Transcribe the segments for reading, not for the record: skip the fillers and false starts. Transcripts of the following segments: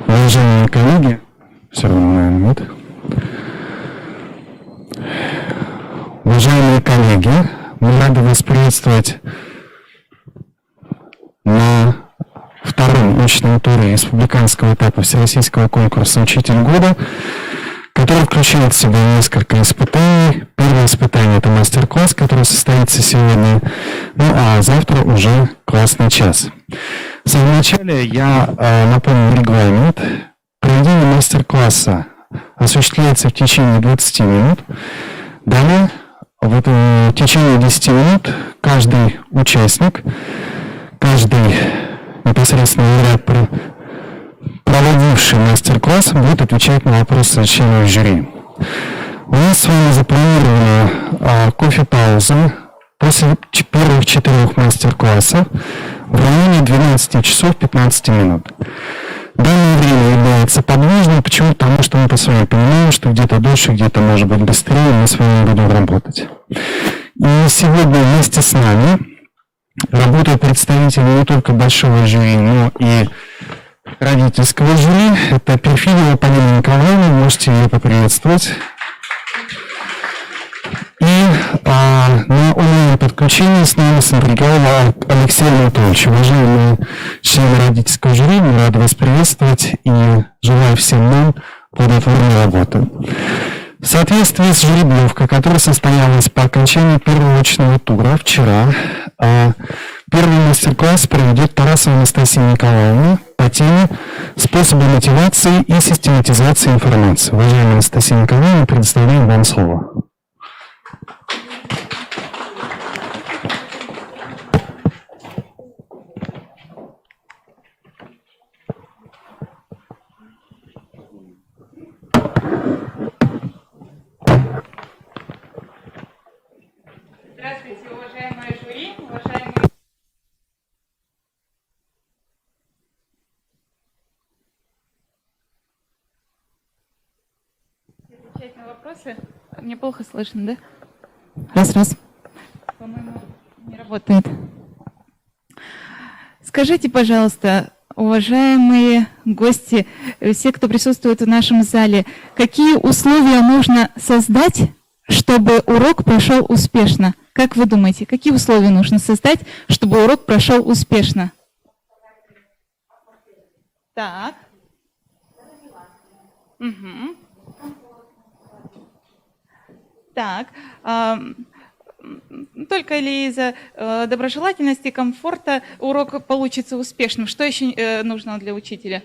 Уважаемые коллеги, все равно, наверное, нет. Уважаемые коллеги, мы рады вас приветствовать на втором очном туре республиканского этапа всероссийского конкурса «Учитель года», который включает в себя несколько испытаний. Первое испытание – это мастер-класс, который состоится сегодня, ну а завтра уже классный час. В самом начале я напомню регламент. Проведение мастер-класса осуществляется в течение 20 минут. Далее, в течение 10 минут, каждый участник, каждый непосредственно лауреат, проводивший мастер-класс, будет отвечать на вопросы членов жюри. У нас с вами запланирована кофе-пауза после первых 4 мастер-классов в районе 12 часов 15 минут. Данное время является подвижным. Почему? Потому что мы с вами понимаем, что где-то дольше, где-то может быть быстрее, мы с вами будем работать. И сегодня вместе с нами работают представители не только большого жюри, но и родительского жюри. Это Перфильева Полина Николаевна, можете ее поприветствовать. И на онлайн подключении с нами Сандригаева Алексей Анатольевич. Уважаемые члены родительского жюри, мы рады вас приветствовать и желаю всем нам плодотворной работы. В соответствии с жеребьевкой, которая состоялась по окончании первого очного тура вчера, первый мастер-класс проведет Тарасова Анастасия Николаевна по теме «Способы мотивации и систематизации информации». Уважаемая Анастасия Николаевна, предоставляем вам слово. Здравствуйте, уважаемое жюри, уважаемые... Отвечать на вопросы. Мне плохо слышно, да? Раз. По-моему, не работает. Скажите, пожалуйста, уважаемые гости, все, кто присутствует в нашем зале, какие условия нужно создать, чтобы урок прошел успешно? Как вы думаете, какие условия нужно создать, чтобы урок прошел успешно? Так. Угу. Так. Только ли из-за доброжелательности, комфорта урок получится успешным? Что еще нужно для учителя?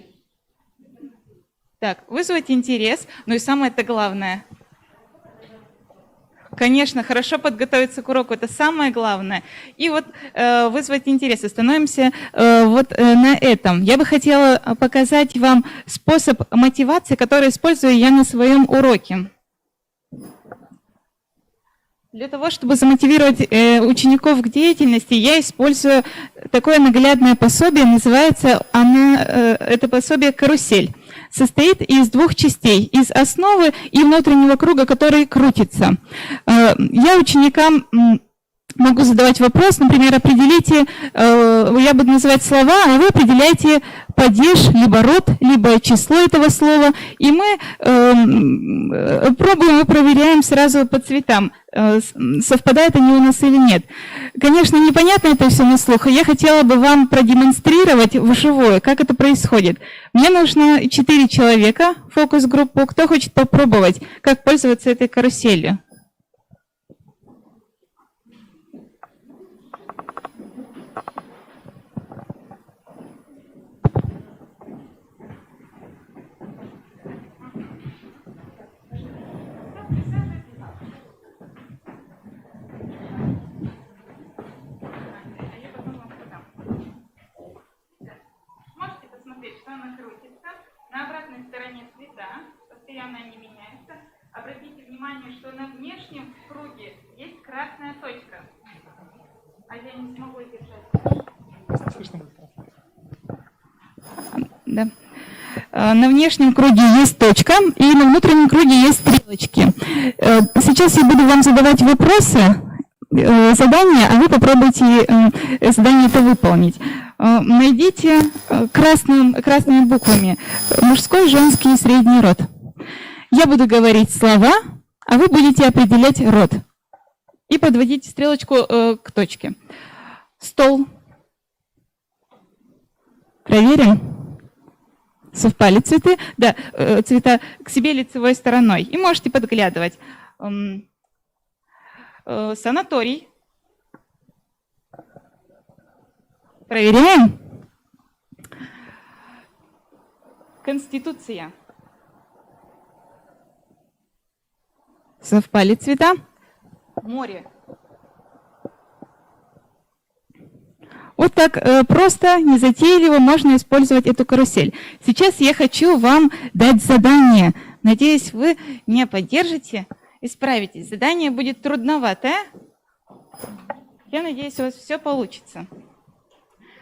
Так, вызвать интерес, ну и самое-то главное. Конечно, хорошо подготовиться к уроку, это самое главное. И вот вызвать интерес. Остановимся вот на этом. Я бы хотела показать вам способ мотивации, который использую я на своем уроке. Для того, чтобы замотивировать учеников к деятельности, я использую такое наглядное пособие, называется это пособие «Карусель». Состоит из 2 частей, из основы и внутреннего круга, который крутится. Я ученикам могу задавать вопрос, например, определите, я буду называть слова, а вы определяете падеж, либо род, либо число этого слова, и мы пробуем и проверяем сразу по цветам, совпадают они у нас или нет. Конечно, непонятно это все на слух, и я хотела бы вам продемонстрировать вживую, как это происходит. Мне нужно 4 человека, фокус-группу. Кто хочет попробовать, как пользоваться этой каруселью? Что она крутится. На обратной стороне цвета, постоянно они меняются. Обратите внимание, что на внешнем круге есть красная точка. А я не смогу держать. Да. На внешнем круге есть точка, и на внутреннем круге есть стрелочки. Сейчас я буду вам задавать вопросы, задания, а вы попробуйте задание это выполнить. найдите красными буквами мужской, женский и средний род. Я буду говорить слова, а вы будете определять род. И подводите стрелочку к точке. Стол. Проверим. Совпали цветы? Да, цвета к себе лицевой стороной. И можете подглядывать. Санаторий. Проверяем. Конституция. Совпали цвета. Море. Вот так просто, незатейливо можно использовать эту карусель. Сейчас я хочу вам дать задание. Надеюсь, вы меня поддержите и справитесь. Задание будет трудноватое. Я надеюсь, у вас все получится.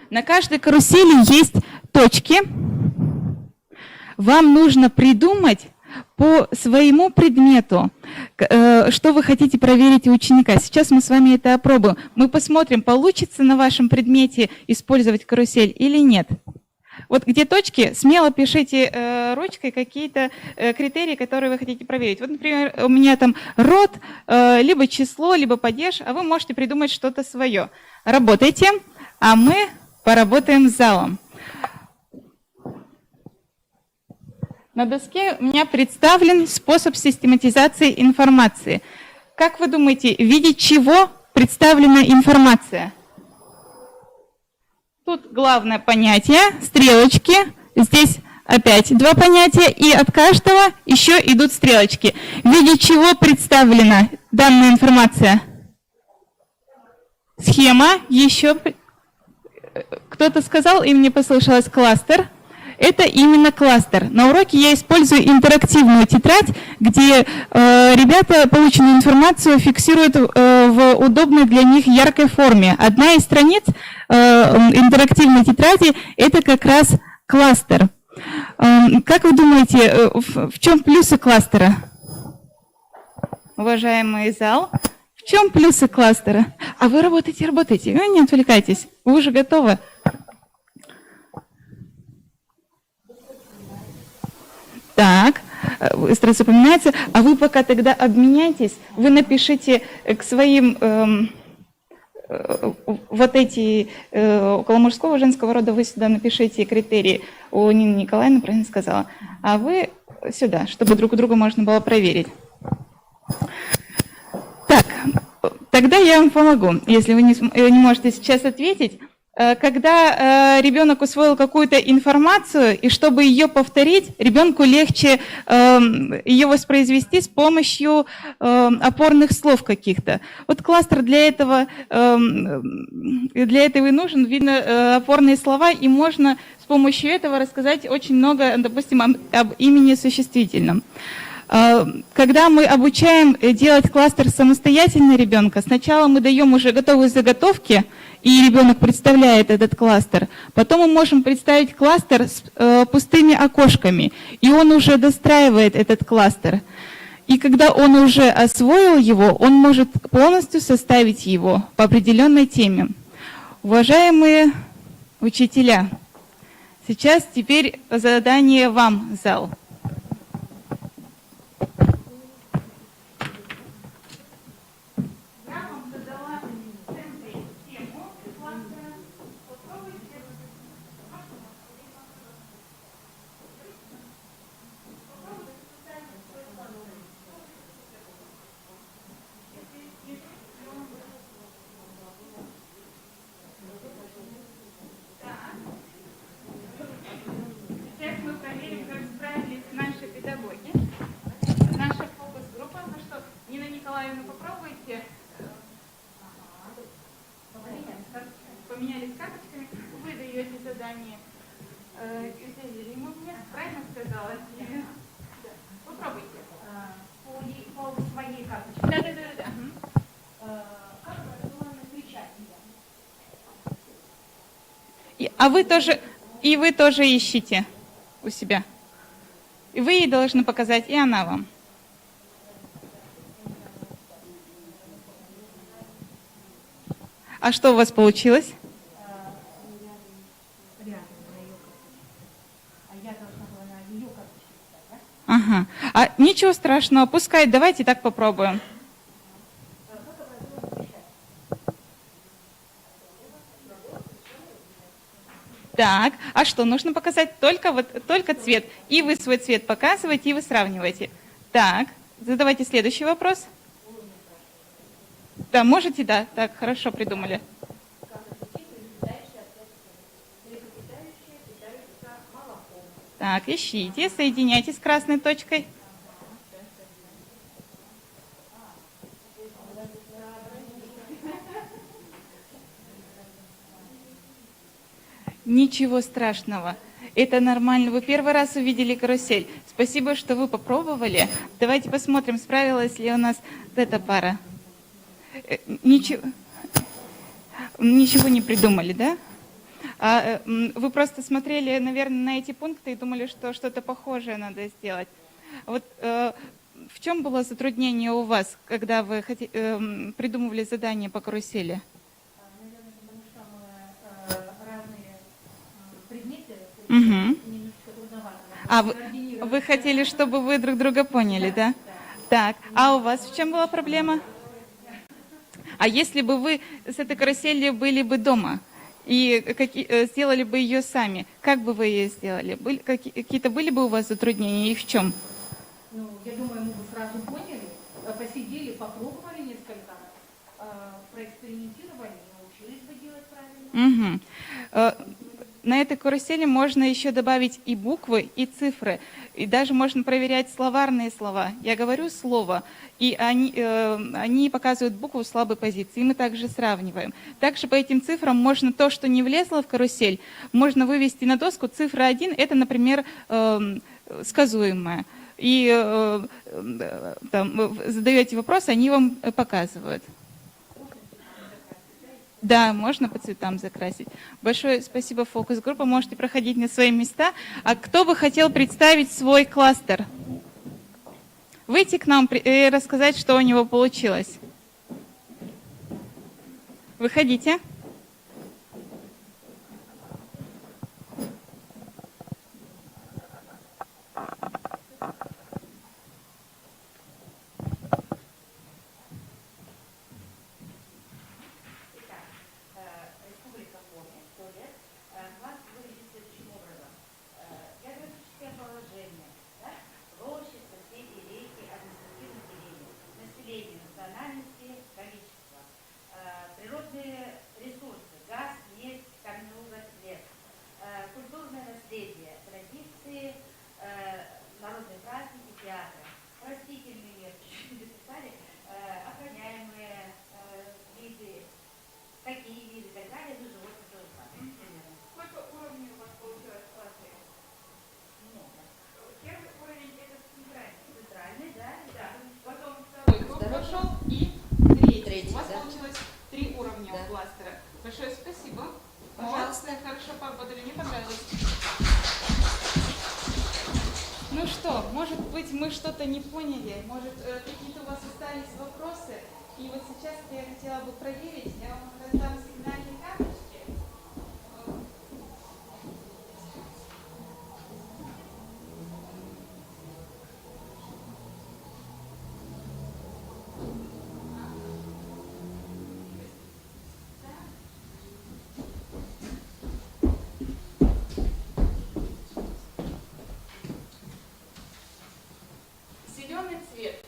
На каждой карусели есть точки. Вам нужно придумать по своему предмету, что вы хотите проверить у ученика. Сейчас мы с вами это опробуем. Мы посмотрим, получится на вашем предмете использовать карусель или нет. Вот где точки, смело пишите ручкой какие-то критерии, которые вы хотите проверить. Вот, например, у меня там род, либо число, либо падеж, а вы можете придумать что-то свое. Работайте, а мы поработаем с залом. На доске у меня представлен способ систематизации информации. Как вы думаете, в виде чего представлена информация? Тут главное понятие, стрелочки. Здесь опять два понятия, и от каждого еще идут стрелочки. В виде чего представлена данная информация? Схема, еще кто-то сказал, и мне послышалось кластер. Это именно кластер. На уроке я использую интерактивную тетрадь, где ребята полученную информацию фиксируют в удобной для них яркой форме. Одна из страниц интерактивной тетради – это как раз кластер. Как вы думаете, в чем плюсы кластера? Уважаемый зал, в чем плюсы кластера? А вы работаете, вы не отвлекайтесь, вы уже готовы. Так, быстро запоминается. А вы пока тогда обменяйтесь, вы напишите к своим, вот эти, около мужского, женского рода, вы сюда напишите критерии. У Нины Николаевны правильно сказала. А вы сюда, чтобы друг друга можно было проверить. Так, тогда я вам помогу, если вы не можете сейчас ответить. Когда ребенок усвоил какую-то информацию, и чтобы ее повторить, ребенку легче ее воспроизвести с помощью опорных слов каких-то. Вот кластер для этого и нужен, видно, опорные слова, и можно с помощью этого рассказать очень много, допустим, об имени существительном. Когда мы обучаем делать кластер самостоятельно ребенка, сначала мы даем уже готовые заготовки, и ребенок представляет этот кластер. Потом мы можем представить кластер с пустыми окошками, и он уже достраивает этот кластер. И когда он уже освоил его, он может полностью составить его по определенной теме. Уважаемые учителя, сейчас теперь задание вам, зал. Поменялись карточками, вы даете задание. Ему мне правильно сказала? Да. Попробуйте. По своей карточке. Да. Как было отвечать? И вы тоже ищите у себя. И вы ей должны показать, и она вам. А что у вас получилось? я должна была на ее карточке писать, да? Ага. А ничего страшного, пускай, давайте так попробуем. Как образовалась печать? Так, а что, нужно показать только цвет. И вы свой цвет показываете, и вы сравниваете. Так, задавайте следующий вопрос. Да, можете, да, так, хорошо придумали. Так, ищите, соединяйте с красной точкой. Ничего страшного. Это нормально. Вы первый раз увидели карусель. Спасибо, что вы попробовали. Давайте посмотрим, справилась ли у нас эта пара. Ничего не придумали, да? Вы просто смотрели, наверное, на эти пункты и думали, что что-то похожее надо сделать. Вот в чем было затруднение у вас, когда вы придумывали задание по карусели? Наверное, потому что мы разные предметы, Угу. немножечко трудновато. А вы хотели, чтобы вы друг друга поняли, да? Так, а у вас в чем была проблема? А если бы вы с этой каруселью были бы дома и сделали бы ее сами, как бы вы ее сделали? Какие-то были бы у вас затруднения и в чем? Ну, я думаю, мы бы сразу поняли, посидели, попробовали несколько раз, проэкспериментировали и научились бы делать правильно. Угу. На этой карусели можно еще добавить и буквы, и цифры. И даже можно проверять словарные слова. Я говорю слово, и они показывают букву в слабой позиции. И мы также сравниваем. Также по этим цифрам можно то, что не влезло в карусель, можно вывести на доску. Цифра 1 – это, например, сказуемое. И там, задаете вопрос, они вам показывают. Да, можно по цветам закрасить. Большое спасибо, фокус-группа. Можете проходить на свои места. А кто бы хотел представить свой кластер? Выйти к нам и рассказать, что у него получилось. Выходите. Республика Коми, 100 лет, класс выглядит следующим образом. Географическое положение, да? Площадь, соседи, реки, административное население, национальности, количество. Природные ресурсы, газ, нефть, каменный уголь, лес. Культурное наследие, традиции, народные праздники, театры. Растительный мир, чуть-чуть не дописали, охраняемые виды, какие виды и так далее, ну, животных тоже знаю. Сколько уровней у вас получилось в классе? Много. Первый уровень – это центральный. Центральный, да? Да. Потом второй круг пошел и третий. У вас получилось 3 уровня у кластера. Большое спасибо. Пожалуйста. Хорошо поработали. Мне понравилось. Ну что, может быть, мы что-то не поняли, может, какие-то у вас остались вопросы. И вот сейчас я хотела бы проверить, я вам раздам сигнальные карточки. Зеленый цвет.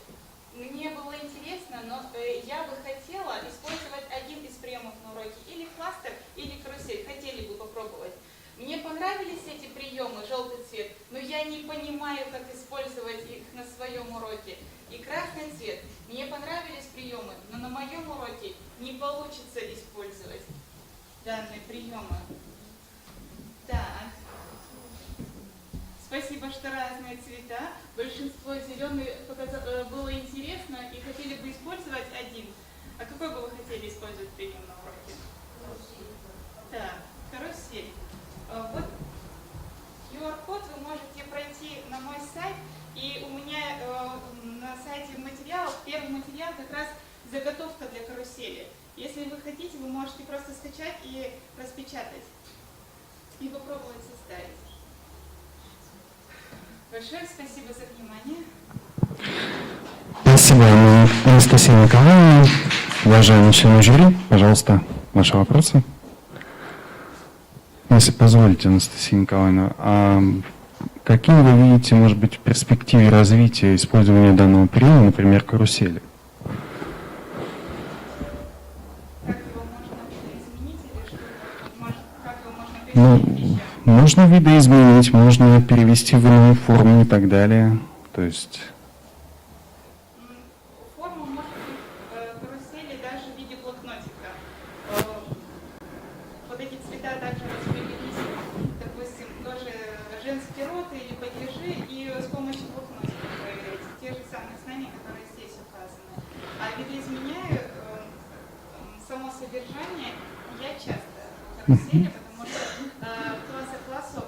Мне было интересно, но я бы хотела использовать один из приемов на уроке. Или кластер, или карусель. Хотели бы попробовать. Мне понравились эти приемы, желтый цвет, но я не понимаю, как использовать их на своем уроке. И красный цвет. Мне понравились приемы, но на моем уроке не получится использовать данные приемы. Так. Спасибо, что разные цвета. Большинство зеленый было интересно и хотели бы использовать один. А какой бы вы хотели использовать прием на уроке? Так, карусель. Вот QR-код вы можете пройти на мой сайт. И у меня на сайте материалов, первый материал как раз заготовка для карусели. Если вы хотите, вы можете просто скачать и распечатать. И попробовать составить. Большое спасибо за внимание. Спасибо, Анастасия Николаевна. Уважаемые члены жюри, пожалуйста, ваши вопросы. Если позволите, Анастасия Николаевна, а каким вы видите, может быть, в перспективе развития использования данного приема, например, карусели? Как его можно изменить или что, как его можно Ну, перевести? можно видоизменить, можно перевести в иную форму и так далее. То есть, Форма может быть карусели даже в виде блокнотика. Вот эти цвета также распределились, допустим, тоже женский род или падежи, и с помощью блокнотика проверять те же самые знания, которые здесь указаны. А видоизменяю само содержание я часто в карусели, потому что класс за классу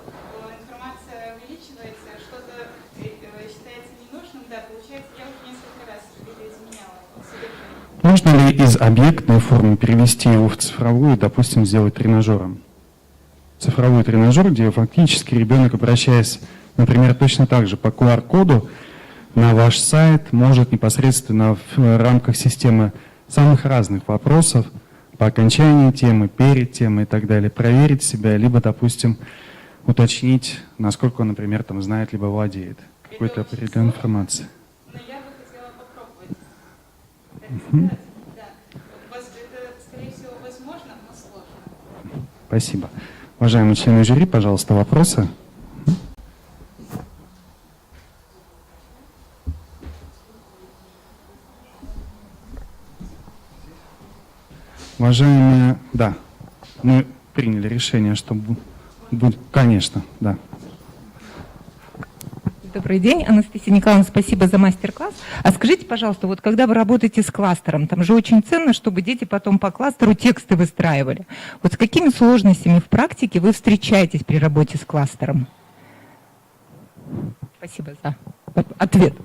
информация увеличивается, что-то считается ненужным, да, получается, я уже несколько раз видоизменяла содержание. можно ли из объектной формы перевести его в цифровую, допустим, сделать тренажером? Цифровой тренажер, где фактически ребенок, обращаясь, например, точно так же по QR-коду на ваш сайт, может непосредственно в рамках системы самых разных вопросов по окончании темы, перед темой и так далее, проверить себя, либо, допустим, уточнить, насколько он, например, там знает, либо владеет какой-то определенной информацией. Но я бы хотела попробовать это сделать. Да. Это, скорее всего, возможно, но сложно. Спасибо. Уважаемые члены жюри, пожалуйста, вопросы. Уважаемые, да, мы приняли решение, что будет, конечно, да. Добрый день, Анастасия Николаевна, спасибо за мастер-класс. А скажите, пожалуйста, вот когда вы работаете с кластером, там же очень ценно, чтобы дети потом по кластеру тексты выстраивали. Вот с какими сложностями в практике вы встречаетесь при работе с кластером? Спасибо за ответ.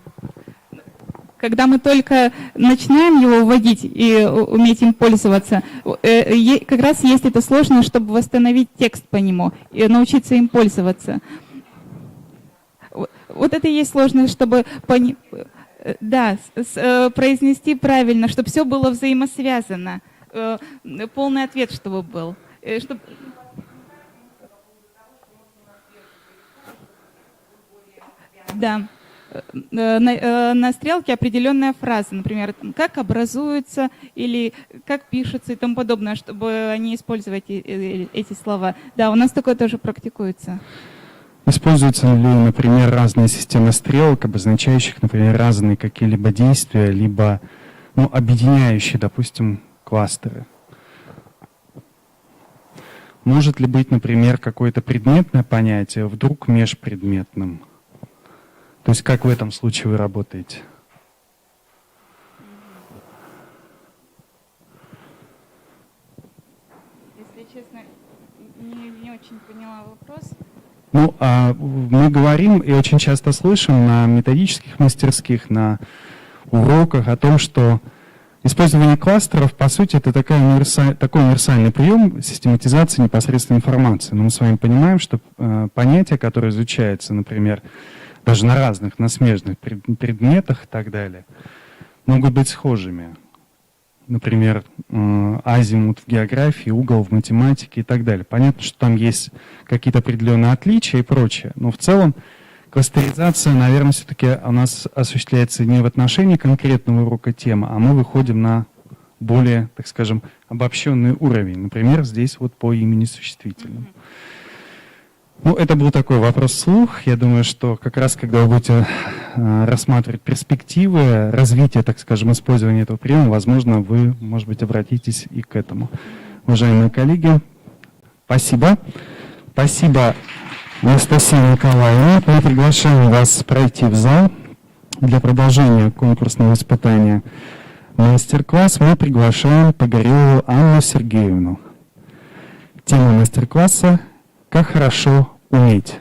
Когда мы только начинаем его вводить и уметь им пользоваться, как раз есть это сложно, чтобы восстановить текст по нему и научиться им пользоваться. Вот это и есть сложность, чтобы произнести правильно, чтобы все было взаимосвязано, полный ответ, чтобы был. Да. На стрелке определенная фраза, например, как образуется или как пишется и тому подобное, чтобы они использовать эти слова. Да, у нас такое тоже практикуется. Используются ли, например, разные системы стрелок, обозначающих, например, разные какие-либо действия, либо объединяющие, допустим, кластеры? Может ли быть, например, какое-то предметное понятие вдруг межпредметным? То есть как в этом случае вы работаете? Если честно, не очень поняла вопрос. Мы говорим и очень часто слышим на методических мастерских, на уроках о том, что использование кластеров, по сути, это такой универсальный прием систематизации непосредственной информации. Но мы с вами понимаем, что понятия, которые изучаются, например, даже на разных, на смежных предметах и так далее, могут быть схожими. Например, азимут в географии, угол в математике и так далее. Понятно, что там есть какие-то определенные отличия и прочее, но в целом кластеризация, наверное, все-таки у нас осуществляется не в отношении конкретного урока темы, а мы выходим на более, так скажем, обобщенный уровень. Например, здесь вот по имени существительному. Это был такой вопрос вслух. Я думаю, что как раз когда вы будете рассматривать перспективы развития, так скажем, использования этого приема, возможно, вы, может быть, обратитесь и к этому. Уважаемые коллеги, спасибо. Спасибо, Анастасия Николаевна. Мы приглашаем вас пройти в зал для продолжения конкурсного испытания. Мастер-класс мы приглашаем Погорелову Анну Сергеевну. Тема мастер-класса «Как хорошо уметь».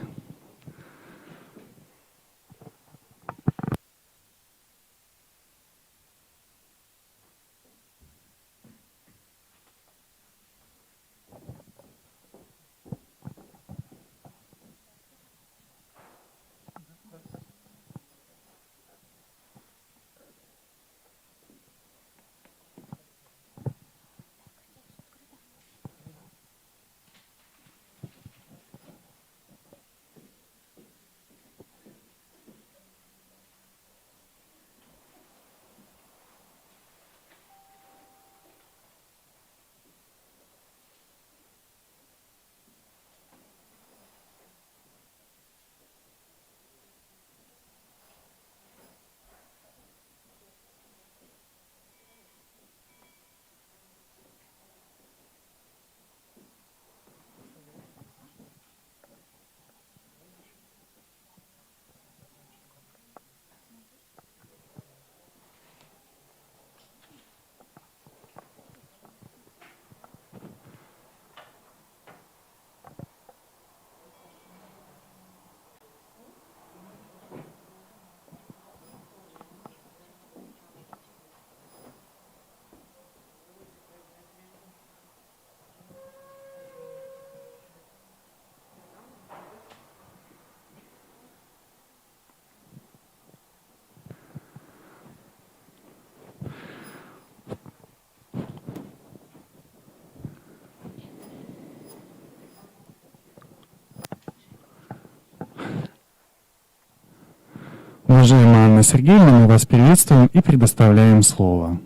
уважаемая Анна Сергеевна, мы вас приветствуем и предоставляем слово.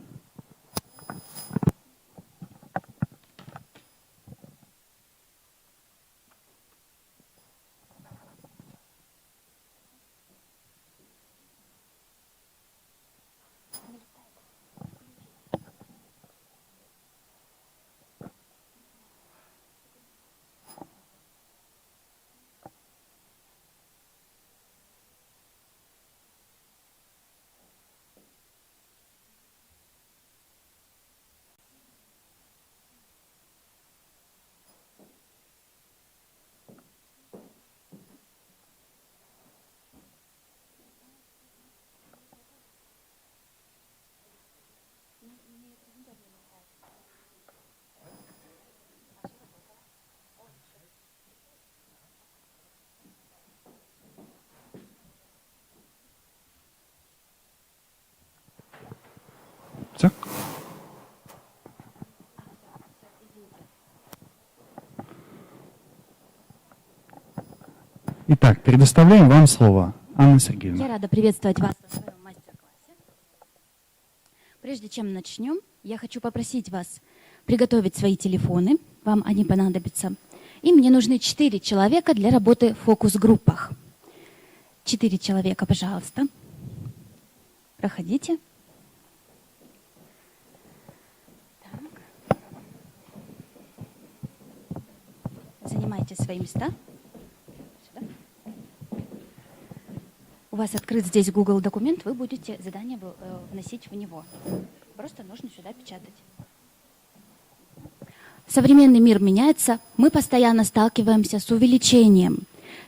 Все? Итак, предоставляем вам слово. Анна Сергеевна. Я рада приветствовать вас на своем мастер-классе. Прежде чем начнем, я хочу попросить вас приготовить свои телефоны, вам они понадобятся. И мне нужны 4 человека для работы в фокус-группах. 4 человека, пожалуйста. Проходите. Так. Занимайте свои места. Сюда. У вас открыт здесь Google документ, вы будете задание вносить в него. Просто нужно сюда печатать. Современный мир меняется, мы постоянно сталкиваемся с увеличением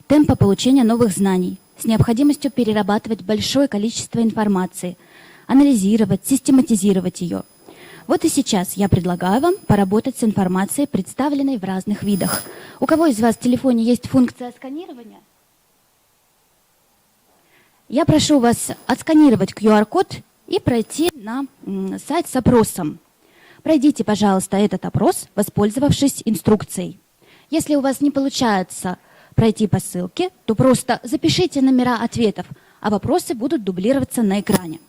темпа получения новых знаний, с необходимостью перерабатывать большое количество информации, анализировать, систематизировать ее. Вот и сейчас я предлагаю вам поработать с информацией, представленной в разных видах. У кого из вас в телефоне есть функция сканирования? Я прошу вас отсканировать QR-код и пройти на сайт с опросом. Пройдите, пожалуйста, этот опрос, воспользовавшись инструкцией. Если у вас не получается пройти по ссылке, то просто запишите номера ответов, а вопросы будут дублироваться на экране.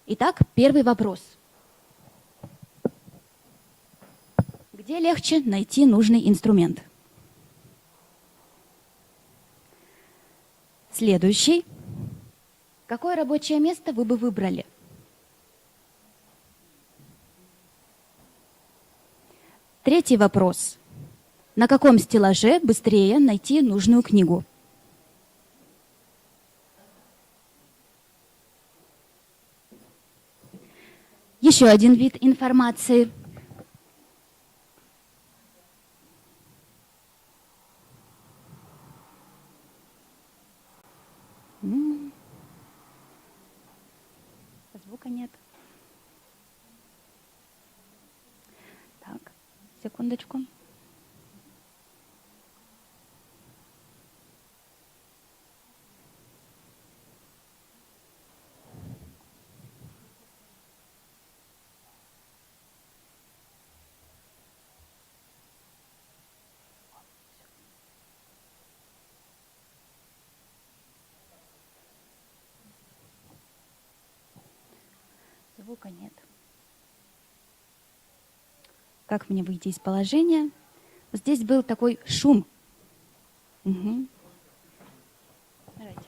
Итак, первый вопрос. Где легче найти нужный инструмент? Следующий. Какое рабочее место вы бы выбрали? Третий вопрос. На каком стеллаже быстрее найти нужную книгу? Еще один вид информации. Звука нет. Так, секундочку. Звука нет. Как мне выйти из положения? Здесь был такой шум. Угу. Давайте.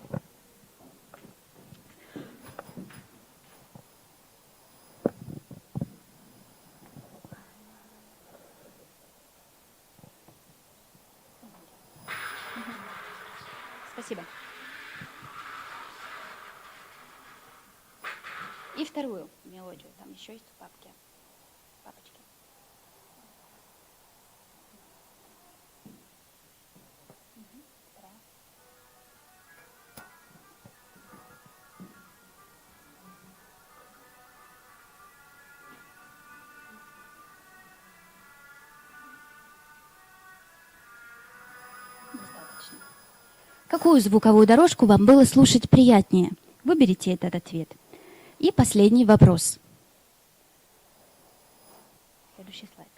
Спасибо. И вторую мелодию. Там еще есть в папке. Папочки. Достаточно. Какую звуковую дорожку вам было слушать приятнее? Выберите этот ответ. И последний вопрос. Следующий слайд.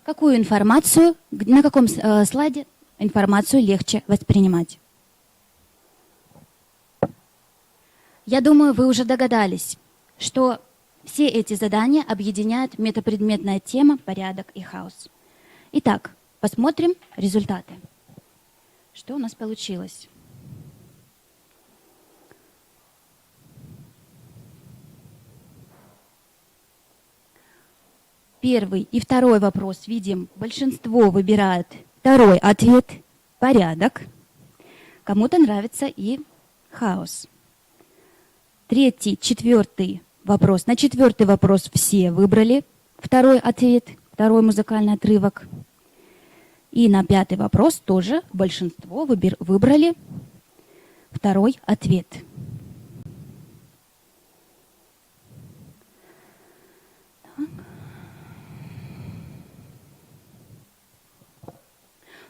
Какую информацию, на каком слайде информацию легче воспринимать? Я думаю, вы уже догадались, что все эти задания объединяют метапредметная тема, порядок и хаос. Итак, посмотрим результаты. Что у нас получилось? Первый и второй вопрос видим. Большинство выбирает второй ответ – порядок. Кому-то нравится и хаос. Третий, четвертый вопрос. На четвертый вопрос все выбрали второй ответ, второй музыкальный отрывок. И на пятый вопрос тоже большинство выбрали второй ответ.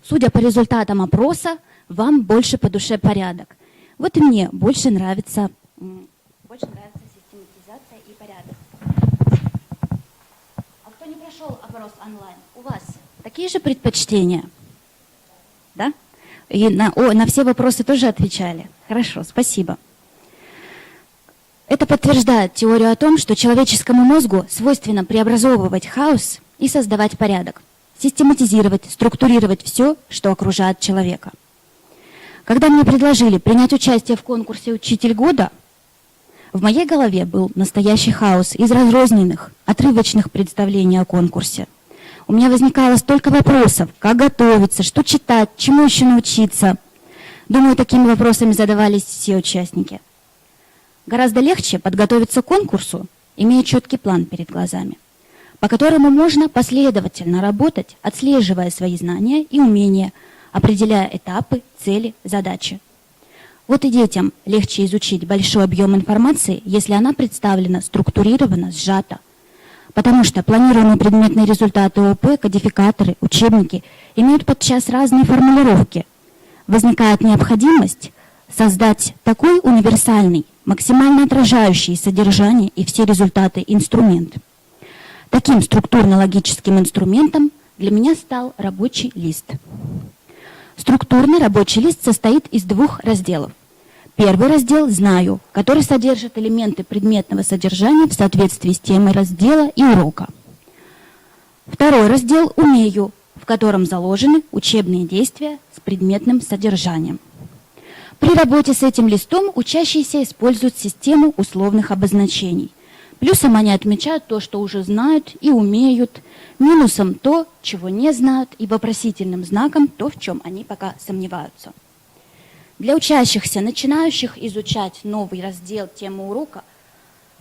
Судя по результатам опроса, вам больше по душе порядок. Вот и мне больше нравится систематизация и порядок. А кто не прошел опрос онлайн, у вас такие же предпочтения? Да? И на все вопросы тоже отвечали? Хорошо, спасибо. Это подтверждает теорию о том, что человеческому мозгу свойственно преобразовывать хаос и создавать порядок, систематизировать, структурировать все, что окружает человека. Когда мне предложили принять участие в конкурсе «Учитель года», в моей голове был настоящий хаос из разрозненных, отрывочных представлений о конкурсе. У меня возникало столько вопросов, как готовиться, что читать, чему еще научиться. Думаю, такими вопросами задавались все участники. Гораздо легче подготовиться к конкурсу, имея четкий план перед глазами, по которому можно последовательно работать, отслеживая свои знания и умения, определяя этапы, цели, задачи. Вот и детям легче изучить большой объем информации, если она представлена структурированно, сжата. Потому что планируемые предметные результаты ООП, кодификаторы, учебники имеют подчас разные формулировки. Возникает необходимость создать такой универсальный, максимально отражающий содержание и все результаты инструмент. Таким структурно-логическим инструментом для меня стал рабочий лист. Структурный рабочий лист состоит из двух разделов. Первый раздел «Знаю», который содержит элементы предметного содержания в соответствии с темой раздела и урока. Второй раздел «Умею», в котором заложены учебные действия с предметным содержанием. При работе с этим листом учащиеся используют систему условных обозначений. Плюсом они отмечают то, что уже знают и умеют, минусом то, чего не знают, и вопросительным знаком то, в чем они пока сомневаются. Для учащихся, начинающих изучать новый раздел темы урока,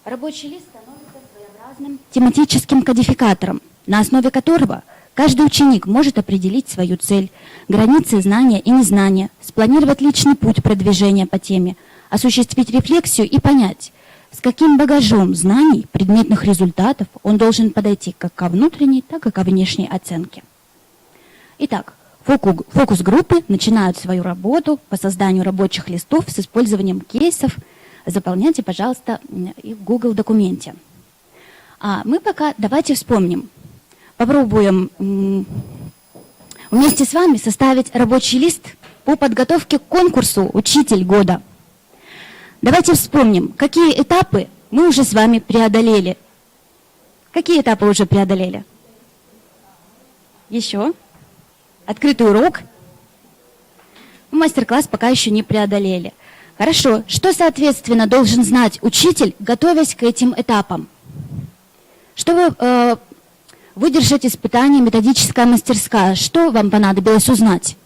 рабочий лист становится своеобразным тематическим кодификатором, на основе которого каждый ученик может определить свою цель, границы знания и незнания, спланировать личный путь продвижения по теме, осуществить рефлексию и понять, с каким багажом знаний, предметных результатов он должен подойти как ко внутренней, так и ко внешней оценке. Итак, фокус-группы начинают свою работу по созданию рабочих листов с использованием кейсов. Заполняйте, пожалуйста, и в Google документе. А мы пока давайте вспомним. Попробуем вместе с вами составить рабочий лист по подготовке к конкурсу «Учитель года». Давайте вспомним, какие этапы мы уже с вами преодолели. Какие этапы уже преодолели? Еще? Открытый урок? Мастер-класс пока еще не преодолели. Хорошо. Что, соответственно, должен знать учитель, готовясь к этим этапам? Чтобы выдержать испытание методическая мастерская, что вам понадобилось узнать?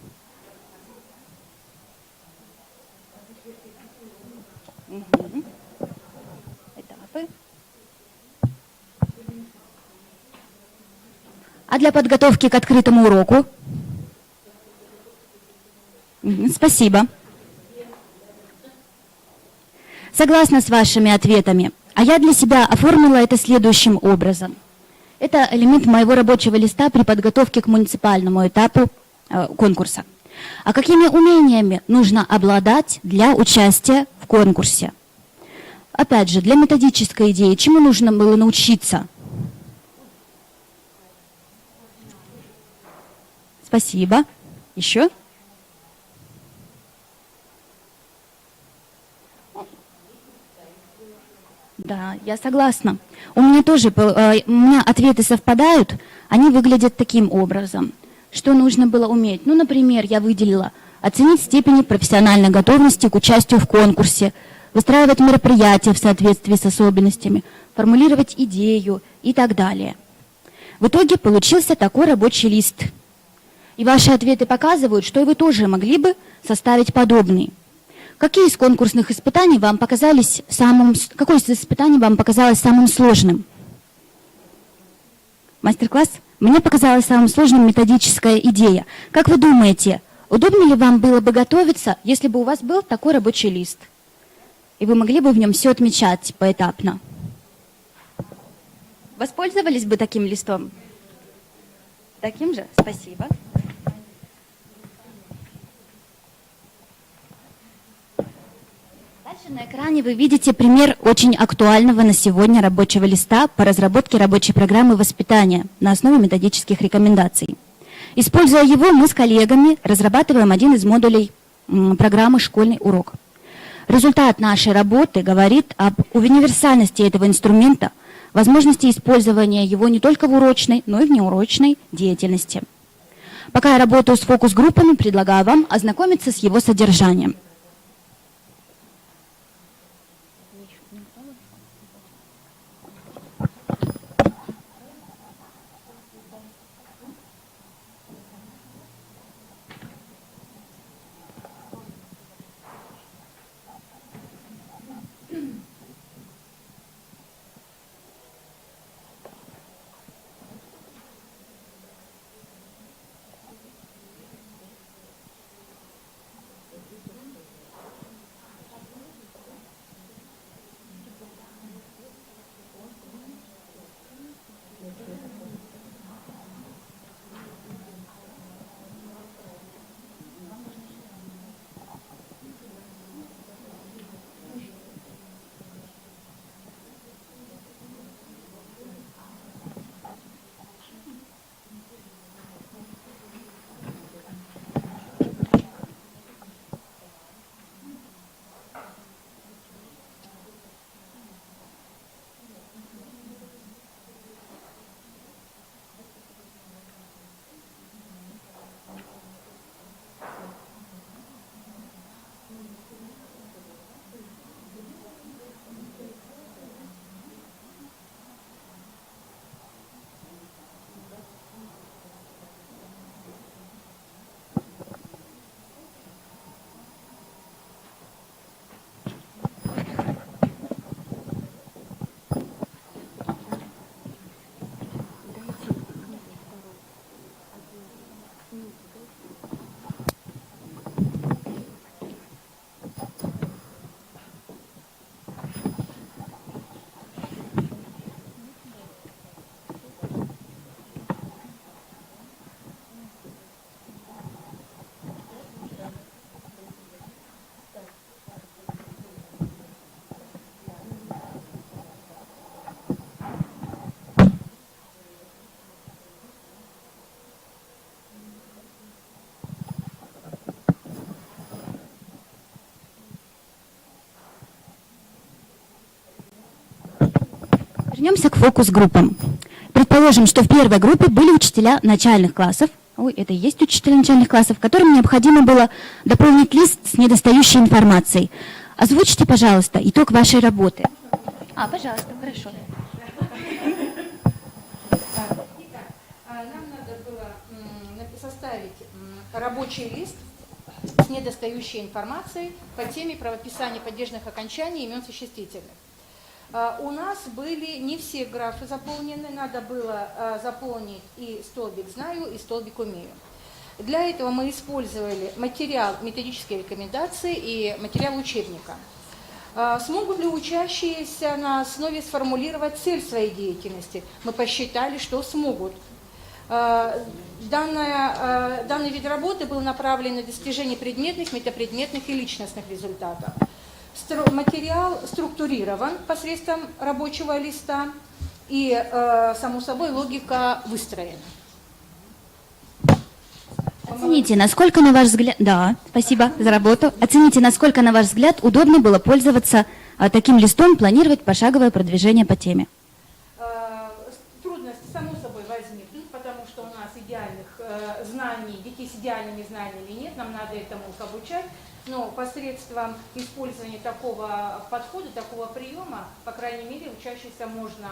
Этапы. А для подготовки к открытому уроку? Спасибо. Согласна с вашими ответами. А я для себя оформила это следующим образом. Это элемент моего рабочего листа при подготовке к муниципальному этапу конкурса. А какими умениями нужно обладать для участия в конкурсе? Опять же, для методической идеи, чему нужно было научиться? Спасибо. Еще? Да, я согласна. У меня тоже, у меня ответы совпадают, они выглядят таким образом. Что нужно было уметь? Ну, например, я выделила оценить степень профессиональной готовности к участию в конкурсе, выстраивать мероприятия в соответствии с особенностями, формулировать идею и так далее. В итоге получился такой рабочий лист. И ваши ответы показывают, что и вы тоже могли бы составить подобный. Какие из конкурсных испытаний вам показались какое из испытаний вам показалось самым сложным? Мастер-класс? Мне показалась самым сложным методическая идея. Как вы думаете, удобно ли вам было бы готовиться, если бы у вас был такой рабочий лист? И вы могли бы в нем все отмечать поэтапно? Воспользовались бы таким листом? Таким же? Спасибо. Дальше на экране вы видите пример очень актуального на сегодня рабочего листа по разработке рабочей программы воспитания на основе методических рекомендаций. Используя его, мы с коллегами разрабатываем один из модулей программы «Школьный урок». Результат нашей работы говорит об универсальности этого инструмента, возможности использования его не только в урочной, но и в неурочной деятельности. Пока я работаю с фокус-группами, предлагаю вам ознакомиться с его содержанием. Вернемся к фокус-группам. Предположим, что в первой группе были учителя начальных классов, это и есть учителя начальных классов, которым необходимо было дополнить лист с недостающей информацией. Озвучьте, пожалуйста, итог вашей работы. Пожалуйста, хорошо. Нам надо было составить рабочий лист с недостающей информацией по теме правописания падежных окончаний имен существительных. У нас были не все графы заполнены, надо было заполнить и столбик «Знаю», и столбик «Умею». Для этого мы использовали материал методической рекомендации и материал учебника. Смогут ли учащиеся на основе сформулировать цель своей деятельности? Мы посчитали, что смогут. Данный вид работы был направлен на достижение предметных, метапредметных и личностных результатов. Материал структурирован посредством рабочего листа, и, само собой, логика выстроена. Оцените, насколько, на ваш взгляд... Да, спасибо за работу. Оцените, насколько, на ваш взгляд, удобно было пользоваться таким листом, планировать пошаговое продвижение по теме. Трудности, само собой, возникнут, потому что у нас идеальных знаний, детей с идеальными знаниями нет, нам надо этому их обучать, но посредством использования такого подхода, такого приема, по крайней мере, учащихся можно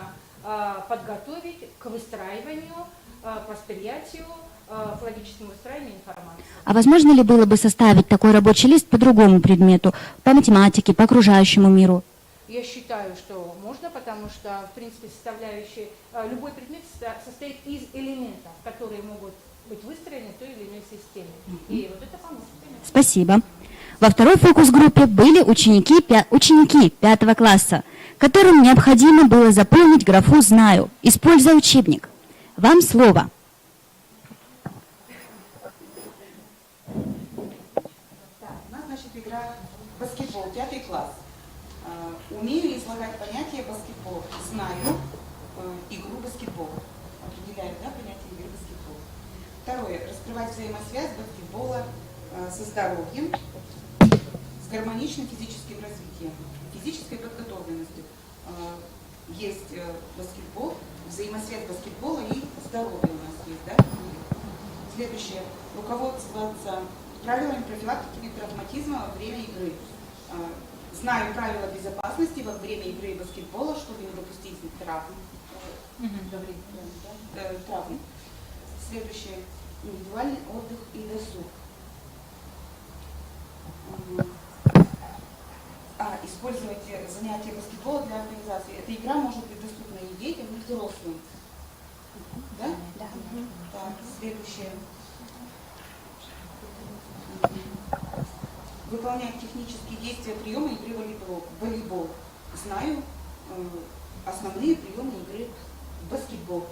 подготовить к выстраиванию, к восприятию, к логическому выстраиванию информации. А возможно ли было бы составить такой рабочий лист по другому предмету, по математике, по окружающему миру? Я считаю, что можно, потому что, в принципе, составляющие, любой предмет состоит из элементов, которые могут быть выстроены в той или иной системе. И вот это поможет. Спасибо. Во второй фокус-группе были ученики 5 класса, которым необходимо было заполнить графу «Знаю», используя учебник. Вам слово. Так, у нас, значит, игра баскетбол, 5 класс. Умею излагать понятие баскетбол. Знаю игру баскетбол. Определяю, да, понятие игры баскетбол. Второе. Раскрывать взаимосвязь баскетбола со здоровьем, с гармоничным физическим развитием, физической подготовленностью. Есть баскетбол, взаимосвязь баскетбола и здоровья у нас есть, да? Следующее. Руководствоваться правилами профилактики травматизма во время игры. Знаю правила безопасности во время игры баскетбола, чтобы не допустить травм. Травм. Следующее. Индивидуальный отдых и досуг. Использовать занятия баскетбола для организации. Эта игра может быть доступна и детям, и взрослым. Да? Да. Так, следующее. Выполнять технические действия приема игры волейбол. Знаю основные приемы игры баскетбол.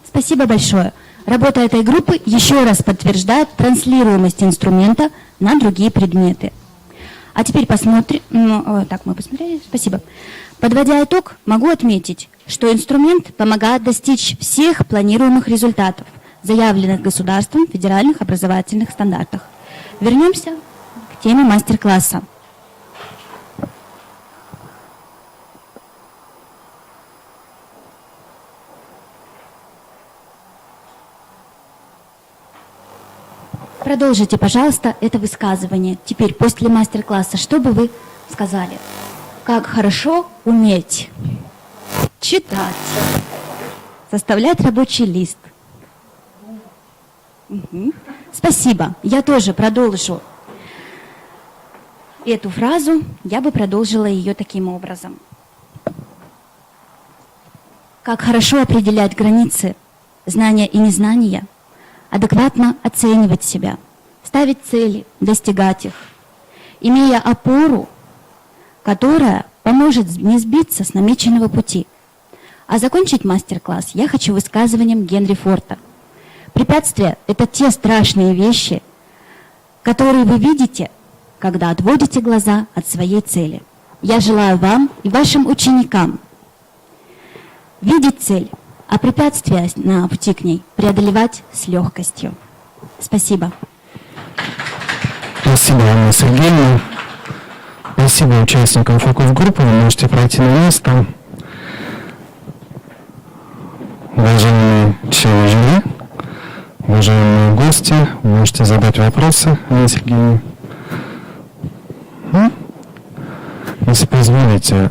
Спасибо большое. Работа этой группы еще раз подтверждает транслируемость инструмента на другие предметы. А теперь посмотрим. Так, мы посмотрели. Спасибо. Подводя итог, могу отметить, что инструмент помогает достичь всех планируемых результатов, заявленных государством в федеральных образовательных стандартах. Вернемся к теме мастер-класса. Продолжите, пожалуйста, это высказывание. Теперь, после мастер-класса, что бы вы сказали? Как хорошо уметь читать, составлять рабочий лист. Угу. Спасибо. Я тоже продолжу эту фразу. Я бы продолжила ее таким образом. Как хорошо определять границы знания и незнания, адекватно оценивать себя, ставить цели, достигать их, имея опору, которая поможет не сбиться с намеченного пути. А закончить мастер-класс я хочу высказыванием Генри Форда. Препятствия – это те страшные вещи, которые вы видите, когда отводите глаза от своей цели. Я желаю вам и вашим ученикам видеть цель, а препятствия на пути к ней преодолевать с легкостью. Спасибо. Спасибо, Анна Сергеевна. Спасибо участникам фокус-группы. Вы можете пройти на место. Уважаемые члены жюри, уважаемые гости, вы можете задать вопросы Анне Сергеевне. Если позволите,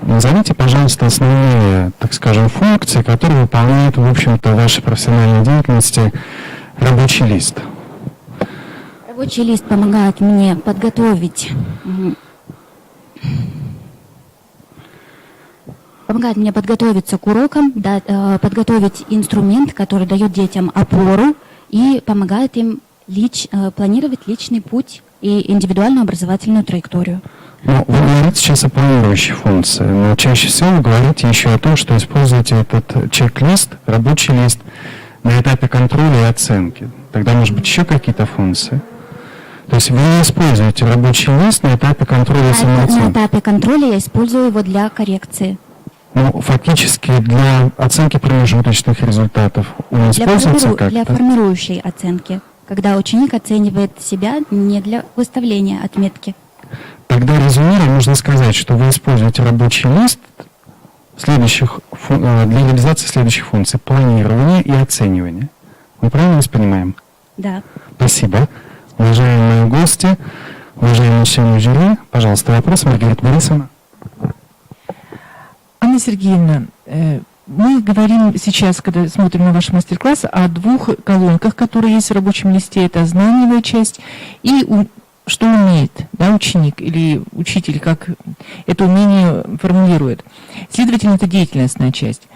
назовите, пожалуйста, основные, так скажем, функции, которые выполняют, в общем-то, в вашей профессиональной деятельности рабочий лист. Рабочий лист помогает мне подготовить подготовиться к урокам, подготовить инструмент, который дает детям опору и помогает им планировать личный путь и индивидуальную образовательную траекторию. Ну, вы говорите сейчас о планирующей функции, но чаще всего вы говорите еще о том, что используете этот чек-лист, рабочий лист на этапе контроля и оценки. Тогда, может быть, еще какие-то функции? То есть вы не используете рабочий лист на этапе контроля и самооценки? На этапе контроля я использую его для коррекции. Ну, фактически для оценки промежуточных результатов он используется как-то? Для формирующей оценки. когда ученик оценивает себя не для выставления отметки. Тогда, резюмируя, можно сказать, что вы используете рабочий лист для реализации следующих функций: планирования и оценивания. Мы правильно вас понимаем? Да. Спасибо. Уважаемые гости, уважаемые члены жюри, пожалуйста, вопрос, Маргарита Борисовна. Анна Сергеевна, мы говорим сейчас, когда смотрим на ваш мастер-класс, о двух колонках, которые есть в рабочем листе. Это знаниевая часть и что умеет, да, ученик или учитель, как это умение формулирует. Следовательно, это деятельностная часть.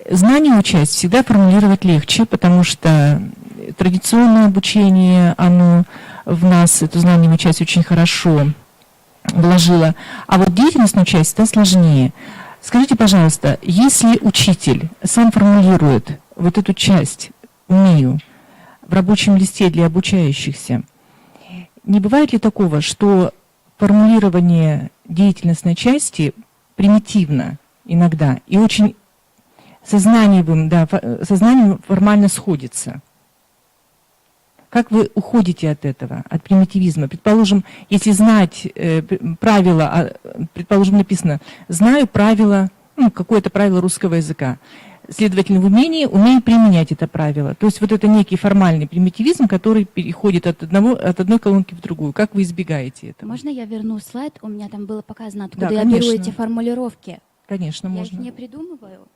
Знаниевую часть всегда формулировать легче, потому что традиционное обучение, оно в нас эту знаниевую часть очень хорошо вложило. А вот деятельностную часть всегда сложнее. Скажите, пожалуйста, если учитель сам формулирует вот эту часть «умею» в рабочем листе для обучающихся, не бывает ли такого, что формулирование деятельностной части примитивно иногда и очень сознанием формально сходится? Как вы уходите от этого, от примитивизма? Предположим, если знать правила, предположим, написано «знаю правила», какое-то правило русского языка. Следовательно, в умении умею применять это правило. То есть вот это некий формальный примитивизм, который переходит от одной колонки в другую. Как вы избегаете этого? Можно я верну слайд? У меня там было показано, откуда Да, я конечно. беру эти формулировки. Конечно, Я можно. их не придумываю.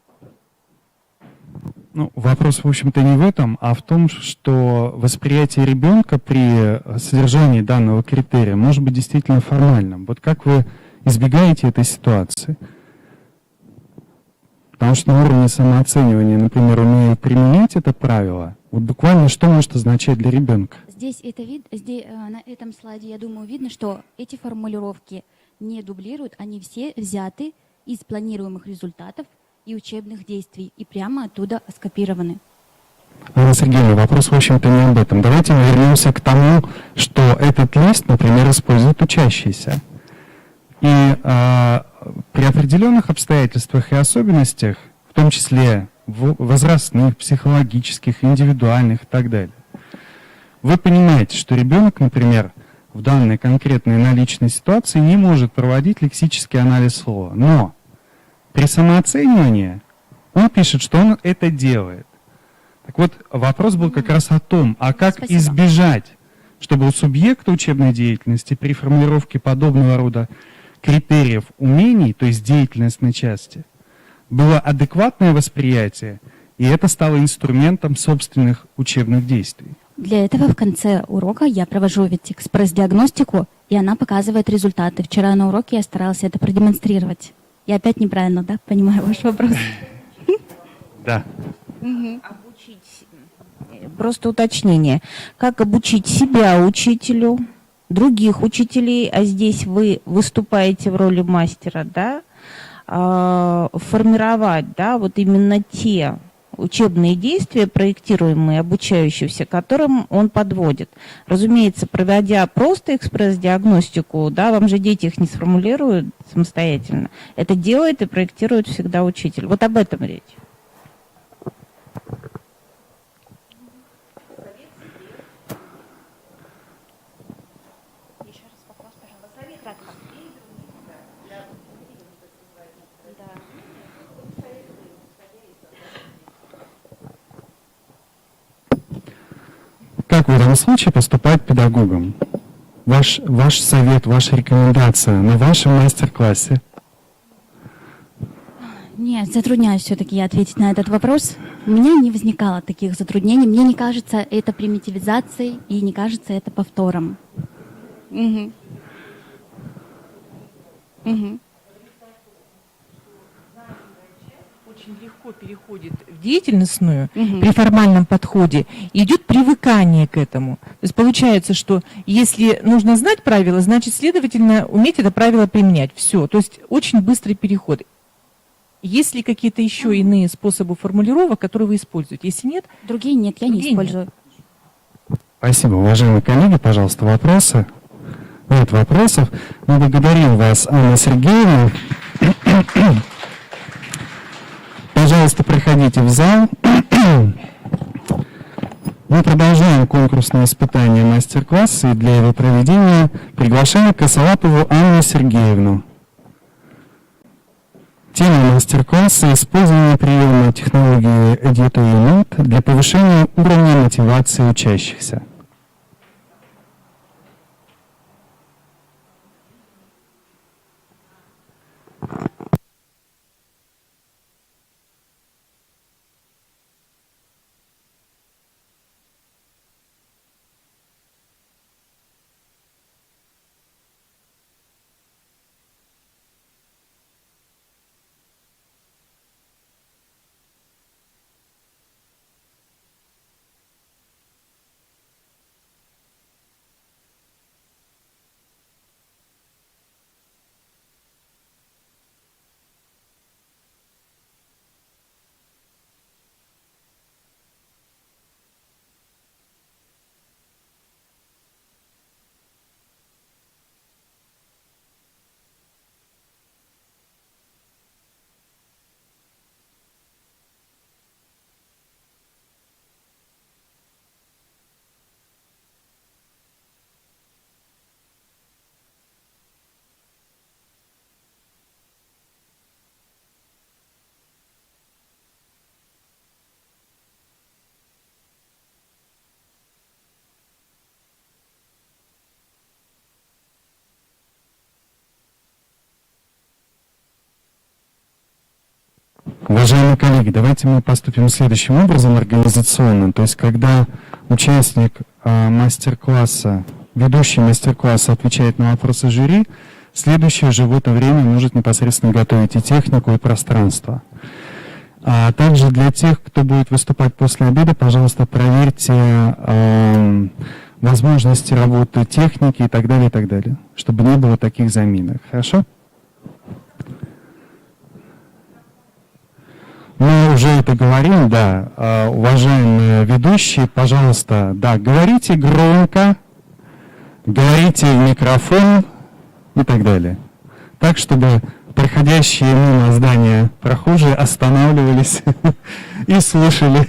Вопрос, в общем-то, не в этом, а в том, что восприятие ребенка при содержании данного критерия может быть действительно формальным. Вот как вы избегаете этой ситуации? Потому что на уровне самооценивания, например, умея применять это правило, вот буквально что может означать для ребенка? Здесь на этом слайде, я думаю, видно, что эти формулировки не дублируют, они все взяты из планируемых результатов и учебных действий, и прямо оттуда скопированы. Анна Сергеевна, вопрос, в общем-то, не об этом. Давайте мы вернемся к тому, что этот лист, например, используют учащиеся. И при определенных обстоятельствах и особенностях, в том числе возрастных, психологических, индивидуальных и так далее, вы понимаете, что ребенок, например, в данной конкретной наличной ситуации не может проводить лексический анализ слова. Но при самооценивании он пишет, что он это делает. Так вот, вопрос был как раз о том, а как Спасибо. избежать, чтобы у субъекта учебной деятельности при формулировке подобного рода критериев умений, то есть деятельностной части, было адекватное восприятие, и это стало инструментом собственных учебных действий. Для этого в конце урока я провожу ведь экспресс-диагностику, и она показывает результаты. Вчера на уроке я старалась это продемонстрировать. Я опять неправильно, да, понимаю ваш вопрос? Да. Обучить, просто уточнение, как обучить себя учителю, других учителей, а здесь вы выступаете в роли мастера, да, формировать, да, вот именно те учебные действия, проектируемые обучающимся, которым он подводит. Разумеется, проводя просто экспресс-диагностику, да, вам же дети их не сформулируют самостоятельно. Это делает и проектирует всегда учитель. Вот об этом речь. Как в этом случае поступать педагогом? Ваш совет, ваша рекомендация на вашем мастер-классе? Нет, затрудняюсь все-таки ответить на этот вопрос. У меня не возникало таких затруднений. Мне не кажется это примитивизацией и не кажется это повтором. Угу. Угу. Очень легко переходит в деятельностную при формальном подходе, и идет привыкание к этому. То есть получается, что если нужно знать правила, значит, следовательно, уметь это правило применять. Все. То есть очень быстрый переход. Есть ли какие-то еще иные способы формулировок, которые вы используете? Если нет, Другие нет, я не Другие нет. использую. Спасибо, уважаемые коллеги. Пожалуйста, вопросы? Нет вопросов. Мы благодарим вас, Анна Сергеевна. Пожалуйста, проходите в зал. Мы продолжаем конкурсное испытание мастер-класса, и для его проведения приглашаем Косолапову Анну Сергеевну. Тема мастер-класса — использование приема технологии Edutainment для повышения уровня мотивации учащихся. Уважаемые коллеги, давайте мы поступим следующим образом организационно. То есть, когда участник мастер-класса, ведущий мастер-класса отвечает на вопросы жюри, следующий же в это время может непосредственно готовить и технику, и пространство. А также для тех, кто будет выступать после обеда, пожалуйста, проверьте возможности работы техники и так далее, чтобы не было таких заминок. Хорошо? Мы уже это говорим, да. Уважаемые ведущие, пожалуйста, да, говорите громко, говорите в микрофон и так далее. Так, чтобы проходящие мимо здания прохожие останавливались и слушали.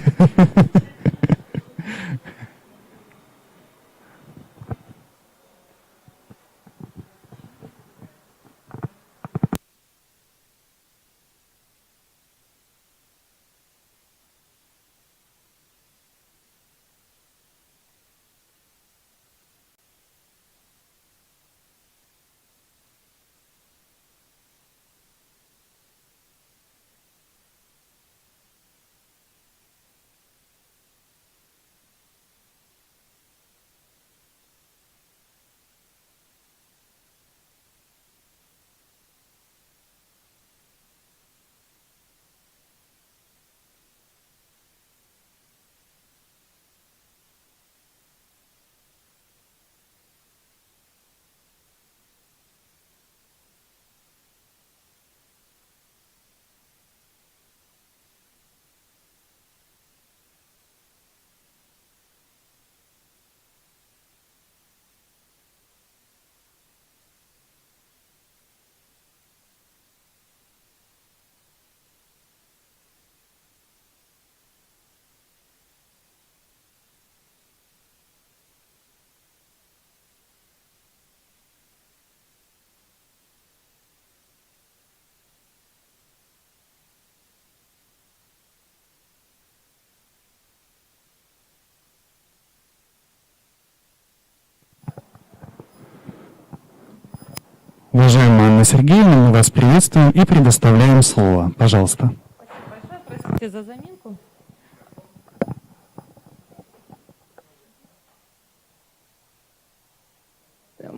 Уважаемая Анна Сергеевна, мы вас приветствуем и предоставляем слово. Пожалуйста. Спасибо большое. Простите за заминку.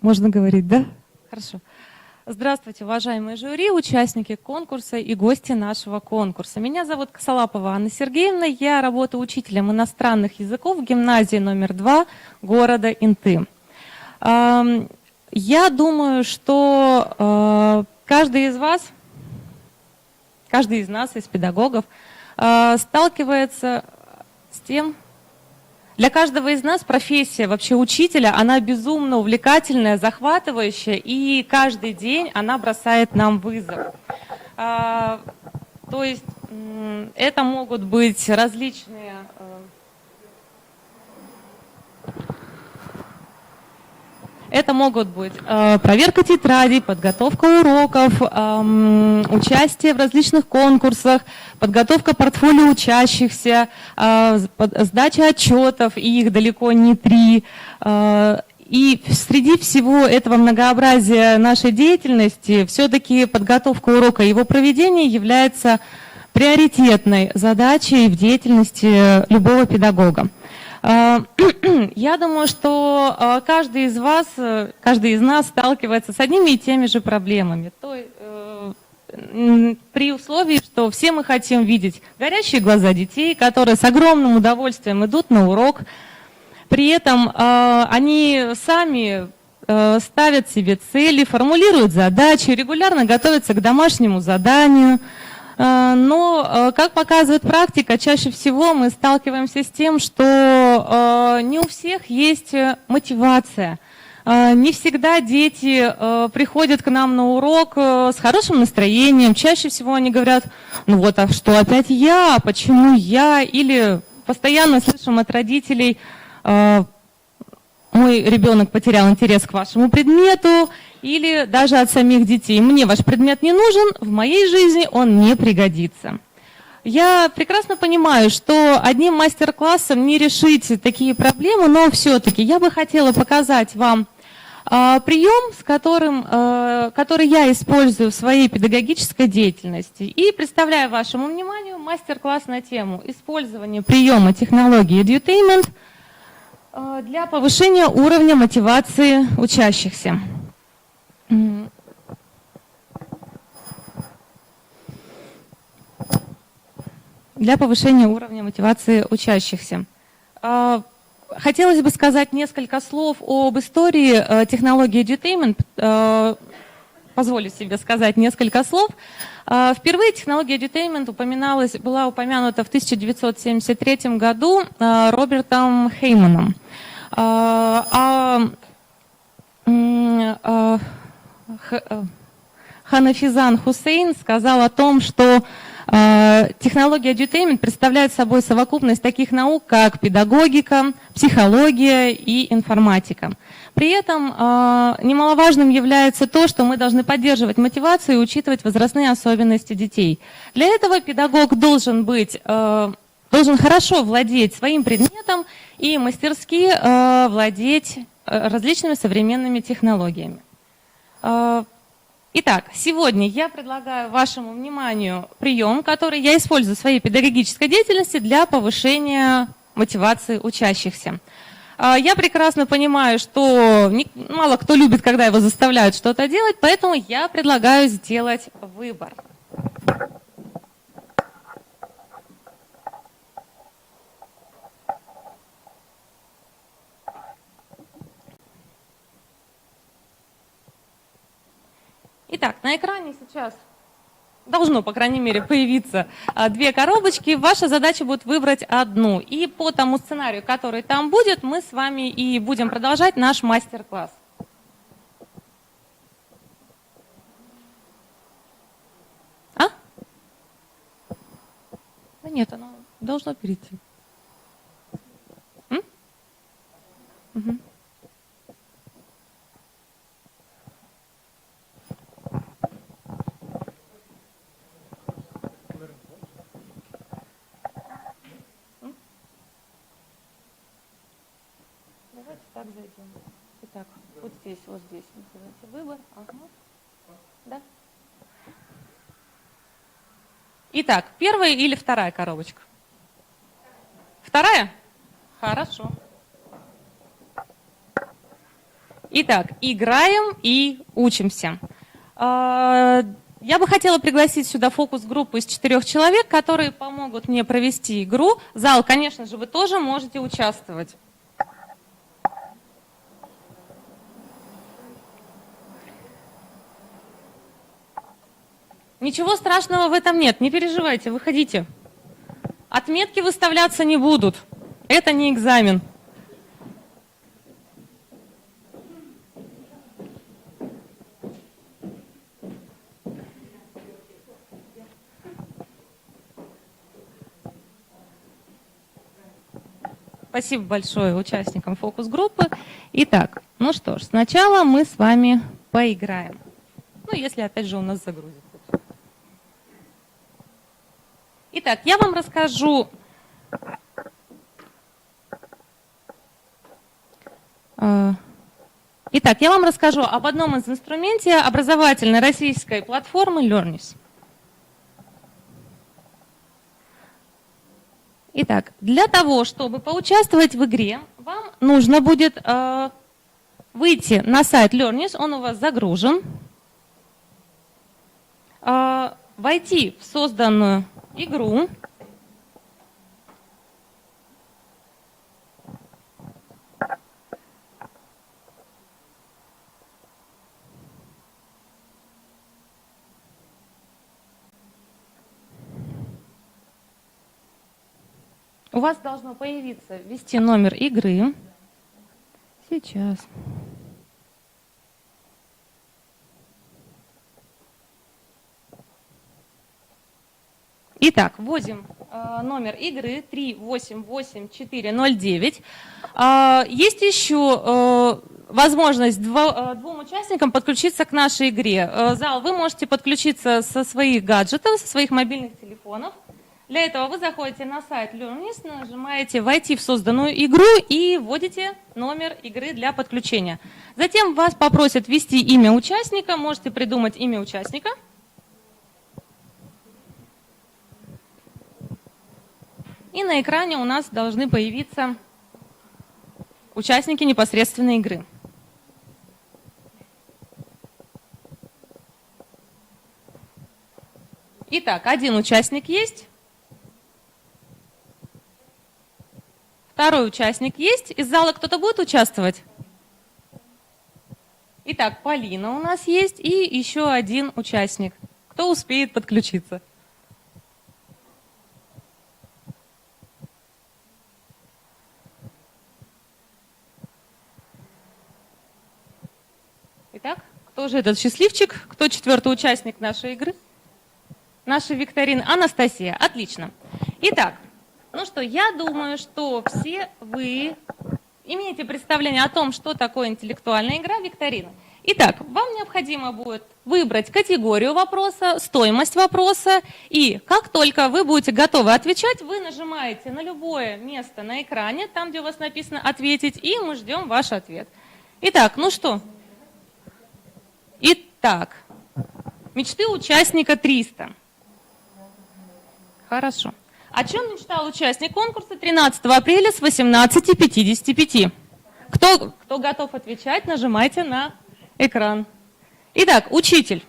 Можно говорить, да? Хорошо. Здравствуйте, уважаемые жюри, участники конкурса и гости нашего конкурса. Меня зовут Косолапова Анна Сергеевна, я работаю учителем иностранных языков в гимназии номер 2 города Инты. Я думаю, что каждый из вас, каждый из нас, из педагогов, сталкивается с тем, для каждого из нас профессия вообще учителя, она безумно увлекательная, захватывающая, и каждый день она бросает нам вызов. То есть это могут быть различные Это могут быть проверка тетрадей, подготовка уроков, участие в различных конкурсах, подготовка портфолио учащихся, сдача отчетов, и их далеко не 3. И среди всего этого многообразия нашей деятельности все-таки подготовка урока и его проведение является приоритетной задачей в деятельности любого педагога. Я думаю, что каждый из вас, каждый из нас сталкивается с одними и теми же проблемами. При условии, что все мы хотим видеть горящие глаза детей, которые с огромным удовольствием идут на урок. При этом они сами ставят себе цели, формулируют задачи, регулярно готовятся к домашнему заданию. Но, как показывает практика, чаще всего мы сталкиваемся с тем, что не у всех есть мотивация. Не всегда дети приходят к нам на урок с хорошим настроением. Чаще всего они говорят: ну вот, а что опять я, почему я? Или постоянно слышим от родителей: мой ребенок потерял интерес к вашему предмету, или даже от самих детей: мне ваш предмет не нужен, в моей жизни он не пригодится. Я прекрасно понимаю, что одним мастер-классом не решить такие проблемы, но все-таки я бы хотела показать вам прием, который я использую в своей педагогической деятельности. И представляю вашему вниманию мастер-класс на тему использования приема технологии Edutainment для повышения уровня мотивации учащихся. Для повышения уровня мотивации учащихся. Хотелось бы сказать несколько слов об истории технологии Edutainment. Позволю себе сказать несколько слов. Впервые технология Edutainment была упомянута в 1973 году Робертом Хейманом. Ханафизан Хусейн сказал о том, что технология Edutainment представляет собой совокупность таких наук, как педагогика, психология и информатика. При этом немаловажным является то, что мы должны поддерживать мотивацию и учитывать возрастные особенности детей. Для этого педагог должен хорошо владеть своим предметом и мастерски владеть различными современными технологиями. Итак, сегодня я предлагаю вашему вниманию прием, который я использую в своей педагогической деятельности для повышения мотивации учащихся. Я прекрасно понимаю, что мало кто любит, когда его заставляют что-то делать, поэтому я предлагаю сделать выбор. Итак, на экране сейчас должно, по крайней мере, появиться 2 коробочки. Ваша задача будет выбрать одну. И по тому сценарию, который там будет, мы с вами и будем продолжать наш мастер-класс. А? Да нет, оно должно перейти. Угу. Так зайдем. Итак, вот здесь, называйте выбор. Ага. Да. Итак, первая или вторая коробочка? Вторая? Хорошо. Итак, играем и учимся. Я бы хотела пригласить сюда фокус-группу из 4 человек, которые помогут мне провести игру. Зал, конечно же, вы тоже можете участвовать. Ничего страшного в этом нет, не переживайте, выходите. Отметки выставляться не будут, это не экзамен. Спасибо большое участникам фокус-группы. Итак, ну что ж, сначала мы с вами поиграем. Ну, если опять же у нас загрузится. Итак, я вам расскажу об одном из инструментов образовательной российской платформы Learnis. Итак, для того, чтобы поучаствовать в игре, вам нужно будет выйти на сайт Learnis, он у вас загружен, войти в созданную игру, у вас должно появиться ввести номер игры. Сейчас. Итак, вводим номер игры 388409. Есть еще возможность двум участникам подключиться к нашей игре. Зал, вы можете подключиться со своих гаджетов, со своих мобильных телефонов. Для этого вы заходите на сайт Learnis, нажимаете «Войти в созданную игру» и вводите номер игры для подключения. Затем вас попросят ввести имя участника, можете придумать имя участника. И на экране у нас должны появиться участники непосредственной игры. Итак, один участник есть. Второй участник есть. Из зала кто-то будет участвовать? Итак, Полина у нас есть и еще один участник. Кто успеет подключиться? Итак, кто же этот счастливчик? Кто четвертый участник нашей игры? Нашей викторины? Анастасия. Отлично. Итак, ну что, я думаю, что все вы имеете представление о том, что такое интеллектуальная игра викторина. Итак, вам необходимо будет выбрать категорию вопроса, стоимость вопроса, и как только вы будете готовы отвечать, вы нажимаете на любое место на экране, там, где у вас написано «Ответить», и мы ждем ваш ответ. Итак, ну что? Итак, мечты участника 300. Хорошо. О чем мечтал участник конкурса 13 апреля с 18:55? Кто готов отвечать, нажимайте на экран. Итак, учитель.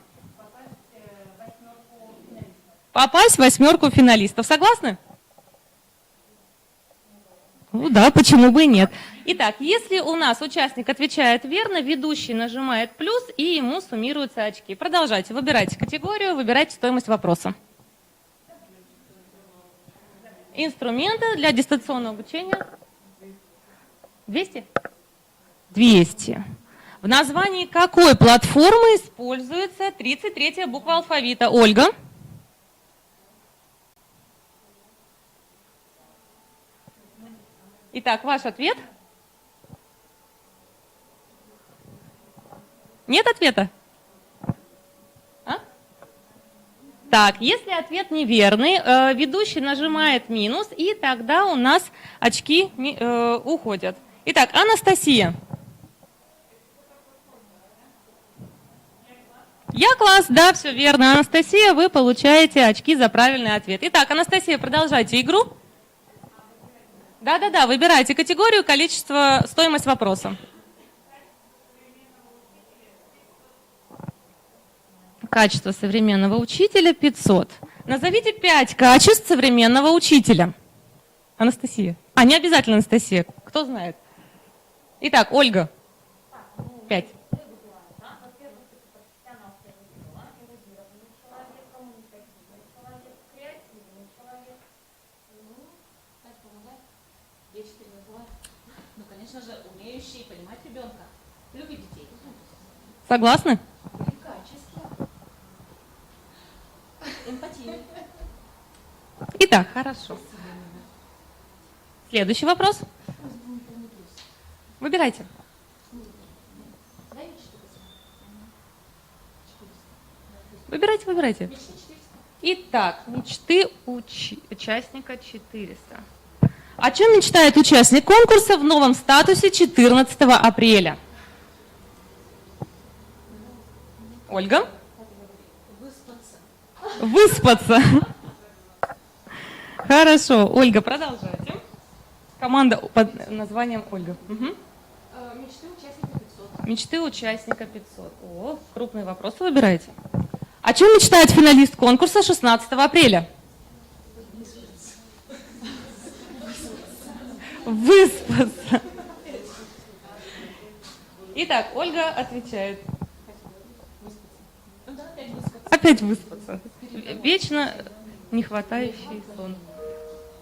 Попасть в 8 финалистов. Согласны? Ну да, почему бы и нет. Итак, если у нас участник отвечает верно, ведущий нажимает плюс, и ему суммируются очки. Продолжайте, выбирайте категорию, выбирайте стоимость вопроса. Инструменты для дистанционного обучения. 200? 200. В названии какой платформы используется 33-я буква алфавита? Ольга? Итак, ваш ответ? Нет ответа? Так, если ответ неверный, ведущий нажимает минус, и тогда у нас очки уходят. Итак, Анастасия. Я-класс, да, все верно. Анастасия, вы получаете очки за правильный ответ. Итак, Анастасия, продолжайте игру. Да-да-да, выбирайте категорию, количество, стоимость вопроса. Качество современного учителя 500. Назовите 5 качеств современного учителя. Анастасия. А, не обязательно Анастасия. Кто знает? Итак, Ольга. 5. Ну, конечно же, умеющий понимать ребенка, любить детей. Согласны? Эмпатия. Итак, хорошо. Следующий вопрос. Выбирайте. Выбирайте, выбирайте. Итак, мечты участника 400. О чем мечтает участник конкурса в новом статусе 14 апреля? Ольга? Выспаться. Хорошо. Ольга, продолжайте. Команда под названием Ольга. Угу. Мечты участника 500. Мечты участника 500. О, крупный вопрос. Выбирайте. О чем мечтает финалист конкурса 16 апреля? Выспаться. Итак, Ольга отвечает. Опять выспаться. Вечно не хватающий сон.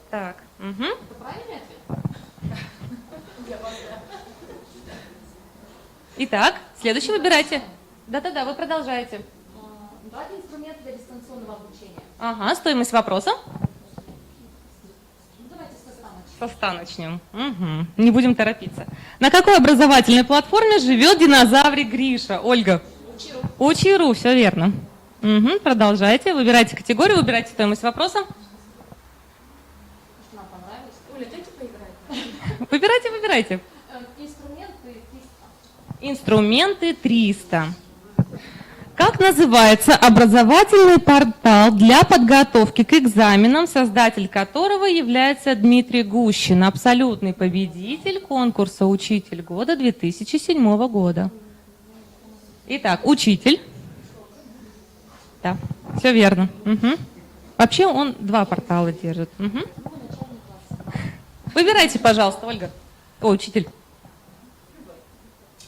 Так. Угу. Это правильный ответ? Итак, следующий выбирайте. Да-да-да, вы продолжаете. Давайте инструменты для дистанционного обучения. Ага, стоимость вопроса. Давайте с ста начнем. Со 100 начнем. Угу. Не будем торопиться. На какой образовательной платформе живет динозаврик Гриша? Ольга? Учи.ру, все верно. Угу, продолжайте. Выбирайте категорию, выбирайте стоимость вопроса. Нам понравилось. Оля, дайте поиграть. Выбирайте, выбирайте. Инструменты 300. Инструменты 300. Как называется образовательный портал для подготовки к экзаменам, создатель которого является Дмитрий Гущин, абсолютный победитель конкурса «Учитель года» 2007 года? Итак, учитель. Да, все верно. Угу. Вообще он 2 портала держит. Угу. Выбирайте, пожалуйста, Ольга. О, учитель.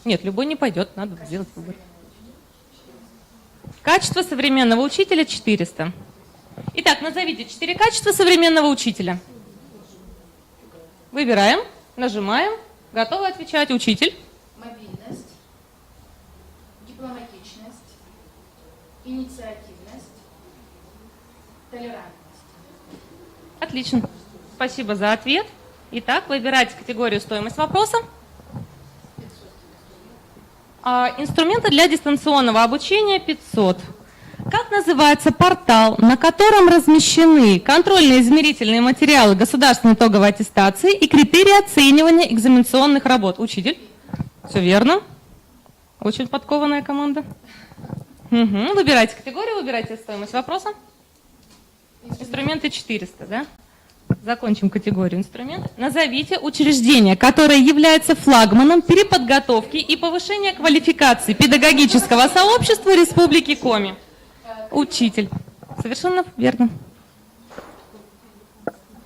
Нет, любой не пойдет, надо сделать выбор. Качество современного учителя 400. Итак, назовите 4 качества современного учителя. Выбираем, нажимаем. Готовы отвечать. Учитель. Мобильность, дипломатичность, инициативность, толерантность. Отлично. Спасибо за ответ. Итак, выбирайте категорию стоимость вопроса. Инструменты для дистанционного обучения 500. Как называется портал, на котором размещены контрольные измерительные материалы государственной итоговой аттестации и критерии оценивания экзаменационных работ? Учитель. Все верно. Очень подкованная команда. Угу. Выбирайте категорию, выбирайте стоимость вопроса. Инструменты 400, да? Закончим категорию инструментов. Назовите учреждение, которое является флагманом переподготовки и повышения квалификации педагогического сообщества Республики Коми. Учитель. Совершенно верно.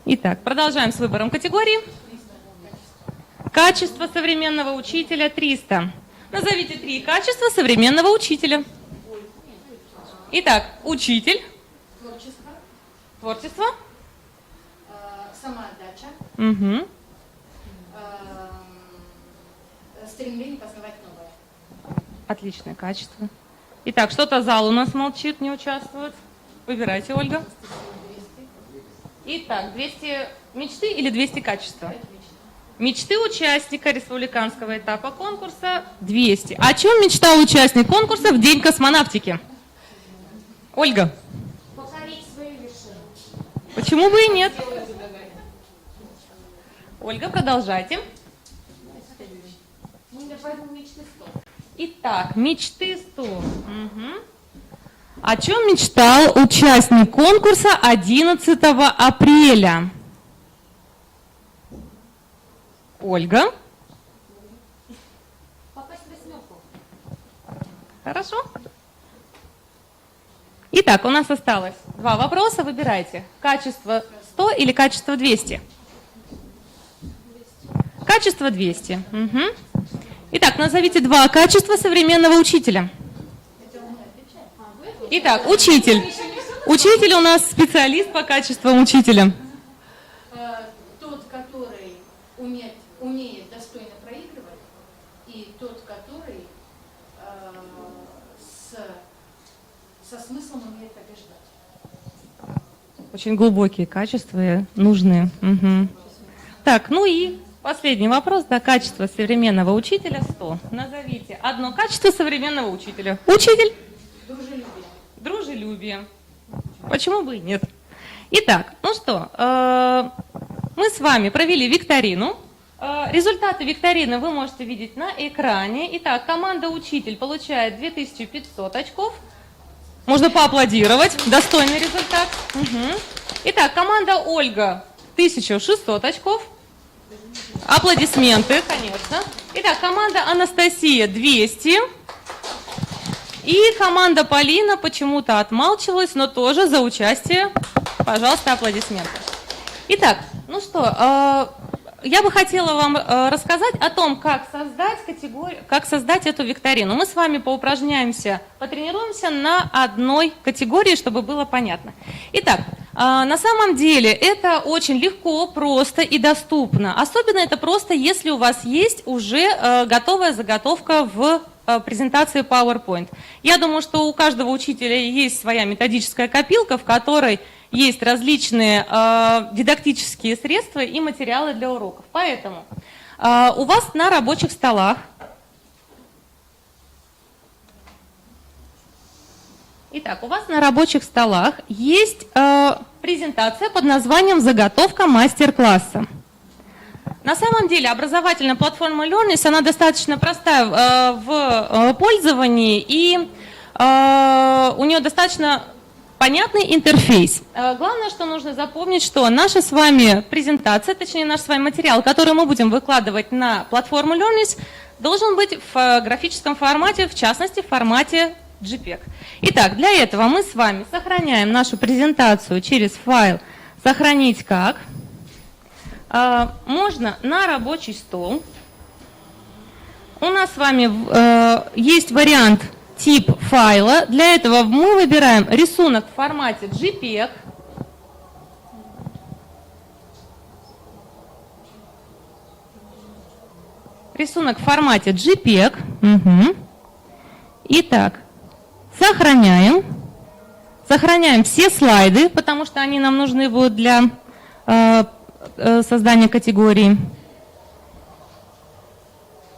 Итак, продолжаем с выбором категории. Качество современного учителя 300. Назовите 3 качества современного учителя. Итак, учитель. Творчество, Творчество. самоотдача, Угу. стремление познавать новое. Отличное качество. Итак, что-то зал у нас молчит, не участвует. Выбирайте, Ольга. Итак, 200 мечты или 200 качества? Мечты участника республиканского этапа конкурса 200. О чем мечтал участник конкурса в День космонавтики? Ольга. Покорить свою вершину. Почему бы и нет? Ольга, продолжайте. Ну, я пойду мечты 100. Итак, мечты 100. Угу. О чем мечтал участник конкурса 11 апреля? Ольга. Попасть в 8. Хорошо. Итак, у нас осталось 2 вопроса. Выбирайте. Качество 100 или качество 200? Качество 200. Угу. Итак, назовите 2 качества современного учителя. Итак, учитель. Учитель у нас специалист по качествам учителя. Тот, который умеет достойно проигрывать, и тот, который со смыслом умеет побеждать. Очень глубокие качества, нужные. Угу. Так, ну и последний вопрос. Да, качество современного учителя 100. Назовите одно качество современного учителя. Учитель. Дружелюбие. дружелюбие. Почему бы и нет? Итак, ну что, мы с вами провели викторину. Результаты викторины вы можете видеть на экране. Итак, команда «Учитель» получает 2500 очков. Можно поаплодировать. Достойный результат. Угу. Итак, команда «Ольга» 1600 очков. Аплодисменты, конечно. Итак, команда «Анастасия» 200. И команда «Полина» почему-то отмалчивалась, но тоже за участие. Пожалуйста, аплодисменты. Итак, ну что, я бы хотела вам рассказать о том, как создать эту викторину. Мы с вами поупражняемся, потренируемся на одной категории, чтобы было понятно. Итак, на самом деле это очень легко, просто и доступно. Особенно это просто, если у вас есть уже готовая заготовка в презентации PowerPoint. Я думаю, что у каждого учителя есть своя методическая копилка, в которой есть различные дидактические средства и материалы для уроков. Поэтому у вас на рабочих столах есть презентация под названием «Заготовка мастер-класса». На самом деле образовательная платформа Learnist, она достаточно простая в пользовании, и у нее достаточно понятный интерфейс. Главное, что нужно запомнить, что наша с вами презентация, точнее наш с вами материал, который мы будем выкладывать на платформу Learnist, должен быть в графическом формате, в частности в формате JPEG. Итак, для этого мы с вами сохраняем нашу презентацию через файл «Сохранить как». Можно на рабочий стол. У нас с вами есть вариант тип файла. Для этого мы выбираем рисунок в формате JPEG. Рисунок в формате JPEG. Угу. Итак, сохраняем. Сохраняем все слайды, потому что они нам нужны будут для создания категории.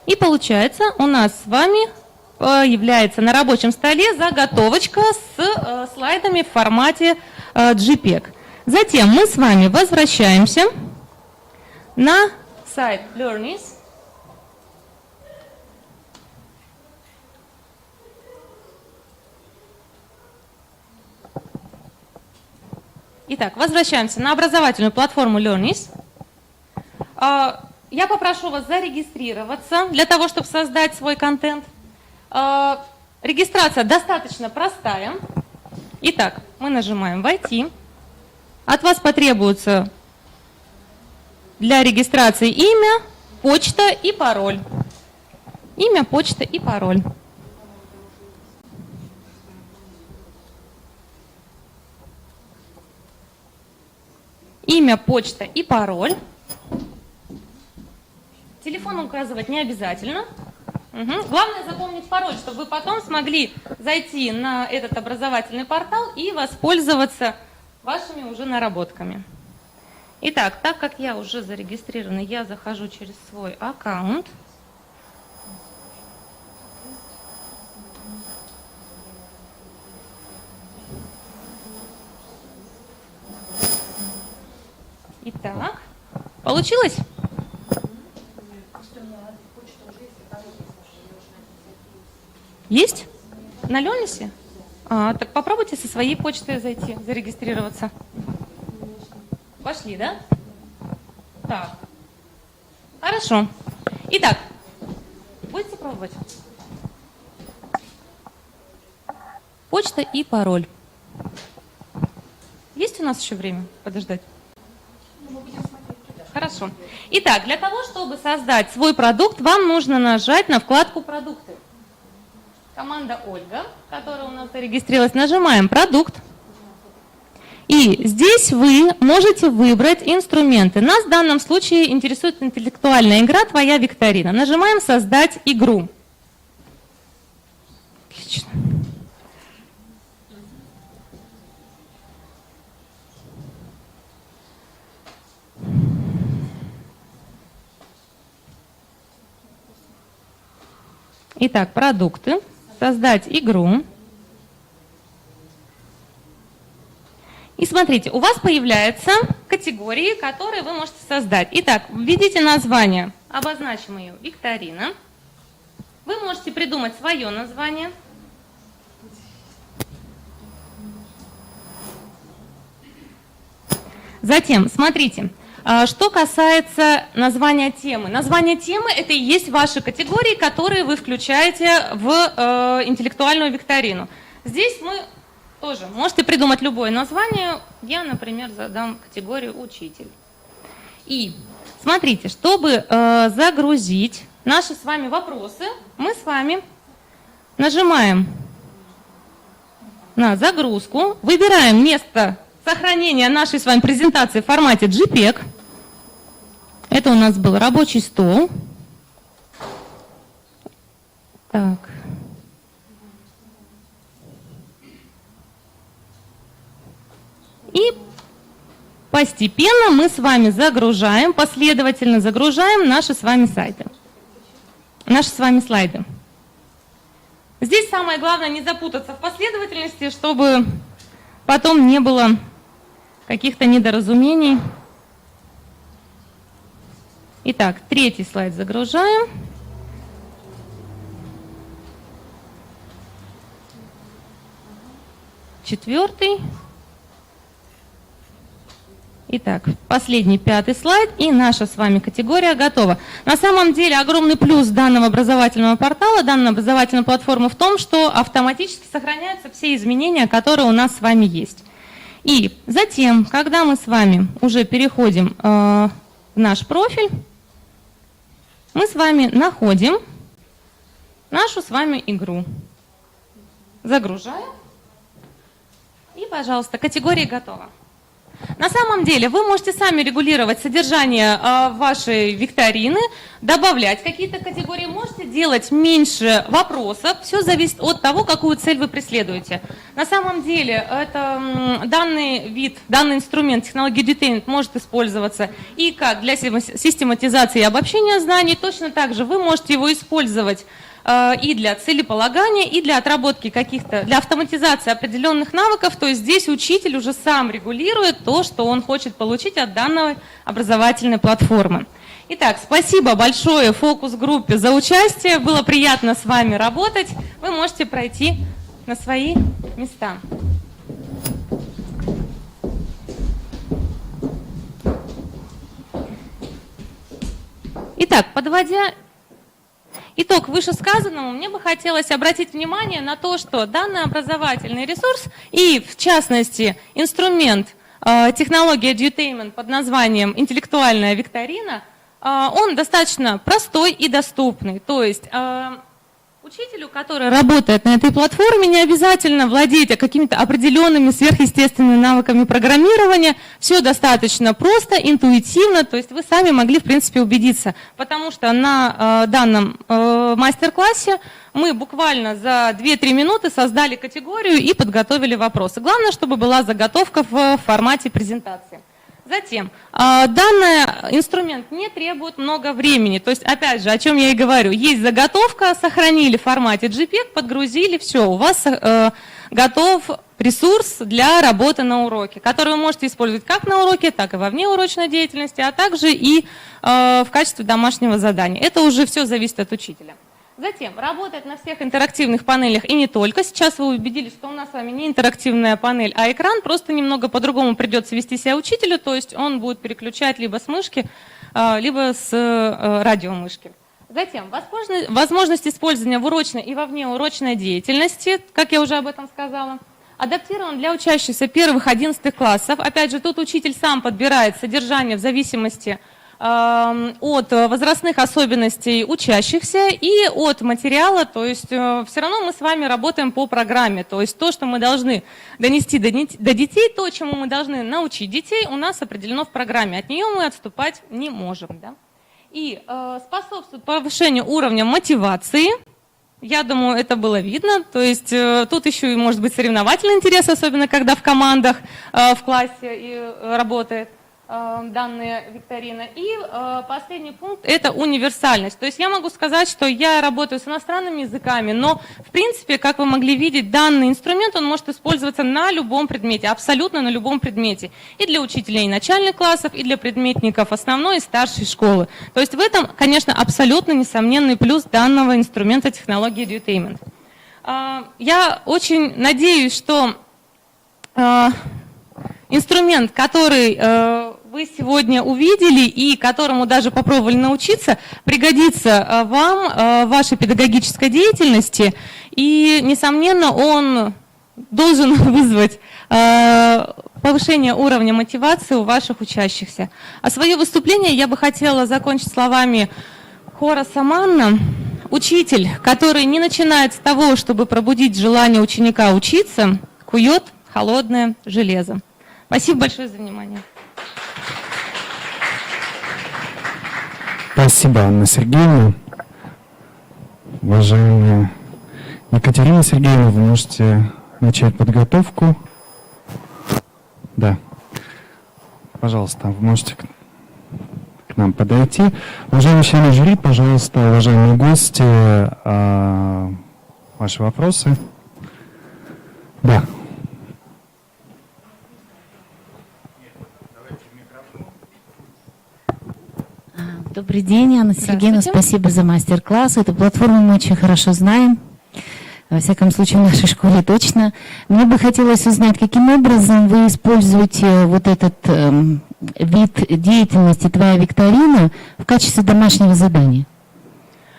И получается, у нас с вами появляется на рабочем столе заготовочка с слайдами в формате JPEG. Затем мы с вами возвращаемся на сайт Learnist. Итак, возвращаемся на образовательную платформу Learnist. Я попрошу вас зарегистрироваться для того, чтобы создать свой контент. Регистрация достаточно простая. Итак, мы нажимаем «Войти». От вас потребуется для регистрации имя, почта и пароль. Имя, почта и пароль. Имя, почта и пароль. Телефон указывать не обязательно. Угу. Главное запомнить пароль, чтобы вы потом смогли зайти на этот образовательный портал и воспользоваться вашими уже наработками. Итак, так как я уже зарегистрирована, я захожу через свой аккаунт. Итак, получилось? Есть? На Learnist? Так попробуйте со своей почтой зайти, зарегистрироваться. Вошли, да? Так. Хорошо. Итак, будете пробовать? Почта и пароль. Есть у нас еще время подождать? Хорошо. Итак, для того, чтобы создать свой продукт, вам нужно нажать на вкладку «Продукты». Команда Ольга, которая у нас зарегистрировалась, нажимаем «Продукт». И здесь вы можете выбрать инструменты. Нас в данном случае интересует интеллектуальная игра «Твоя викторина». Нажимаем «Создать игру». Отлично. Итак, продукты. Создать игру. смотрите, у вас появляются категории, которые вы можете создать. Итак, введите название, обозначим ее викторина. Вы можете придумать свое название. Затем, смотрите, что касается названия темы. Название темы – это и есть ваши категории, которые вы включаете в интеллектуальную викторину. Здесь мы тоже можете придумать любое название. Я, например, задам категорию «Учитель». И смотрите, чтобы загрузить наши с вами вопросы, мы с вами нажимаем на загрузку, выбираем место сохранения нашей с вами презентации в формате JPEG. Это у нас был рабочий стол. Так. И постепенно мы с вами загружаем, последовательно загружаем наши с вами сайты, наши с вами слайды. Здесь самое главное не запутаться в последовательности, чтобы потом не было каких-то недоразумений. Итак, третий слайд загружаем. Четвертый. Итак, последний, пятый слайд, и наша с вами категория готова. На самом деле огромный плюс данного образовательного портала, данной образовательной платформы в том, что автоматически сохраняются все изменения, которые у нас с вами есть. И затем, когда мы с вами уже переходим в наш профиль, мы с вами находим нашу с вами игру. Загружаем. И, пожалуйста, категория готова. На самом деле вы можете сами регулировать содержание вашей викторины, добавлять какие-то категории, можете делать меньше вопросов, все зависит от того, какую цель вы преследуете. На самом деле это, данный вид, данный инструмент технологии edutainment может использоваться и как для систематизации и обобщения знаний, точно так же вы можете его использовать и для целеполагания, и для отработки каких-то, для автоматизации определенных навыков. То есть здесь учитель уже сам регулирует то, что он хочет получить от данной образовательной платформы. Итак, спасибо большое фокус-группе за участие. Было приятно с вами работать. Вы можете пройти на свои места. Итак, подводя итог вышесказанному, мне бы хотелось обратить внимание на то, что данный образовательный ресурс и, в частности, инструмент технологии edutainment под названием «Интеллектуальная викторина», он достаточно простой и доступный. То есть учителю, который работает на этой платформе, не обязательно владеть какими-то определенными сверхъестественными навыками программирования. Все достаточно просто, интуитивно, то есть вы сами могли, в принципе, убедиться. Потому что на данном мастер-классе мы буквально за 2-3 минуты создали категорию и подготовили вопросы. Главное, чтобы была заготовка в формате презентации. Затем, данный инструмент не требует много времени, то есть, опять же, о чем я и говорю, есть заготовка, сохранили в формате JPEG, подгрузили, все, у вас готов ресурс для работы на уроке, который вы можете использовать как на уроке, так и во внеурочной деятельности, а также и в качестве домашнего задания. Это уже все зависит от учителя. Затем, работает на всех интерактивных панелях и не только. Сейчас вы убедились, что у нас с вами не интерактивная панель, а экран. Просто немного по-другому придется вести себя учителю, то есть он будет переключать либо с мышки, либо с радиомышки. Затем, возможность использования в урочной и во внеурочной деятельности, как я уже об этом сказала. Адаптирован для учащихся первых 11 классов. Опять же, тут учитель сам подбирает содержание в зависимости от возрастных особенностей учащихся и от материала, то есть все равно мы с вами работаем по программе, то есть то, что мы должны донести до детей, то, чему мы должны научить детей, у нас определено в программе, от нее мы отступать не можем. Да? И способствует повышению уровня мотивации, я думаю, это было видно, то есть тут еще и может быть соревновательный интерес, особенно когда в командах в классе работает. данные викторины. И последний пункт – это универсальность. То есть я могу сказать, что я работаю с иностранными языками, но в принципе, как вы могли видеть, данный инструмент, он может использоваться на любом предмете, абсолютно на любом предмете. И для учителей начальных классов, и для предметников основной и старшей школы. То есть в этом, конечно, абсолютно несомненный плюс данного инструмента технологии edutainment. Я очень надеюсь, что инструмент, который вы сегодня увидели и которому даже попробовали научиться, пригодится вам в вашей педагогической деятельности. И, несомненно, он должен вызвать повышение уровня мотивации у ваших учащихся. А свое выступление я бы хотела закончить словами Хораса Манна. Учитель, который не начинает с того, чтобы пробудить желание ученика учиться, кует холодное железо. Спасибо большое за внимание. Спасибо, Анна Сергеевна. Уважаемая Екатерина Сергеевна, вы можете начать подготовку. Да. Пожалуйста, вы можете к нам подойти. Уважаемые члены жюри, пожалуйста, уважаемые гости, ваши вопросы. Да. Добрый день, Анна Сергеевна, спасибо за мастер-класс. Эту платформу мы очень хорошо знаем. Во всяком случае, в нашей школе точно. Мне бы хотелось узнать, каким образом вы используете вот этот вид деятельности «Твоя викторина» в качестве домашнего задания.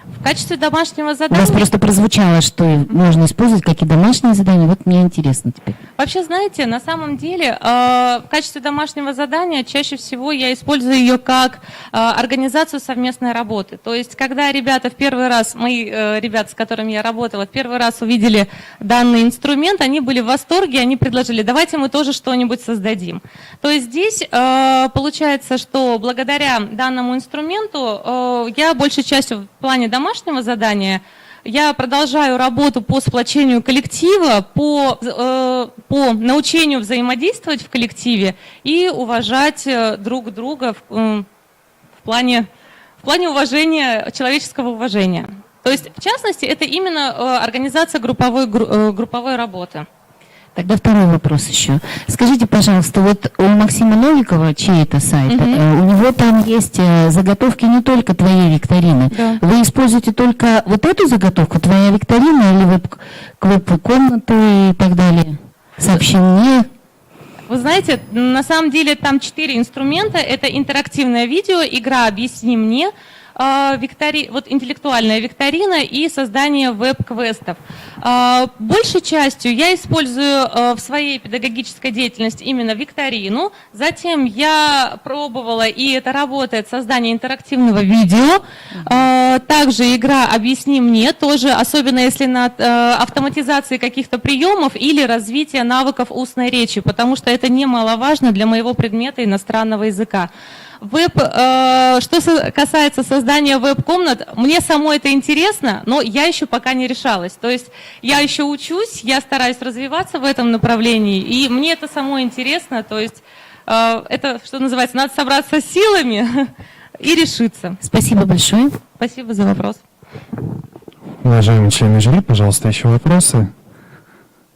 В качестве домашнего У задания... вас просто прозвучало, что можно использовать какие домашние задания. Вот мне интересно теперь. Вообще, знаете, на самом деле в качестве домашнего задания чаще всего я использую ее как организацию совместной работы. То есть, когда ребята в первый раз, мои ребята, с которыми я работала, в первый раз увидели данный инструмент, они были в восторге, они предложили, давайте мы тоже что-нибудь создадим. То есть здесь получается, что благодаря данному инструменту я большей частью в плане домашнего задания я продолжаю работу по сплочению коллектива, по научению взаимодействовать в коллективе и уважать друг друга в плане уважения, человеческого уважения. То есть, в частности, это именно организация групповой работы. Тогда второй вопрос еще. Скажите, пожалуйста, вот у Максима Новикова, чей это сайт, у него там есть заготовки не только твоей викторины. Да. Вы используете только вот эту заготовку, твоя викторина, или веб-комнату и так далее? Сообщи мне. Вы знаете, на самом деле там 4 инструмента. Это интерактивное видео, игра «Объясни мне», вот интеллектуальная викторина и создание веб-квестов. Большей частью я использую в своей педагогической деятельности именно викторину. Затем я пробовала, и это работает, создание интерактивного видео. Также игра «Объясни мне», тоже, особенно если на автоматизации каких-то приемов или развитие навыков устной речи, потому что это немаловажно для моего предмета иностранного языка. Что касается создания веб-комнат, мне самой это интересно, но я еще пока не решалась. То есть я еще учусь, я стараюсь развиваться в этом направлении, и мне это самой интересно. То есть это, что называется, надо собраться с силами и решиться. Спасибо большое. Спасибо за вопрос. Уважаемые члены жюри, пожалуйста, еще вопросы.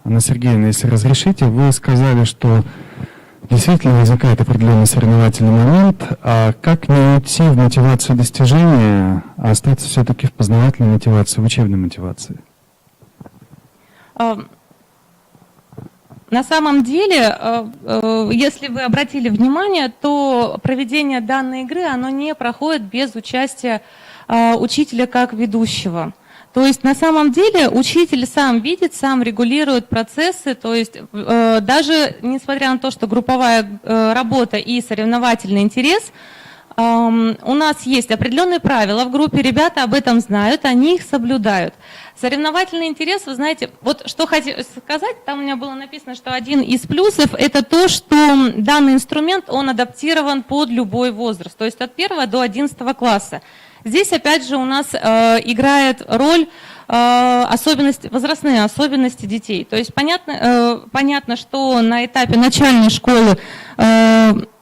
Анна Сергеевна, если разрешите, вы сказали, что действительно возникает определенный соревновательный момент, а как не уйти в мотивацию достижения, а остаться все-таки в познавательной мотивации, в учебной мотивации? На самом деле, если вы обратили внимание, то проведение данной игры, оно не проходит без участия учителя как ведущего. То есть на самом деле учитель сам видит, сам регулирует процессы, то есть даже несмотря на то, что групповая работа и соревновательный интерес, у нас есть определенные правила в группе, ребята об этом знают, они их соблюдают. Соревновательный интерес, вы знаете, вот что хочу сказать, там у меня было написано, что один из плюсов – это то, что данный инструмент, он адаптирован под любой возраст, то есть от 1 до 11 класса. Здесь, опять же, у нас играет роль возрастные особенности детей. То есть понятно, что на этапе начальной школы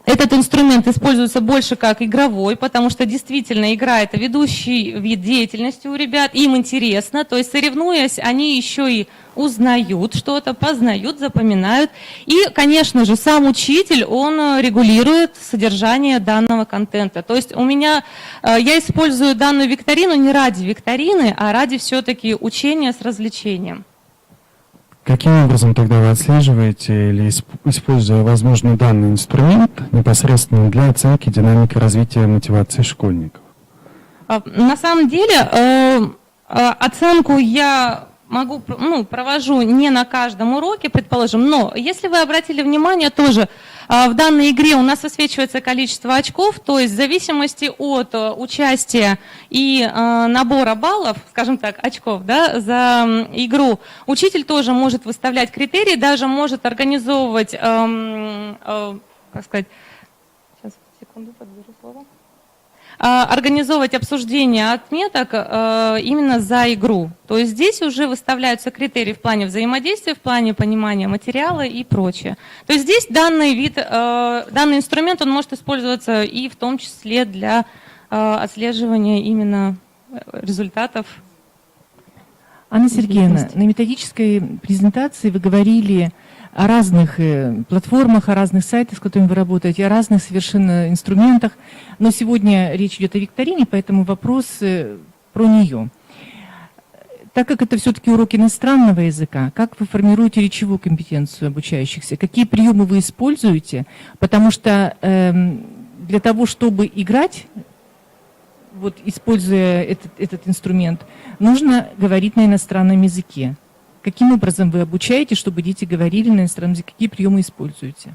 Этот инструмент используется больше как игровой, потому что действительно игра – это ведущий вид деятельности у ребят, им интересно, то есть соревнуясь, они еще и узнают что-то, познают, запоминают. И, конечно же, сам учитель, он регулирует содержание данного контента. То есть я использую данную викторину не ради викторины, а ради все-таки учения с развлечением. Каким образом тогда вы отслеживаете или используя, возможно, данный инструмент непосредственно для оценки динамики развития мотивации школьников? На самом деле оценку я провожу не на каждом уроке, предположим, но если вы обратили внимание, тоже в данной игре у нас высвечивается количество очков, то есть в зависимости от участия и набора баллов, скажем так, очков, да, за игру, учитель тоже может выставлять критерии, даже может организовывать, организовывать обсуждение отметок именно за игру. То есть здесь уже выставляются критерии в плане взаимодействия, в плане понимания материала и прочее. То есть здесь данный инструмент, он может использоваться и в том числе для отслеживания именно результатов. Анна Сергеевна, на методической презентации вы говорили о разных платформах, о разных сайтах, с которыми вы работаете, о разных совершенно инструментах. Но сегодня речь идет о викторине, поэтому вопрос про нее. Так как это все-таки уроки иностранного языка, как вы формируете речевую компетенцию обучающихся? Какие приемы вы используете? Потому что для того, чтобы играть, вот, используя этот инструмент, нужно говорить на иностранном языке. Каким образом вы обучаете, чтобы дети говорили на иностранном языке? Какие приемы используете?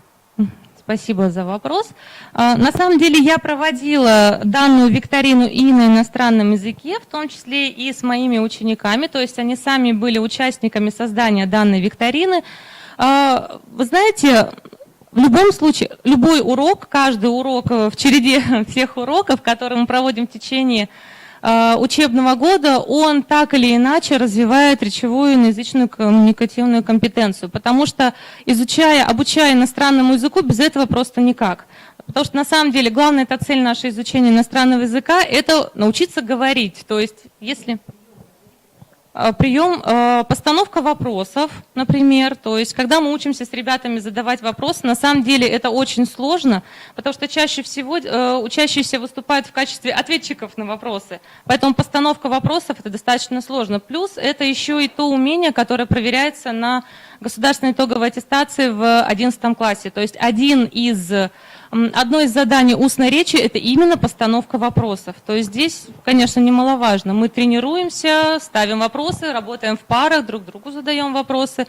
Спасибо за вопрос. На самом деле я проводила данную викторину и на иностранном языке, в том числе и с моими учениками, то есть они сами были участниками создания данной викторины. Вы знаете, в любом случае, любой урок, каждый урок в череде всех уроков, которые мы проводим в течение учебного года, он так или иначе развивает речевую и иноязычную коммуникативную компетенцию, потому что обучая иностранному языку, без этого просто никак. Потому что на самом деле главная цель нашего изучения иностранного языка – это научиться говорить. То есть если прием, постановка вопросов, например, то есть когда мы учимся с ребятами задавать вопросы, на самом деле это очень сложно, потому что чаще всего учащиеся выступают в качестве ответчиков на вопросы, поэтому постановка вопросов это достаточно сложно. Плюс это еще и то умение, которое проверяется на государственной итоговой аттестации в 11 классе, то есть одно из заданий устной речи – это именно постановка вопросов. То есть здесь, конечно, немаловажно. Мы тренируемся, ставим вопросы, работаем в парах, друг другу задаем вопросы.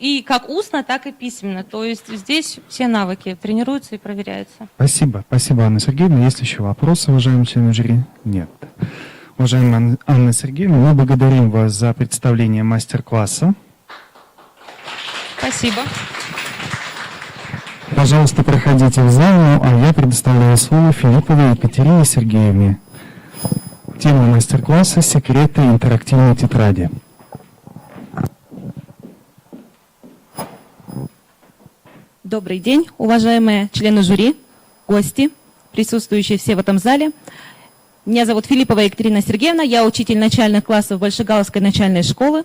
И как устно, так и письменно. То есть здесь все навыки тренируются и проверяются. Спасибо. Спасибо, Анна Сергеевна. Есть еще вопросы, уважаемые члены жюри? Нет. Уважаемая Анна Сергеевна, мы благодарим вас за представление мастер-класса. Спасибо. Пожалуйста, проходите в зал, а я предоставляю слово Филипповой Екатерине Сергеевне. Тема мастер-класса «Секреты интерактивной тетради». Добрый день, уважаемые члены жюри, гости, присутствующие все в этом зале. Меня зовут Филиппова Екатерина Сергеевна, я учитель начальных классов Большегаловской начальной школы.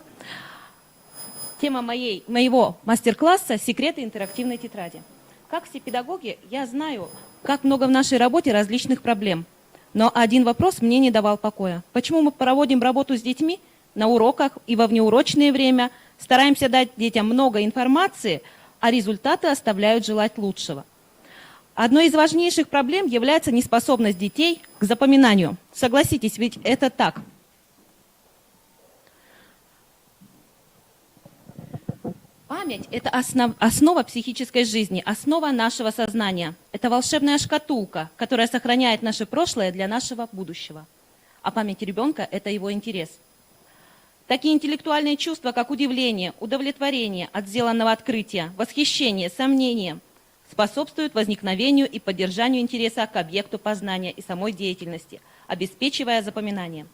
Тема моего мастер-класса «Секреты интерактивной тетради». Как все педагоги, я знаю, как много в нашей работе различных проблем. Но один вопрос мне не давал покоя. Почему мы проводим работу с детьми на уроках и во внеурочное время, стараемся дать детям много информации, а результаты оставляют желать лучшего? Одной из важнейших проблем является неспособность детей к запоминанию. Согласитесь, ведь это так. Память – это основа психической жизни, основа нашего сознания. Это волшебная шкатулка, которая сохраняет наше прошлое для нашего будущего. А память ребенка – это его интерес. Такие интеллектуальные чувства, как удивление, удовлетворение от сделанного открытия, восхищение, сомнение, способствуют возникновению и поддержанию интереса к объекту познания и самой деятельности, обеспечивая запоминание.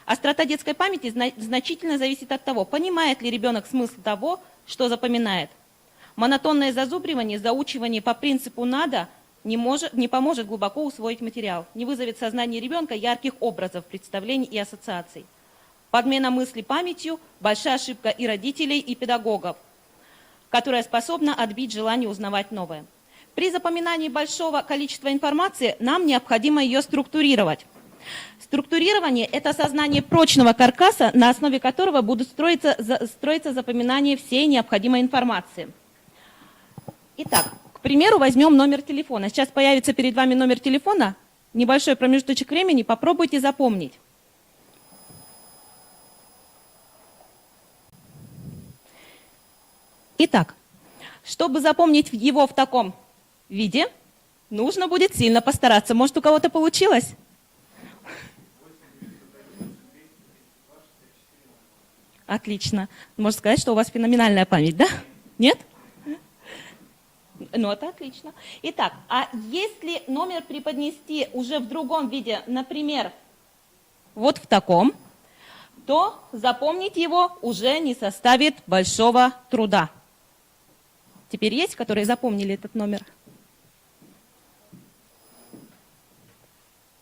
Острота детской памяти значительно зависит от того, понимает ли ребенок смысл того, что запоминает. Монотонное зазубривание, заучивание по принципу «надо» не поможет глубоко усвоить материал, не вызовет в сознании ребенка ярких образов, представлений и ассоциаций. Подмена мысли памятью – большая ошибка и родителей, и педагогов, которая способна отбить желание узнавать новое. При запоминании большого количества информации нам необходимо ее структурировать. Структурирование – это создание прочного каркаса, на основе которого будут строиться запоминание всей необходимой информации. Итак, к примеру, возьмем номер телефона. Сейчас появится перед вами номер телефона. Небольшой промежуточек времени, попробуйте запомнить. Итак, чтобы запомнить его в таком виде, нужно будет сильно постараться. Может, у кого-то получилось? Отлично. Можно сказать, что у вас феноменальная память, да? Нет? Ну, это отлично. Итак, а если номер преподнести уже в другом виде, например, вот в таком, то запомнить его уже не составит большого труда. Теперь есть, которые запомнили этот номер?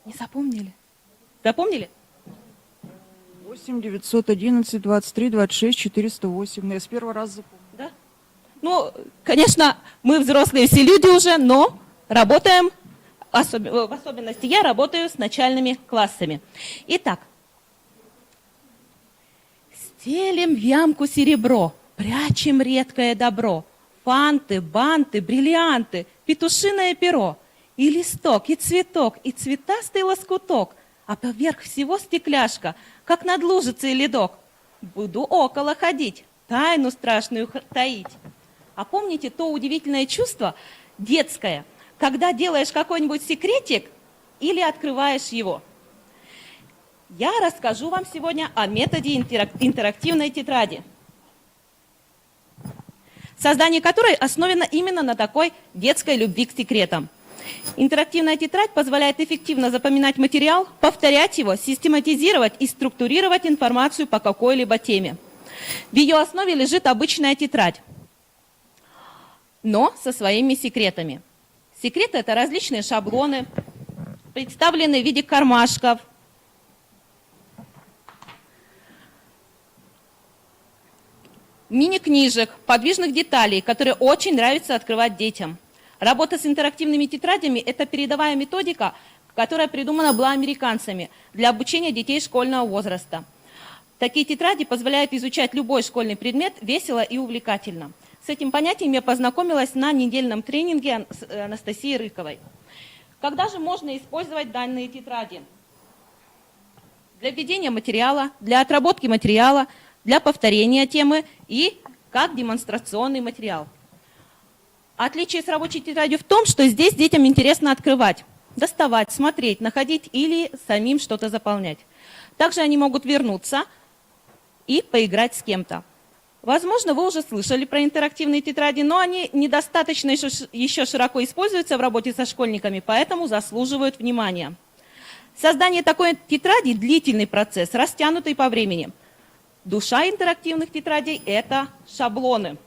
Не запомнили? Запомнили? 8 911 23 26 408. Я с первого раза запомнила. Да? Ну, конечно, мы взрослые все люди уже, но работаем, в особенности я работаю с начальными классами. Итак, стелем в ямку серебро, прячем редкое добро. Фанты, банты, бриллианты, петушиное перо, и листок, и цветок, и цветастый лоскуток, а поверх всего стекляшка, как над лужицей ледок. Буду около ходить, тайну страшную таить. А помните то удивительное чувство детское, когда делаешь какой-нибудь секретик или открываешь его? Я расскажу вам сегодня о методе интерактивной тетради, создание которой основано именно на такой детской любви к секретам. Интерактивная тетрадь позволяет эффективно запоминать материал, повторять его, систематизировать и структурировать информацию по какой-либо теме. В ее основе лежит обычная тетрадь, но со своими секретами. Секреты – это различные шаблоны, представленные в виде кармашков, мини-книжек, подвижных деталей, которые очень нравится открывать детям. Работа с интерактивными тетрадями – это передовая методика, которая придумана была американцами для обучения детей школьного возраста. Такие тетради позволяют изучать любой школьный предмет весело и увлекательно. С этим понятием я познакомилась на недельном тренинге с Анастасией Рыковой. Когда же можно использовать данные тетради? Для введения материала, для отработки материала, для повторения темы и как демонстрационный материал. Отличие с рабочей тетрадью в том, что здесь детям интересно открывать, доставать, смотреть, находить или самим что-то заполнять. Также они могут вернуться и поиграть с кем-то. Возможно, вы уже слышали про интерактивные тетради, но они недостаточно еще широко используются в работе со школьниками, поэтому заслуживают внимания. Создание такой тетради – длительный процесс, растянутый по времени. Душа интерактивных тетрадей – это шаблоны.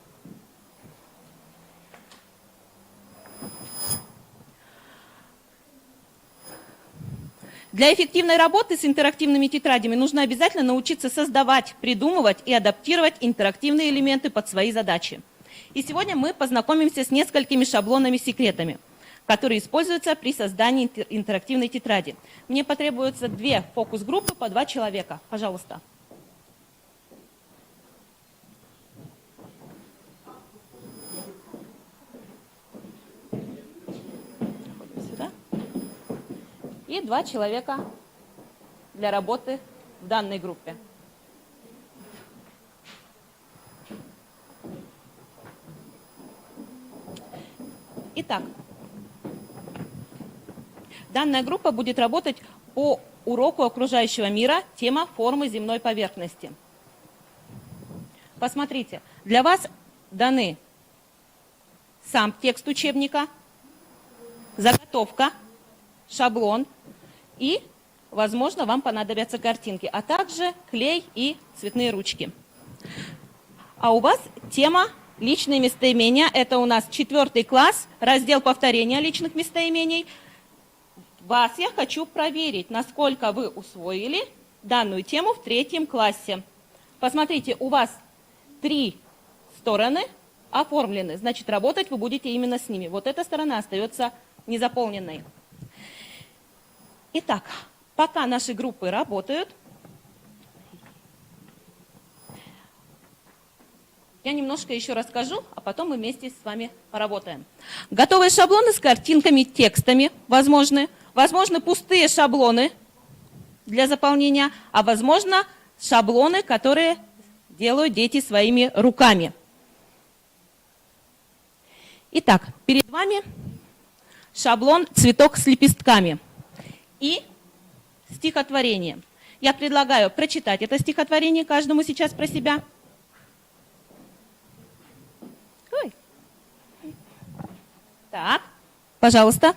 Для эффективной работы с интерактивными тетрадями нужно обязательно научиться создавать, придумывать и адаптировать интерактивные элементы под свои задачи. И сегодня мы познакомимся с несколькими шаблонами-секретами, которые используются при создании интерактивной тетради. Мне потребуется 2 фокус-группы по 2 человека. Пожалуйста. И 2 человека для работы в данной группе. Итак, данная группа будет работать по уроку окружающего мира, тема формы земной поверхности. Посмотрите, для вас даны сам текст учебника, заготовка, шаблон и, возможно, вам понадобятся картинки, а также клей и цветные ручки. А у вас тема Личные местоимения – это у нас 4 класс, раздел повторения личных местоимений. Вас я хочу проверить, насколько вы усвоили данную тему в 3 классе. Посмотрите, у вас 3 стороны оформлены, значит, работать вы будете именно с ними. Вот эта сторона остается незаполненной. Итак, пока наши группы работают, я немножко еще расскажу, а потом мы вместе с вами поработаем. Готовые шаблоны с картинками, текстами возможны. Возможно, пустые шаблоны для заполнения, а возможно, шаблоны, которые делают дети своими руками. Итак, перед вами шаблон «Цветок с лепестками» и стихотворение. Я предлагаю прочитать это стихотворение каждому сейчас про себя. Ой. Так, пожалуйста.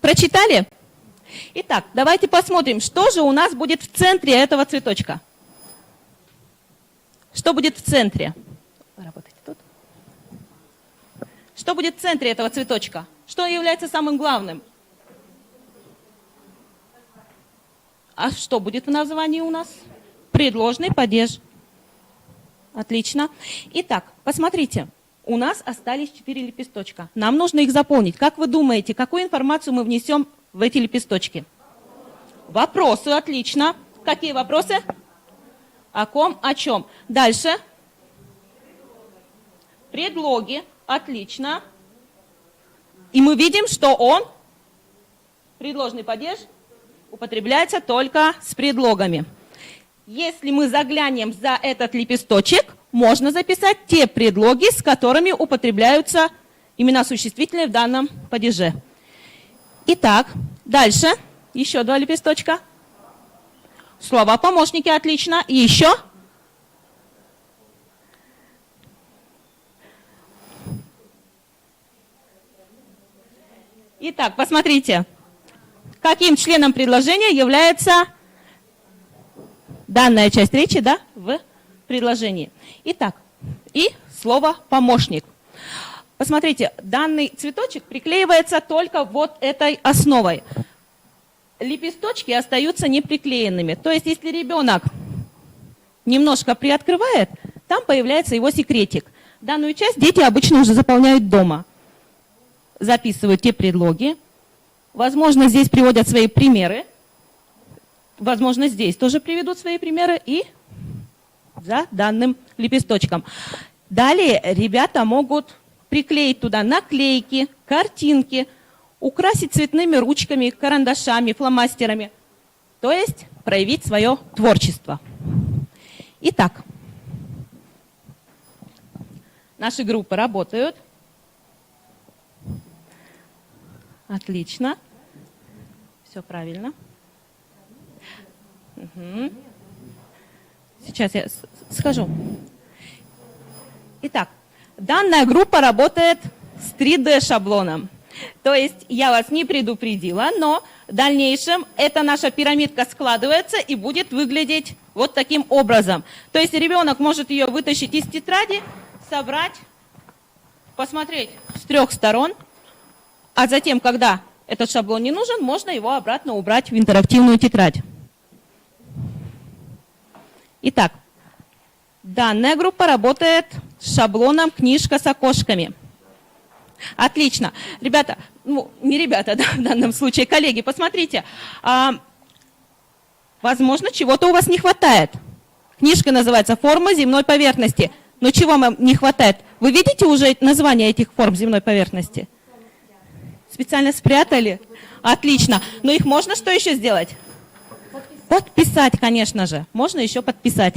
Прочитали? Итак, давайте посмотрим, что же у нас будет в центре этого цветочка. Что будет в центре? Вы работаете тут? Что будет в центре этого цветочка? Что является самым главным? А что будет в названии у нас? Предложный падеж. Отлично. Итак, посмотрите. У нас остались 4 лепесточка. Нам нужно их заполнить. Как вы думаете, какую информацию мы внесем в эти лепесточки? Вопросы, отлично. Какие вопросы? О ком, о чем? Дальше. Предлоги, отлично. И мы видим, что он, предложный падеж, употребляется только с предлогами. Если мы заглянем за этот лепесточек, можно записать те предлоги, с которыми употребляются имена существительные в данном падеже. Итак, дальше. Еще 2 лепесточка. Слова-помощники, отлично. И еще. Итак, посмотрите, каким членом предложения является данная часть речи, да, в предложении. Итак, и слово «помощник». Посмотрите, данный цветочек приклеивается только вот этой основой. Лепесточки остаются неприклеенными. То есть, если ребенок немножко приоткрывает, там появляется его секретик. Данную часть дети обычно уже заполняют дома. Записывают те предлоги. Возможно, здесь приводят свои примеры. Возможно, здесь тоже приведут свои примеры и за данным лепесточком. Далее ребята могут приклеить туда наклейки, картинки, украсить цветными ручками, карандашами, фломастерами. То есть проявить свое творчество. Итак, наши группы работают. Отлично. Все правильно. Угу. Сейчас я скажу. Итак, данная группа работает с 3D-шаблоном. То есть я вас не предупредила, но в дальнейшем эта наша пирамидка складывается и будет выглядеть вот таким образом. То есть ребенок может ее вытащить из тетради, собрать, посмотреть с 3 сторон, а затем, когда этот шаблон не нужен, можно его обратно убрать в интерактивную тетрадь. Итак, данная группа работает с шаблоном «Книжка с окошками». Отлично. Ребята, ну не ребята, да, в данном случае, коллеги, посмотрите. Возможно, чего-то у вас не хватает. Книжка называется «Форма земной поверхности». Но чего вам не хватает? Вы видите уже название этих форм земной поверхности? Специально спрятали? Отлично. Но их можно что еще сделать? Подписать, конечно же. Можно еще подписать.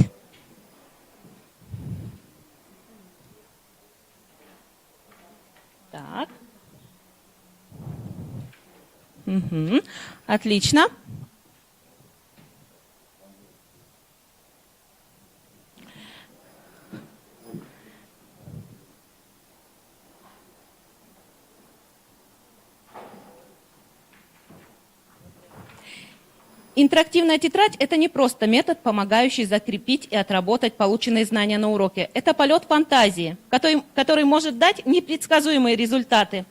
Так. Угу. Отлично. интерактивная тетрадь – это не просто метод, помогающий закрепить и отработать полученные знания на уроке. Это полет фантазии, который может дать непредсказуемые результаты.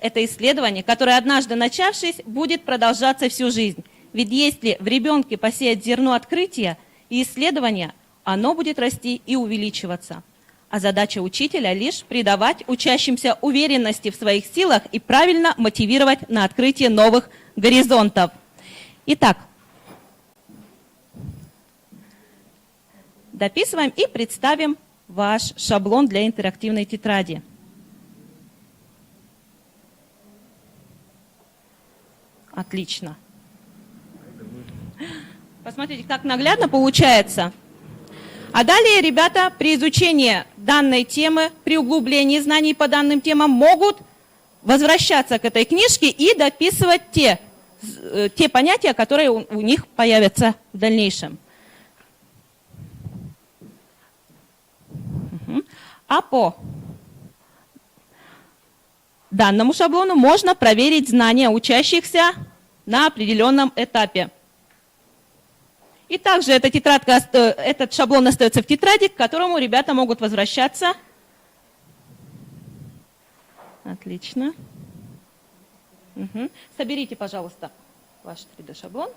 Это исследование, которое, однажды начавшись, будет продолжаться всю жизнь. Ведь если в ребенке посеять зерно открытия и исследования, оно будет расти и увеличиваться. А задача учителя лишь придавать учащимся уверенности в своих силах и правильно мотивировать на открытие новых горизонтов. Итак, дописываем и представим ваш шаблон для интерактивной тетради. Отлично. Посмотрите, как наглядно получается. А далее ребята при изучении данной темы, при углублении знаний по данным темам могут возвращаться к этой книжке и дописывать те понятия, которые у них появятся в дальнейшем. А по данному шаблону можно проверить знания учащихся на определенном этапе. И также этот шаблон остается в тетради, к которому ребята могут возвращаться. Отлично. Угу. Соберите, пожалуйста, ваш 3D-шаблон.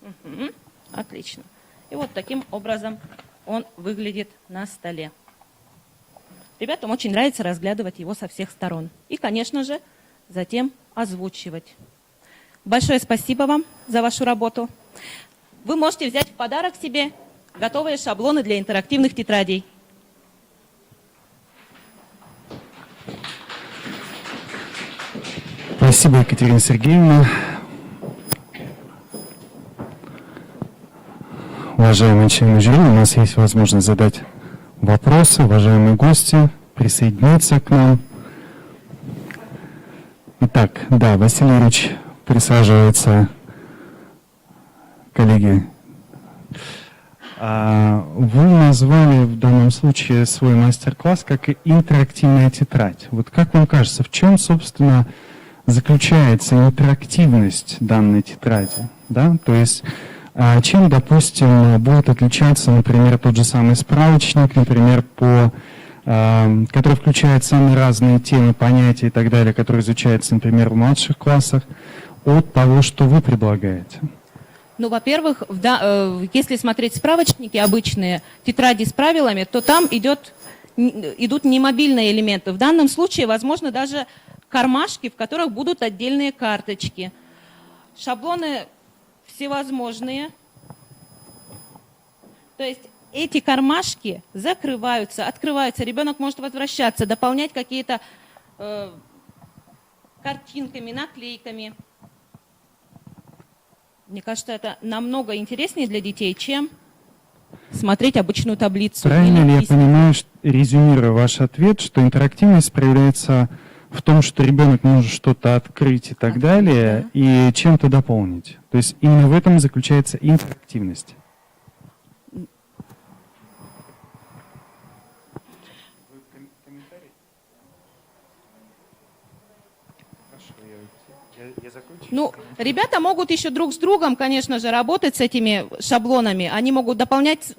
Угу. Отлично. И вот таким образом он выглядит на столе. Ребятам очень нравится разглядывать его со всех сторон. И, конечно же, затем озвучивать. Большое спасибо вам за вашу работу. Вы можете взять в подарок себе готовые шаблоны для интерактивных тетрадей. Спасибо, Екатерина Сергеевна. Уважаемые члены жюри, у нас есть возможность задать вопросы. Уважаемые гости, присоединиться к нам. Итак, да, Василий Юрьевич присаживается. Коллеги, вы назвали в данном случае свой мастер-класс как интерактивная тетрадь. Вот как вам кажется, в чем, собственно, заключается интерактивность данной тетради? Да? То есть чем, допустим, будет отличаться, например, тот же самый справочник, например, который включает самые разные темы, понятия и так далее, которые изучаются, например, в младших классах, от того, что вы предлагаете? Ну, во-первых, если смотреть справочники обычные, тетради с правилами, то там идут не мобильные элементы. В данном случае, возможно, даже кармашки, в которых будут отдельные карточки. Шаблоны всевозможные. То есть эти кармашки закрываются, открываются. Ребенок может возвращаться, дополнять какие-то картинками, наклейками. Мне кажется, это намного интереснее для детей, чем смотреть обычную таблицу. Правильно ли я понимаю, резюмируя ваш ответ, что интерактивность проявляется в том, что ребенок может что-то открыть и так далее, и чем-то дополнить? То есть именно в этом заключается интерактивность. Ну, ребята могут еще друг с другом, конечно же, работать с этими шаблонами. Они могут дополнять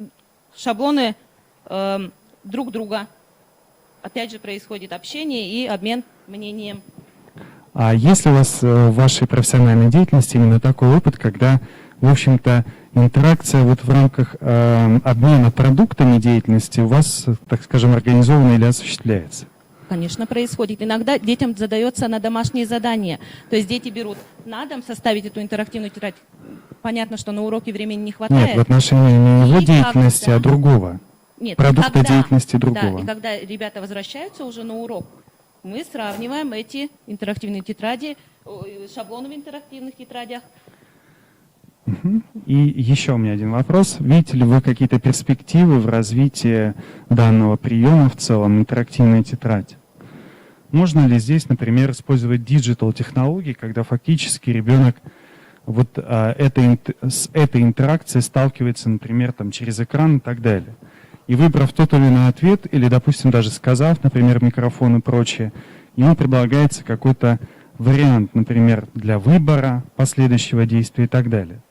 шаблоны друг друга. Опять же, происходит общение и обмен мнением. А есть ли у вас в вашей профессиональной деятельности именно такой опыт, когда, в общем-то, интеракция вот в рамках обмена продуктами деятельности у вас, так скажем, организована или осуществляется? Конечно, происходит. Иногда детям задается на домашние задания. То есть дети берут на дом составить эту интерактивную тетрадь. Понятно, что на уроке времени не хватает. Нет, в отношении не его деятельности, а другого. Нет, продукта деятельности другого. Да, и когда ребята возвращаются уже на урок, мы сравниваем эти интерактивные тетради, шаблоны в интерактивных тетрадях. И еще у меня один вопрос. Видите ли вы какие-то перспективы в развитии данного приема в целом, интерактивная тетрадь? Можно ли здесь, например, использовать диджитал-технологии, когда фактически ребенок вот с этой интеракцией сталкивается, например, там, через экран и так далее? И выбрав тот или иной ответ, или, допустим, даже сказав, например, микрофон и прочее, ему предлагается какой-то вариант, например, для выбора, последующего действия и так далее.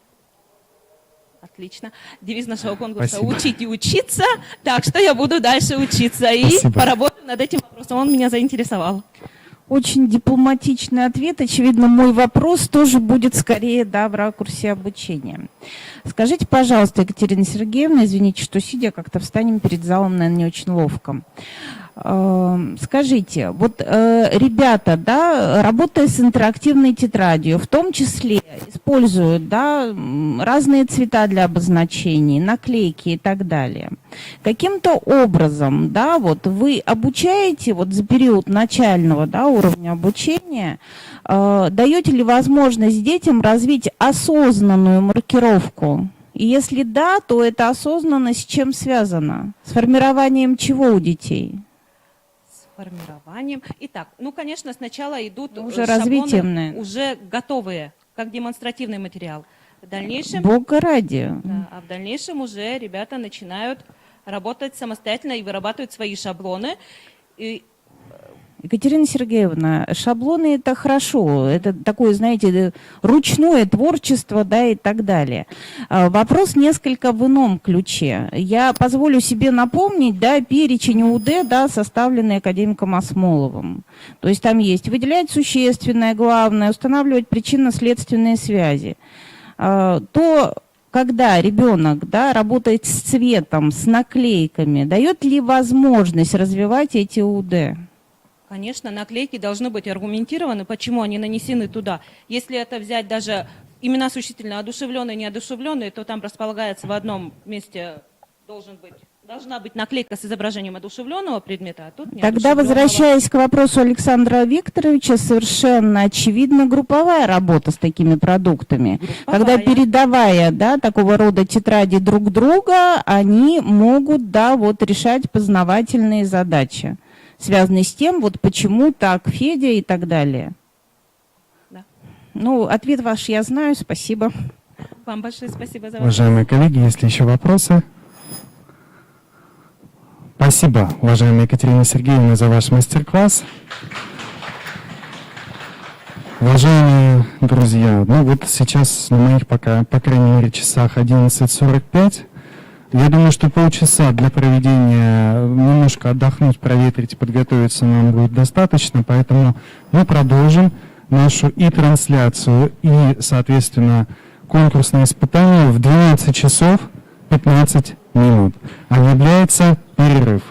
Отлично. Девиз нашего конкурса Спасибо. «Учить и учиться». Так что я буду дальше учиться и Спасибо. поработаю над этим вопросом. Он меня заинтересовал. Очень дипломатичный ответ. Очевидно, мой вопрос тоже будет скорее, да, в ракурсе обучения. Скажите, пожалуйста, Екатерина Сергеевна, извините, что сидя как-то встанем перед залом, наверное, не очень ловко. Скажите, вот ребята, да, работая с интерактивной тетрадью, в том числе используют, да, разные цвета для обозначений, наклейки и так далее. Каким-то образом, да, вот вы обучаете вот за период начального, да, уровня обучения, даете ли возможность детям развить осознанную маркировку? И если да, то эта осознанность с чем связана? С формированием чего у детей? Формированием. Итак, ну, конечно, сначала идут уже шаблоны, развитием, наверное. уже готовые, как демонстративный материал. В дальнейшем, Бога ради. да, а в дальнейшем уже ребята начинают работать самостоятельно и вырабатывать свои шаблоны. И Екатерина Сергеевна, шаблоны это хорошо, это такое, знаете, ручное творчество, да, и так далее. Вопрос несколько в ином ключе. Я позволю себе напомнить, да, перечень УД, да, составленный академиком Осмоловым. То есть там есть выделять существенное, главное, устанавливать причинно-следственные связи. То когда ребенок, да, работает с цветом, с наклейками, дает ли возможность развивать эти УД? конечно, наклейки должны быть аргументированы, почему они нанесены туда. Если это взять даже имена существительные, одушевленные, неодушевленные, то там располагается в одном месте должна быть наклейка с изображением одушевленного предмета, а тут Тогда, неодушевленного. возвращаясь к вопросу Александра Викторовича, совершенно очевидно групповая работа с такими продуктами. Когда, передавая, да, такого рода тетради друг друга, они могут, да, вот решать познавательные задачи, связанные с тем, вот почему так Федя и так далее. Да. Ну, ответ ваш я знаю, спасибо. Вам большое спасибо за вопрос. Уважаемые коллеги, есть ли еще вопросы? Спасибо, уважаемая Екатерина Сергеевна, за ваш мастер-класс. Уважаемые друзья, ну вот сейчас на моих пока, по крайней мере, часах 11:45. Я думаю, что полчаса для проведения, немножко отдохнуть, проветрить, подготовиться нам будет достаточно, поэтому мы продолжим нашу и трансляцию, и, соответственно, конкурсное испытание в 12 часов 15 минут. Объявляется перерыв.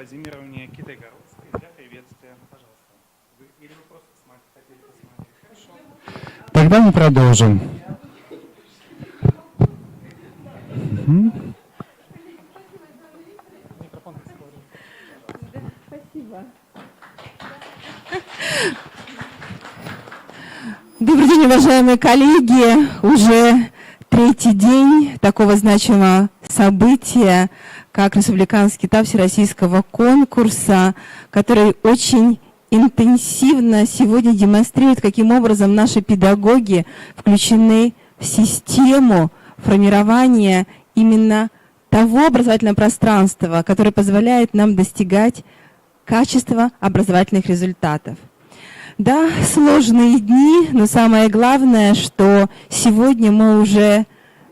Владимировне Китайгородской для приветствия. Пожалуйста. Или вы просто хотели посмотреть? Хорошо. Тогда мы продолжим. Добрый день, уважаемые коллеги. Уже третий день такого значимого события, как республиканский этап всероссийского конкурса, который очень интенсивно сегодня демонстрирует, каким образом наши педагоги включены в систему формирования именно того образовательного пространства, которое позволяет нам достигать качества образовательных результатов. Да, сложные дни, но самое главное, что сегодня мы уже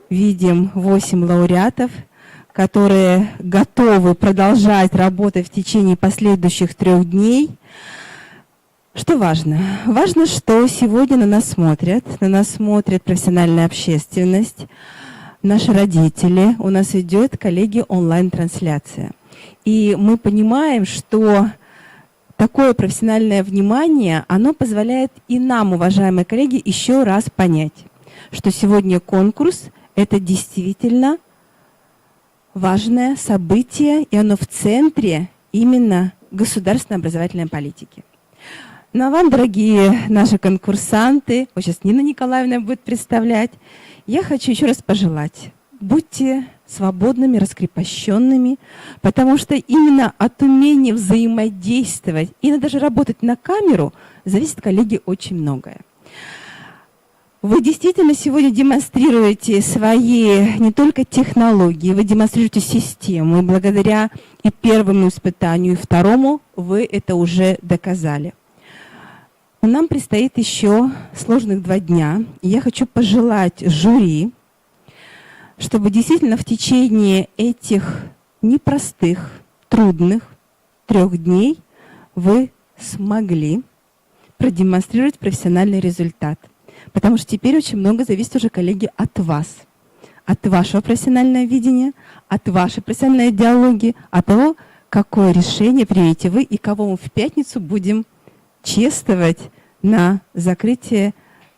видим 8 лауреатов, которые готовы продолжать работать в течение последующих 3 дней. Что важно? Важно, что сегодня на нас смотрит профессиональная общественность, наши родители, у нас идет, коллеги, онлайн-трансляция. И мы понимаем, что такое профессиональное внимание, оно позволяет и нам, уважаемые коллеги, еще раз понять, что сегодня конкурс – это действительно важное событие, и оно в центре именно государственной образовательной политики. Ну а вам, дорогие наши конкурсанты, вот сейчас Нина Николаевна будет представлять, я хочу еще раз пожелать, будьте свободными, раскрепощенными, потому что именно от умения взаимодействовать и даже работать на камеру зависит, коллеги, очень многое. Вы действительно сегодня демонстрируете свои не только технологии, вы демонстрируете систему, и благодаря и первому испытанию, и второму вы это уже доказали. Нам предстоит еще сложных 2 дня, и я хочу пожелать жюри, чтобы действительно в течение этих непростых, трудных 3 дней вы смогли продемонстрировать профессиональный результат. Потому что теперь очень много зависит уже, коллеги, от вас, от вашего профессионального видения, от вашей профессиональной идеологии, от того, какое решение примете вы и кого мы в пятницу будем чествовать на закрытие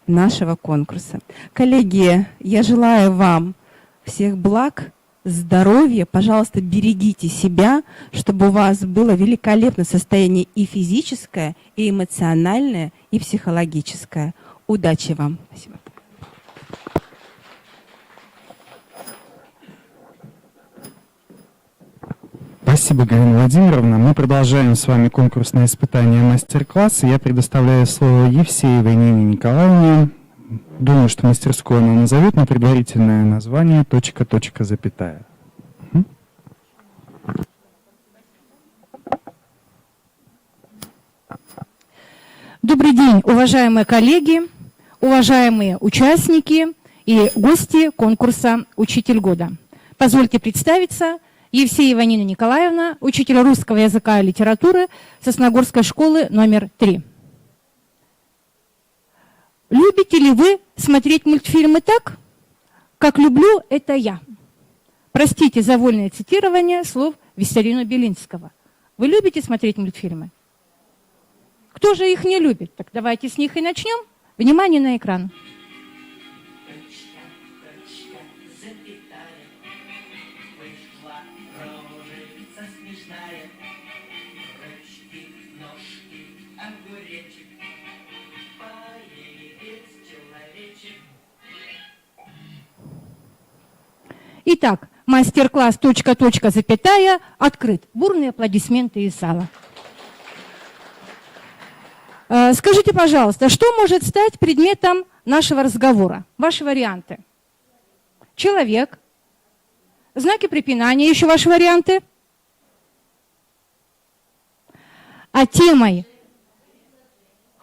нашего конкурса. Коллеги, я желаю вам всех благ, здоровья, пожалуйста, берегите себя, чтобы у вас было великолепное состояние и физическое, и эмоциональное, и психологическое. Удачи вам. Спасибо. Спасибо, Галина Владимировна. Мы продолжаем с вами конкурсное испытание мастер-класса. Я предоставляю слово Евсеевой Нине Николаевне. Думаю, что мастерскую она назовет, но предварительное название точка, запятая. Добрый день, уважаемые коллеги, уважаемые участники и гости конкурса «Учитель года». Позвольте представиться. Евсеева Нина Николаевна, учитель русского языка и литературы Сосногорской школы номер 3. Любите ли вы смотреть мультфильмы так, как люблю это я? Простите за вольное цитирование слов Виссариону Белинского. Вы любите смотреть мультфильмы? Кто же их не любит? Так давайте с них и начнем. Внимание на экран. Итак, мастер-класс точка, запятая открыт. Бурные аплодисменты из зала. Скажите, пожалуйста, что может стать предметом нашего разговора? Ваши варианты. Человек. Знаки препинания. Еще ваши варианты. А темой?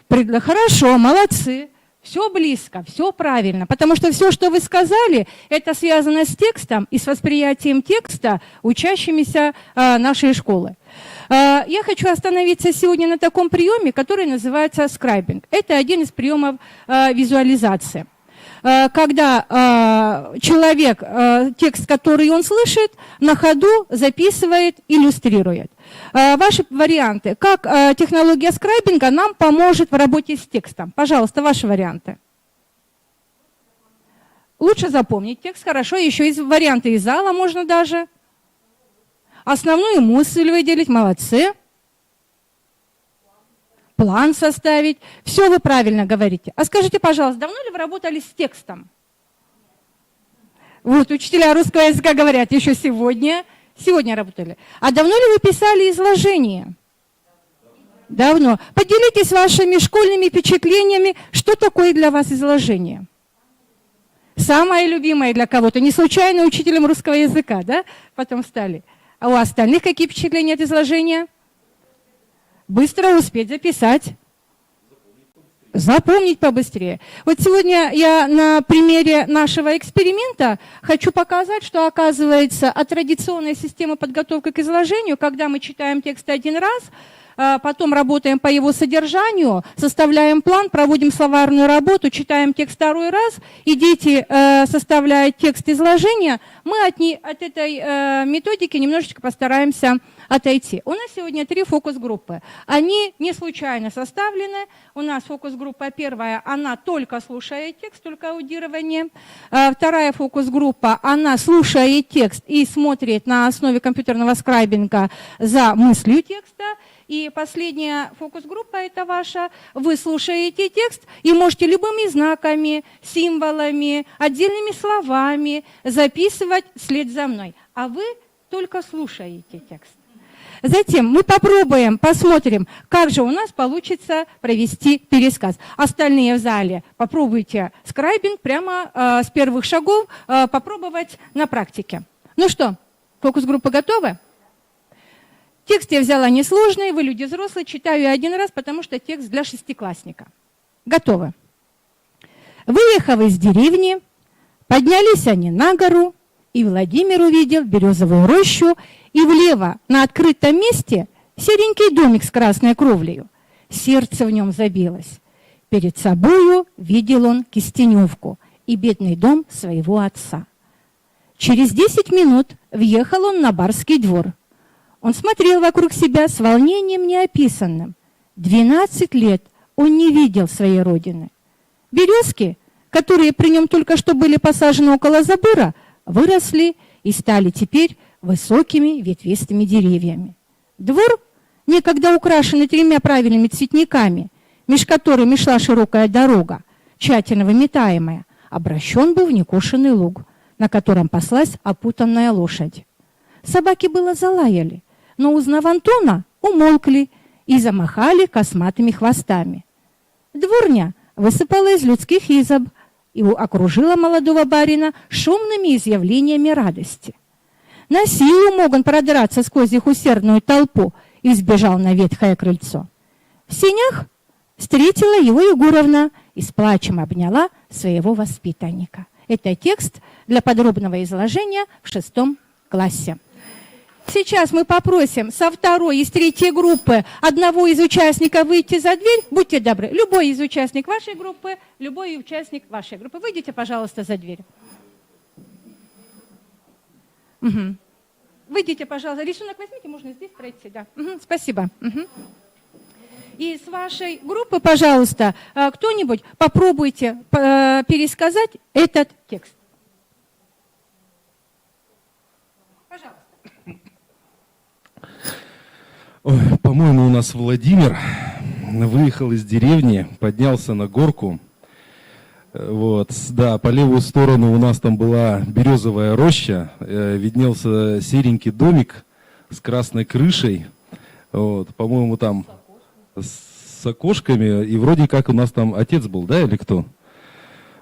Хорошо, молодцы. Все близко, все правильно, потому что все, что вы сказали, это связано с текстом и с восприятием текста учащимися нашей школы. Я хочу остановиться сегодня на таком приеме, который называется скрайбинг. Это один из приемов визуализации. Когда человек текст, который он слышит, на ходу записывает, иллюстрирует. Ваши варианты. Как технология скрайбинга нам поможет в работе с текстом? Пожалуйста, ваши варианты. Лучше запомнить текст, хорошо. Еще есть варианты из зала можно даже. Основную мысль выделить, молодцы. План составить. Все вы правильно говорите. А скажите, пожалуйста, давно ли вы работали с текстом? Вот, учителя русского языка говорят, еще сегодня работали. А давно ли вы писали изложение? Давно. Поделитесь вашими школьными впечатлениями, что такое для вас изложение. Самое любимое для кого-то. Не случайно учителем русского языка, да? Потом стали. А у остальных какие впечатления от изложения? Быстро успеть записать. Запомнить побыстрее. Вот сегодня я на примере нашего эксперимента хочу показать, что оказывается от традиционной системы подготовки к изложению, когда мы читаем текст один раз, потом работаем по его содержанию, составляем план, проводим словарную работу, читаем текст второй раз, и дети составляют текст изложения, мы от этой методики немножечко постараемся отойти. У нас сегодня 3 фокус-группы. Они не случайно составлены. У нас фокус-группа первая, она только слушает текст, только аудирование. Вторая фокус-группа, она слушает текст и смотрит на основе компьютерного скрайбинга за мыслью текста. И последняя фокус-группа, это ваша, вы слушаете текст и можете любыми знаками, символами, отдельными словами записывать вслед за мной. А вы только слушаете текст. Затем мы попробуем, посмотрим, как же у нас получится провести пересказ. Остальные в зале попробуйте скрайбинг прямо с первых шагов попробовать на практике. Ну что, фокус-группа готова? Текст я взяла несложный, вы люди взрослые, читаю один раз, потому что текст для 6-классника. Готовы. Выехав из деревни, поднялись они на гору, и Владимир увидел березовую рощу, и влево на открытом месте серенький домик с красной кровлею. Сердце в нем забилось. Перед собою видел он Кистеневку и бедный дом своего отца. Через 10 минут въехал он на барский двор. Он смотрел вокруг себя с волнением неописанным. 12 лет он не видел своей родины. Березки, которые при нем только что были посажены около забора, выросли и стали теперь высокими ветвистыми деревьями. Двор, некогда украшенный 3 правильными цветниками, меж которыми шла широкая дорога, тщательно выметаемая, обращен был в некошенный луг, на котором паслась опутанная лошадь. Собаки было залаяли, но, узнав Антона, умолкли и замахали косматыми хвостами. Дворня высыпала из людских изб и окружила молодого барина шумными изъявлениями радости. На силу мог он продраться сквозь их усердную толпу и сбежал на ветхое крыльцо. В сенях встретила его Егоровна и с плачем обняла своего воспитанника. Это текст для подробного изложения в 6 классе. Сейчас мы попросим со 2-й и с 3-й группы одного из участников выйти за дверь. Будьте добры, любой из участников вашей группы, любой участник вашей группы. Выйдите, пожалуйста, за дверь. Угу. Выйдите, пожалуйста. Рисунок возьмите, можно здесь пройти. Да. Угу, спасибо. Угу. И с вашей группы, пожалуйста, кто-нибудь попробуйте пересказать этот текст. Пожалуйста. Ой, по-моему, у нас Владимир выехал из деревни, поднялся на горку. Вот, да, по левую сторону у нас там была березовая роща, виднелся серенький домик с красной крышей, вот, по-моему, там с окошками, и вроде как у нас там отец был, да, или кто?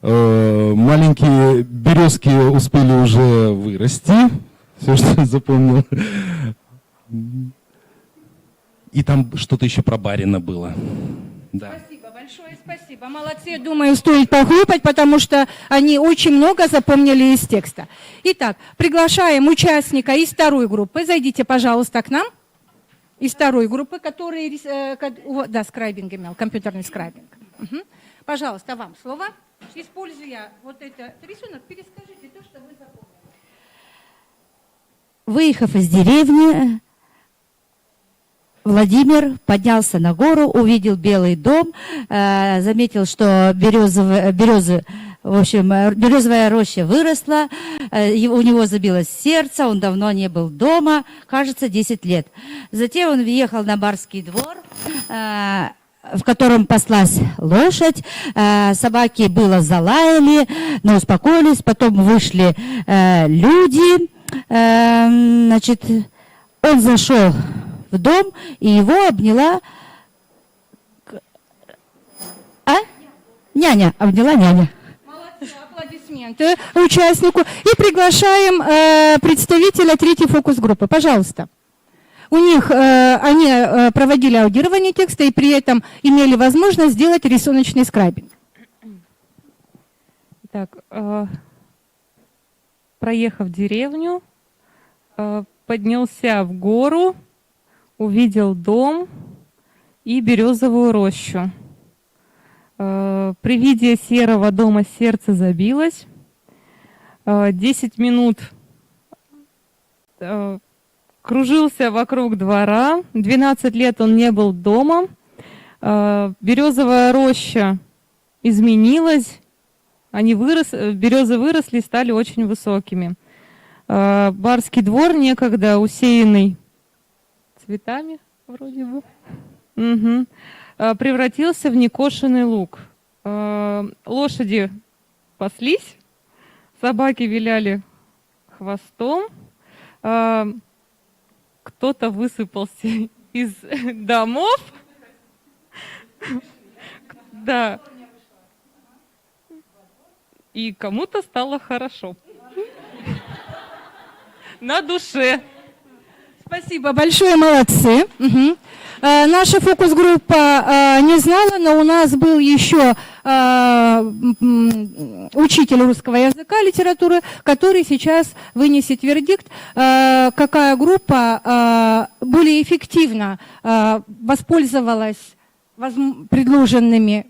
Маленькие березки успели уже вырасти, все, что я запомнил. И там что-то еще про барина было. Да. Спасибо, большое спасибо. Молодцы, думаю, стоит похлопать, потому что они очень много запомнили из текста. Итак, приглашаем участника из 2-й группы. Зайдите, пожалуйста, к нам. Из 2-й группы, которые... Да, скрайбинг имел, компьютерный скрайбинг. Угу. Пожалуйста, вам слово. Используя вот этот рисунок, перескажите то, что вы запомнили. Выехав из деревни, Владимир поднялся на гору, увидел Белый дом, заметил, что березовая роща выросла, у него забилось сердце, он давно не был дома, кажется, 10 лет. Затем он въехал на барский двор, в котором паслась лошадь, собаки было залаяли, но успокоились, потом вышли люди, значит, он зашел в дом, и его обняла няня, обняла няня. Аплодисменты участнику. И приглашаем представителя третьей фокус-группы. Пожалуйста. У них они проводили аудирование текста и при этом имели возможность сделать рисуночный скрайбинг. Так, проехав деревню, поднялся в гору, увидел дом и березовую рощу. При виде серого дома сердце забилось. 10 минут кружился вокруг двора. 12 лет он не был дома. Березовая роща изменилась. Березы выросли, стали очень высокими. Барский двор, некогда усеянный цветами, вроде бы, превратился в некошенный луг. Лошади паслись, собаки виляли хвостом, кто-то высыпался из домов. Да. И кому-то стало хорошо. На душе. Спасибо большое, молодцы. Наша фокус-группа не знала, но у нас был еще учитель русского языка, литературы, который сейчас вынесет вердикт, какая группа более эффективно воспользовалась предложенными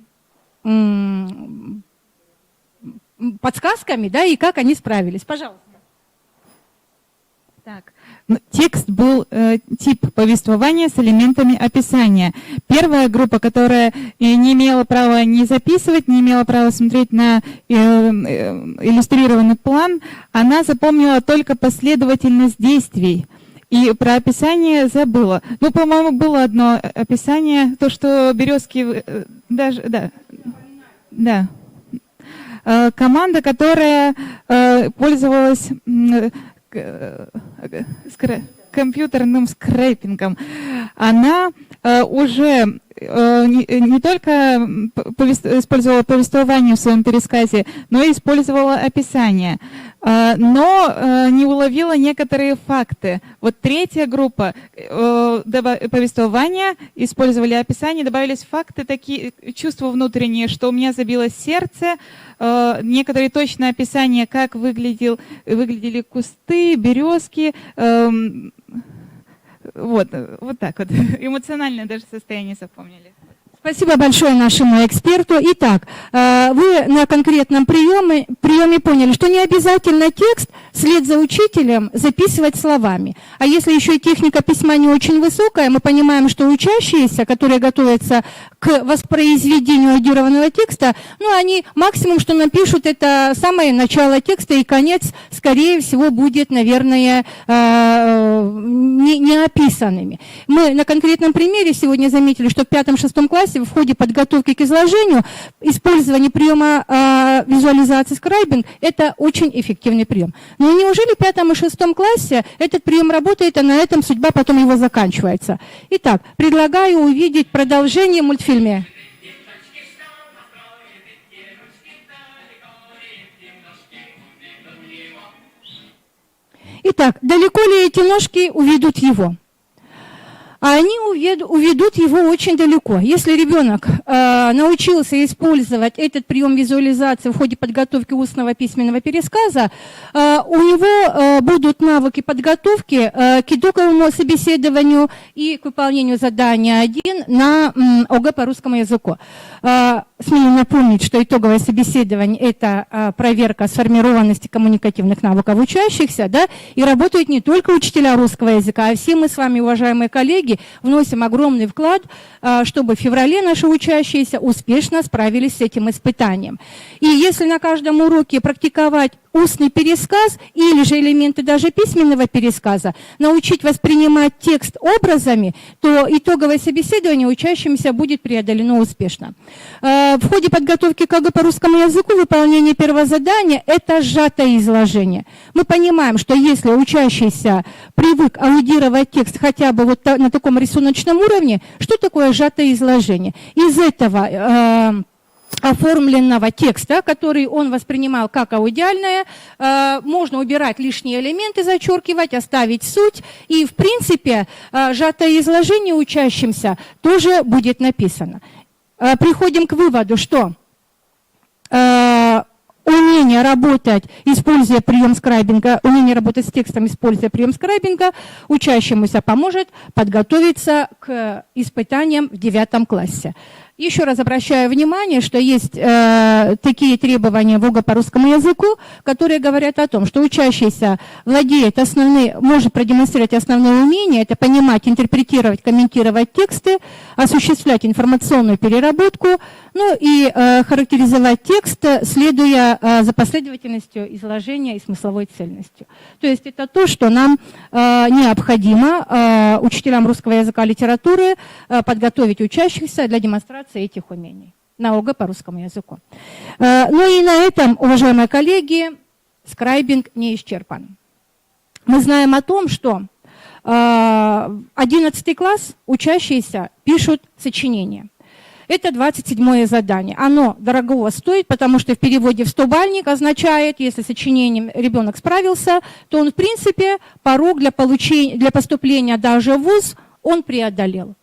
подсказками, да, и как они справились. Пожалуйста. Так. Текст был тип повествования с элементами описания. Первая группа, которая не имела права не записывать, не имела права смотреть на иллюстрированный план, она запомнила только последовательность действий. И про описание забыла. Ну, по-моему, было одно описание, то, что березки даже... Да. Команда, которая пользовалась компьютерным скрепингом, она уже не только использовала повествование в своем пересказе, но и использовала описание, но не уловила некоторые факты. Вот третья группа повествования, использовали описание, добавились факты, такие чувства внутренние, что у меня забилось сердце, некоторые точные описания, как выглядели кусты, березки, вот так вот. Эмоциональное даже состояние запомнили. Спасибо большое нашему эксперту. Итак, вы на конкретном приеме поняли, что не обязательно текст вслед за учителем записывать словами. А если еще и техника письма не очень высокая, мы понимаем, что учащиеся, которые готовятся к воспроизведению аудированного текста, ну, они максимум, что напишут, это самое начало текста, и конец, скорее всего, будет, наверное, не описанными. Мы на конкретном примере сегодня заметили, что в 5-6 классе в ходе подготовки к изложению использование приема визуализации скрайбинг – это очень эффективный прием. Но неужели в 5 и 6 классе этот прием работает, а на этом судьба потом его заканчивается? Итак, предлагаю увидеть продолжение в мультфильме. Итак, далеко ли эти ножки уведут его? А они уведут его очень далеко. Если ребенок научился использовать этот прием визуализации в ходе подготовки устного письменного пересказа, у него будут навыки подготовки к итоговому собеседованию и к выполнению задания 1 на ОГЭ по русскому языку. Смею напомнить, что итоговое собеседование – это проверка сформированности коммуникативных навыков учащихся, да, и работают не только учителя русского языка, а все мы с вами, уважаемые коллеги, коллеги вносим огромный вклад, чтобы в феврале наши учащиеся успешно справились с этим испытанием. И если на каждом уроке практиковать устный пересказ или же элементы даже письменного пересказа, научить воспринимать текст образами, то итоговое собеседование учащимся будет преодолено успешно. В ходе подготовки к ЕГЭ по русскому языку выполнение первого задания – это сжатое изложение. Мы понимаем, что если учащийся привык аудировать текст хотя бы вот на таком рисуночном уровне, что такое сжатое изложение? Из этого оформленного текста, который он воспринимал как аудиальное, можно убирать лишние элементы, зачеркивать, оставить суть, и в принципе сжатое изложение учащимся тоже будет написано. Приходим к выводу, что умение работать, используя прием скрайбинга, умение работать с текстом, используя прием скрайбинга, учащемуся поможет подготовиться к испытаниям в 9 классе. Еще раз обращаю внимание, что есть такие требования в ЕГЭ по русскому языку, которые говорят о том, что учащийся владеет может продемонстрировать основные умения, это понимать, интерпретировать, комментировать тексты, осуществлять информационную переработку, ну и характеризовать текст, следуя за последовательностью изложения и смысловой цельностью. То есть это то, что нам необходимо учителям русского языка и литературы подготовить учащихся для демонстрации этих умений на ЕГЭ по русскому языку. Ну и на этом, уважаемые коллеги, скрайбинг не исчерпан. Мы знаем о том, что 11 класс учащиеся пишут сочинения. Это 27-е задание. Оно дорогого стоит, потому что в переводе в 100-бальник означает, если с сочинением ребенок справился, то он, в принципе, порог для поступления даже в вуз он преодолел.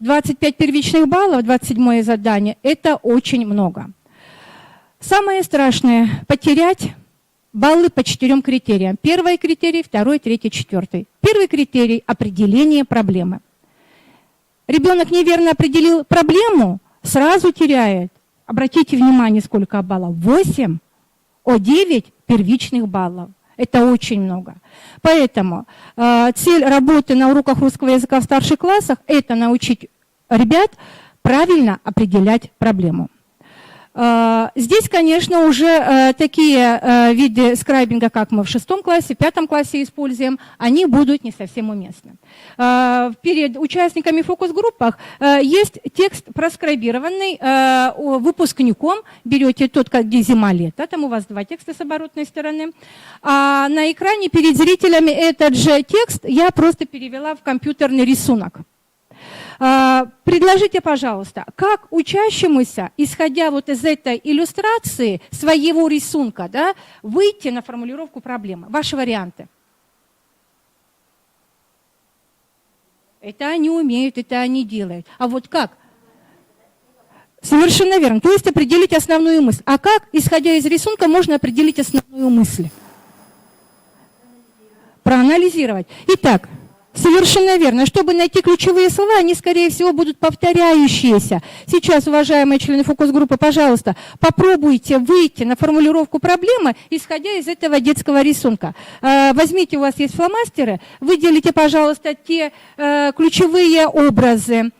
25 первичных баллов, 27-е задание – это очень много. Самое страшное – потерять баллы по 4 критериям. Первый критерий, второй, третий, четвертый. Первый критерий – определение проблемы. Ребенок неверно определил проблему, сразу теряет. Обратите внимание, сколько баллов. 8 о 9 первичных баллов. Это очень много. Поэтому цель работы на уроках русского языка в старших классах – это научить ребят правильно определять проблему. Здесь, конечно, уже такие виды скрайбинга, как мы в 6 классе, в 5 классе используем, они будут не совсем уместны. Перед участниками фокус-группах есть текст проскрайбированный выпускником. Берете тот, где зима-лето, там у вас 2 текста с оборотной стороны. А на экране перед зрителями этот же текст я просто перевела в компьютерный рисунок. Предложите, пожалуйста, как учащемуся, исходя вот из этой иллюстрации своего рисунка, да, выйти на формулировку проблемы? Ваши варианты. Это они умеют, это они делают. А вот как? Совершенно верно. То есть определить основную мысль. А как, исходя из рисунка, можно определить основную мысль? Проанализировать. Итак, совершенно верно. Чтобы найти ключевые слова, они, скорее всего, будут повторяющиеся. Сейчас, уважаемые члены фокус-группы, пожалуйста, попробуйте выйти на формулировку проблемы, исходя из этого детского рисунка. Возьмите, у вас есть фломастеры, выделите, пожалуйста, те ключевые образы,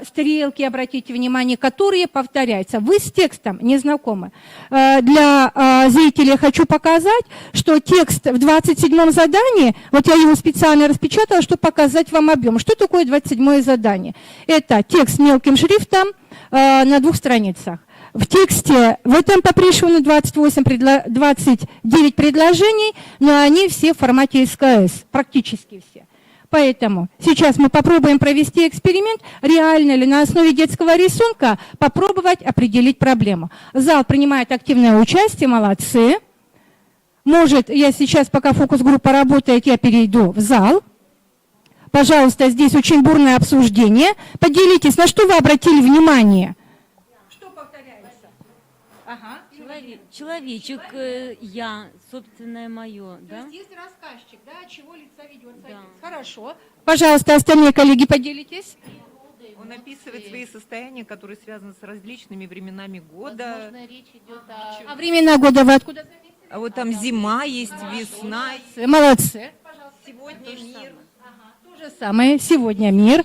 стрелки, обратите внимание, которые повторяются. Вы с текстом не знакомы. Для зрителей хочу показать, что текст в 27-м задании, вот я его специально распечатала, чтобы показать вам объем. Что такое 27-е задание? Это текст мелким шрифтом на 2 страницах. В тексте, в этом по Пришвину 29 предложений, но они все в формате СКС, практически все. Поэтому сейчас мы попробуем провести эксперимент, реально ли на основе детского рисунка попробовать определить проблему. Зал принимает активное участие, молодцы. Может, я сейчас, пока фокус-группа работает, я перейду в зал. Пожалуйста, здесь очень бурное обсуждение. Поделитесь, на что вы обратили внимание? Что повторяется? Ага. Человечек, я, собственное мое, да? То есть есть рассказчик, да, от чего лица ведется. Да. Хорошо. Пожалуйста, остальные коллеги, поделитесь. Он описывает свои состояния, которые связаны с различными временами года. Возможно, речь идет А времена года вы откуда заметили? А вот там зима есть, весна. Молодцы. Сегодня мир. Ага, то То же самое. Сегодня мир.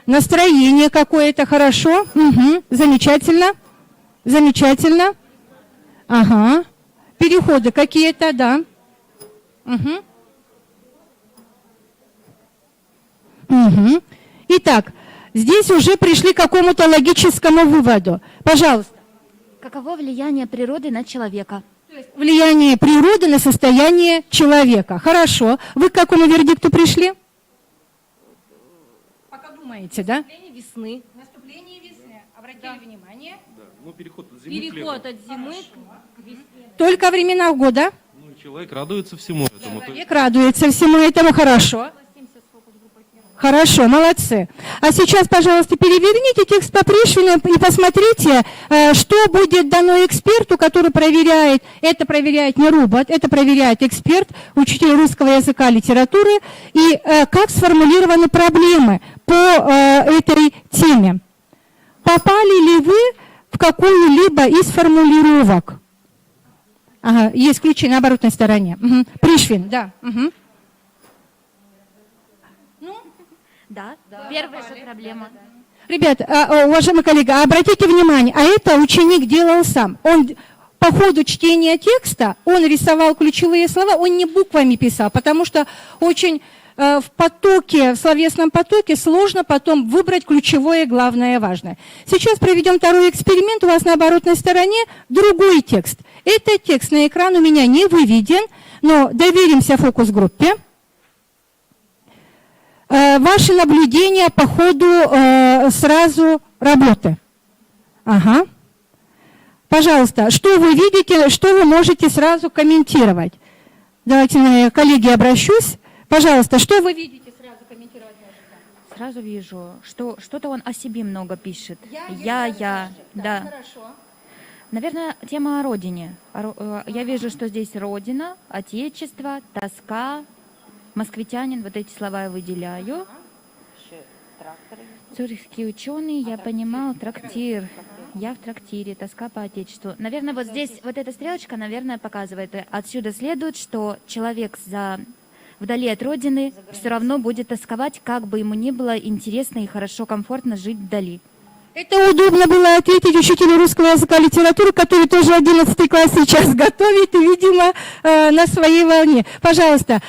Настроение какое-то, хорошо. Угу. Замечательно. Замечательно. Ага. Переходы какие-то, да. Угу. Угу. Итак, здесь уже пришли к какому-то логическому выводу. Пожалуйста. Каково влияние природы на человека? Влияние природы на состояние человека. Хорошо. Вы к какому вердикту пришли? Пока думаете, да? Наступление весны. Наступление весны. Обратили внимание? Да. Ну, переход от зимы к лету. Переход от зимы к весне. Только о временах года. Ну, и человек радуется всему этому. Человек радуется всему этому, хорошо. Хорошо, молодцы. А сейчас, пожалуйста, переверните текст по Пришвину и посмотрите, что будет дано эксперту, который проверяет. Это проверяет не робот, это проверяет эксперт, учитель русского языка, литературы, и как сформулированы проблемы по этой теме. Попали ли вы в какую-либо из формулировок? Ага, есть ключи на оборотной стороне. Угу. Пришвин, да. Угу. Да, первая же проблема. Ребят, уважаемые коллеги, обратите внимание, а это ученик делал сам. Он по ходу чтения текста, он рисовал ключевые слова, он не буквами писал, потому что очень в потоке, в словесном потоке сложно потом выбрать ключевое, главное, важное. Сейчас проведем второй эксперимент. У вас на оборотной стороне другой текст. Этот текст на экран у меня не выведен, но доверимся фокус-группе. Ваши наблюдения по ходу сразу работы. Ага. Пожалуйста, что вы видите, что вы можете сразу комментировать? Давайте, коллеги, обращусь. Пожалуйста, что вы видите, сразу комментировать можете? Сразу вижу, что что-то он о себе много пишет. Я. Да. Хорошо. Наверное, тема о родине. Я вижу, что здесь родина, отечество, тоска, москвитянин, вот эти слова я выделяю. Цюрихский ученый, я понимал, трактир. Я в трактире, тоска по отечеству. Наверное, вот здесь, вот эта стрелочка, наверное, показывает. Отсюда следует, что человек вдали от родины все равно будет тосковать, как бы ему ни было интересно и хорошо, комфортно жить вдали. Это удобно было ответить учителю русского языка и литературы, который тоже 11 класс сейчас готовит и, видимо, на своей волне. Пожалуйста,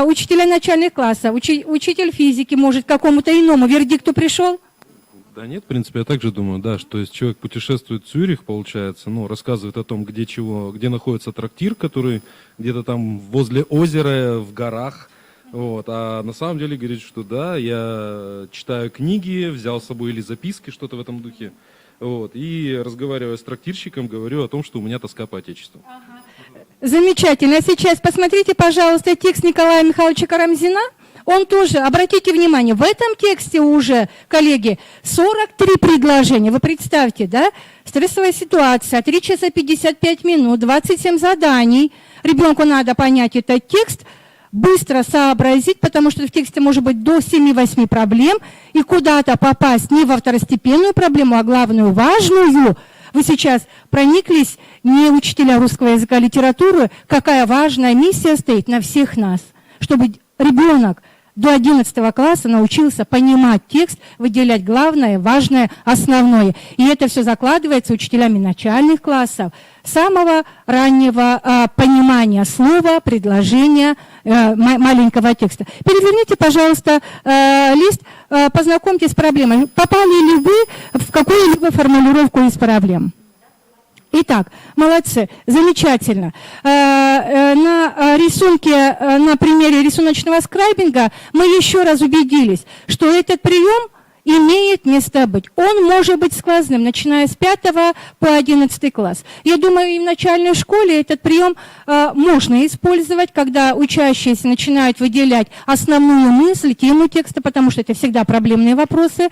учителя начальных классов, учитель физики, может, к какому-то иному вердикту пришел? Да нет, в принципе, я также думаю, да, что если человек путешествует в Цюрих, получается, ну, рассказывает о том, где находится трактир, который где-то там возле озера, в горах, вот, а на самом деле говорит, что да, я читаю книги, взял с собой или записки, что-то в этом духе, вот, и разговаривая с трактирщиком, говорю о том, что у меня тоска по отечеству. Замечательно. А сейчас посмотрите, пожалуйста, текст Николая Михайловича Карамзина. Он тоже, обратите внимание, в этом тексте уже, коллеги, 43 предложения. Вы представьте, да? Стрессовая ситуация, 3 часа 55 минут, 27 заданий. Ребенку надо понять этот текст, быстро сообразить, потому что в тексте может быть до 7-8 проблем, и куда-то попасть не во второстепенную проблему, а главную, важную. Вы сейчас прониклись, не учителя русского языка и литературы, какая важная миссия стоит на всех нас, чтобы ребенок до 11 класса научился понимать текст, выделять главное, важное, основное. И это все закладывается учителями начальных классов, самого раннего понимания слова, предложения, маленького текста. Переверните, пожалуйста, лист, познакомьтесь с проблемой. Попали ли вы в какую-либо формулировку из проблем? Итак, молодцы, замечательно. На рисунке, на примере рисуночного скрайбинга мы еще раз убедились, что этот прием имеет место быть. Он может быть сквозным, начиная с 5 по 11 класс. Я думаю, и в начальной школе этот прием можно использовать, когда учащиеся начинают выделять основную мысль, тему текста, потому что это всегда проблемные вопросы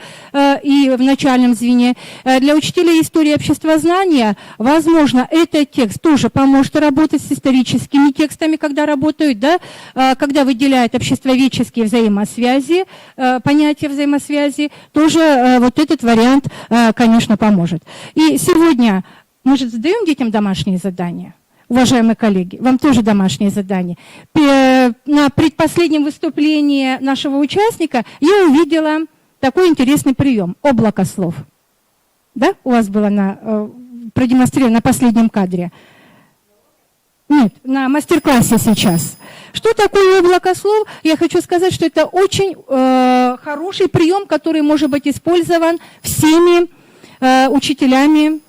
и в начальном звене. Для учителей истории обществознания, возможно, этот текст тоже поможет работать с историческими текстами, когда работают, да, когда выделяют обществоведческие взаимосвязи, понятие взаимосвязи, тоже вот этот вариант, конечно, поможет. И сегодня мы же задаем детям домашние задания. уважаемые коллеги, вам тоже домашнее задание. На предпоследнем выступлении нашего участника я увидела такой интересный прием – облако слов. Да, у вас было продемонстрировано на последнем кадре? Нет, на мастер-классе сейчас. Что такое облако слов? Я хочу сказать, что это очень хороший прием, который может быть использован всеми учителями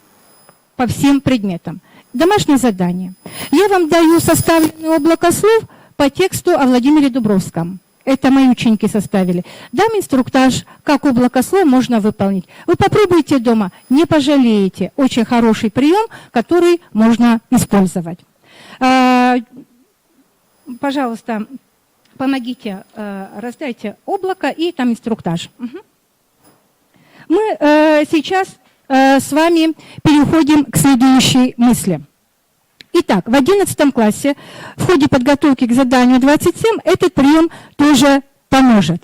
по всем предметам. Домашнее задание. Я вам даю составленное облако слов по тексту о Владимире Дубровском. Это мои ученики составили. Дам инструктаж, как облако слов можно выполнить. Вы попробуйте дома, не пожалеете. Очень хороший прием, который можно использовать. Пожалуйста, помогите, раздайте облако и там инструктаж. Мы сейчас с вами переходим к следующей мысли. Итак, в 11 классе в ходе подготовки к заданию 27 этот прием тоже поможет.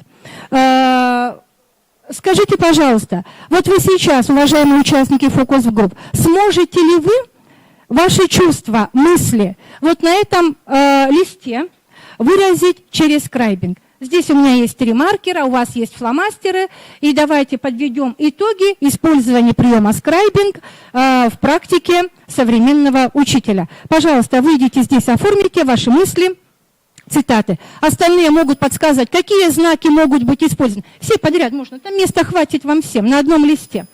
Скажите, пожалуйста, вот вы сейчас, уважаемые участники фокус-групп, сможете ли вы ваши чувства, мысли вот на этом листе выразить через скрайбинг? Здесь у меня есть 3 маркера, у вас есть фломастеры. И давайте подведем итоги использования приема скрайбинг в практике современного учителя. Пожалуйста, выйдите здесь, оформите ваши мысли, цитаты. Остальные могут подсказать, какие знаки могут быть использованы. Все подряд можно, там места хватит вам всем на одном листе.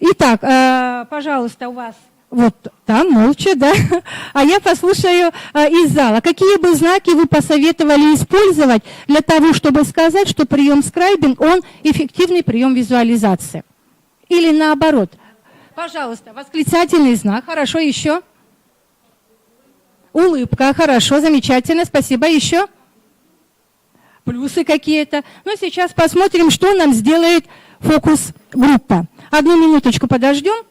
Итак, пожалуйста, у вас... Вот там, молча, да. А я послушаю из зала. Какие бы знаки вы посоветовали использовать для того, чтобы сказать, что прием скрайбинг, он эффективный прием визуализации? Или наоборот? Пожалуйста, восклицательный знак. Хорошо, еще? Улыбка. Хорошо, замечательно. Спасибо. Еще? Плюсы какие-то. Ну, сейчас посмотрим, что нам сделает фокус-группа. Одну минуточку подождем.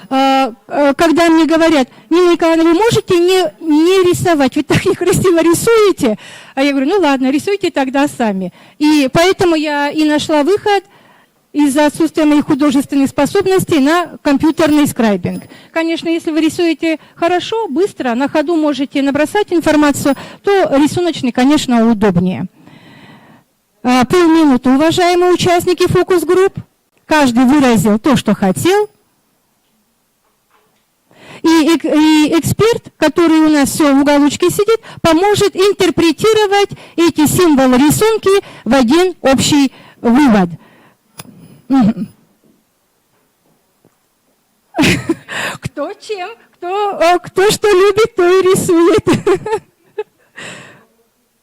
Когда мне говорят: Нина Николаевна, вы можете не рисовать, вы так некрасиво рисуете. А я говорю: ну ладно, рисуйте тогда сами. И поэтому я и нашла выход из-за отсутствия моих художественных способностей на компьютерный скрайбинг. Конечно, если вы рисуете хорошо, быстро, на ходу можете набросать информацию, то рисуночный, конечно, удобнее. Полминуты. Уважаемые участники фокус-групп, каждый выразил то, что хотел. И эксперт, который у нас все в уголочке сидит, поможет интерпретировать эти символы рисунки в один общий вывод. Кто чем, кто что любит, то и рисует.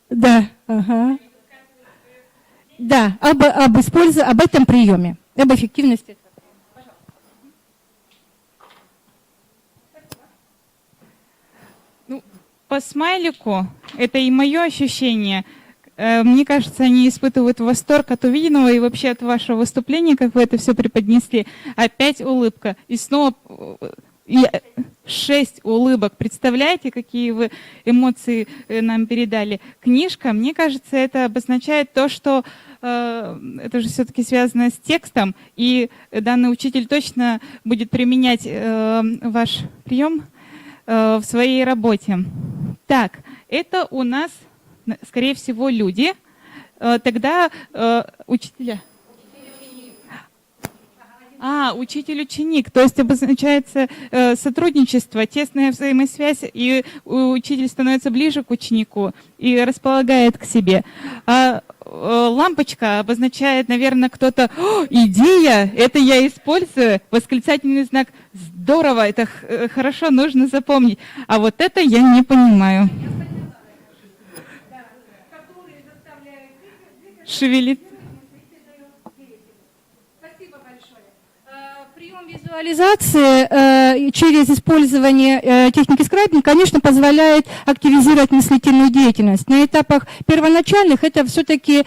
Да, ага. Да, об этом приеме, об эффективности. По смайлику, это и мое ощущение, мне кажется, они испытывают восторг от увиденного и вообще от вашего выступления, как вы это все преподнесли. Опять улыбка. И снова 6 улыбок. Представляете, какие вы эмоции нам передали? Книжка, мне кажется, это обозначает то, что это же все-таки связано с текстом, и данный учитель точно будет применять ваш прием в своей работе. Так, это у нас, скорее всего, люди. Тогда учителя. Учитель-ученик, то есть обозначается сотрудничество, тесная взаимосвязь, и учитель становится ближе к ученику и располагает к себе. Лампочка обозначает, наверное, кто-то: идея, это я использую, восклицательный знак, здорово, это хорошо, нужно запомнить. А вот это я не понимаю. Шевелит. Визуализация через использование техники скрайбинг, конечно, позволяет активизировать мыслительную деятельность. На этапах первоначальных это все-таки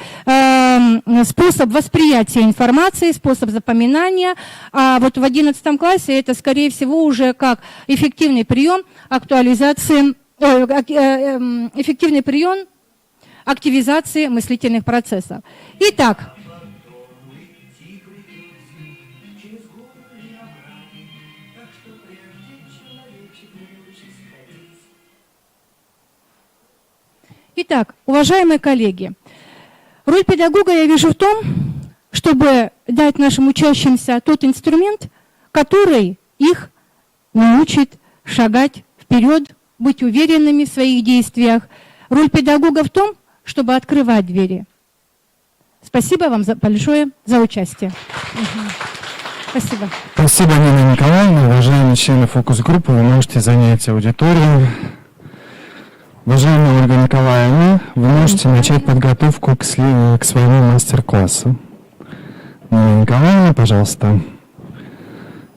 способ восприятия информации, способ запоминания, а вот в 11 классе это, скорее всего, уже как эффективный прием актуализации, эффективный прием активизации мыслительных процессов. Итак, Итак, уважаемые коллеги, роль педагога я вижу в том, чтобы дать нашим учащимся тот инструмент, который их научит шагать вперед, быть уверенными в своих действиях. Роль педагога в том, чтобы открывать двери. Спасибо вам большое за участие. Спасибо. Спасибо, Нина Николаевна. Уважаемые члены фокус-группы, вы можете занять аудиторию. Уважаемая Ольга Николаевна, вы можете начать подготовку к своему мастер-классу. Нина Николаевна, пожалуйста.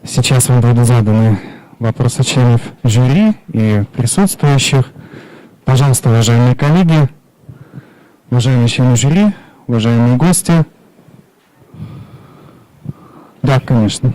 Сейчас вам будут заданы вопросы членов жюри и присутствующих. Пожалуйста, уважаемые коллеги, уважаемые члены жюри, уважаемые гости. Да, конечно.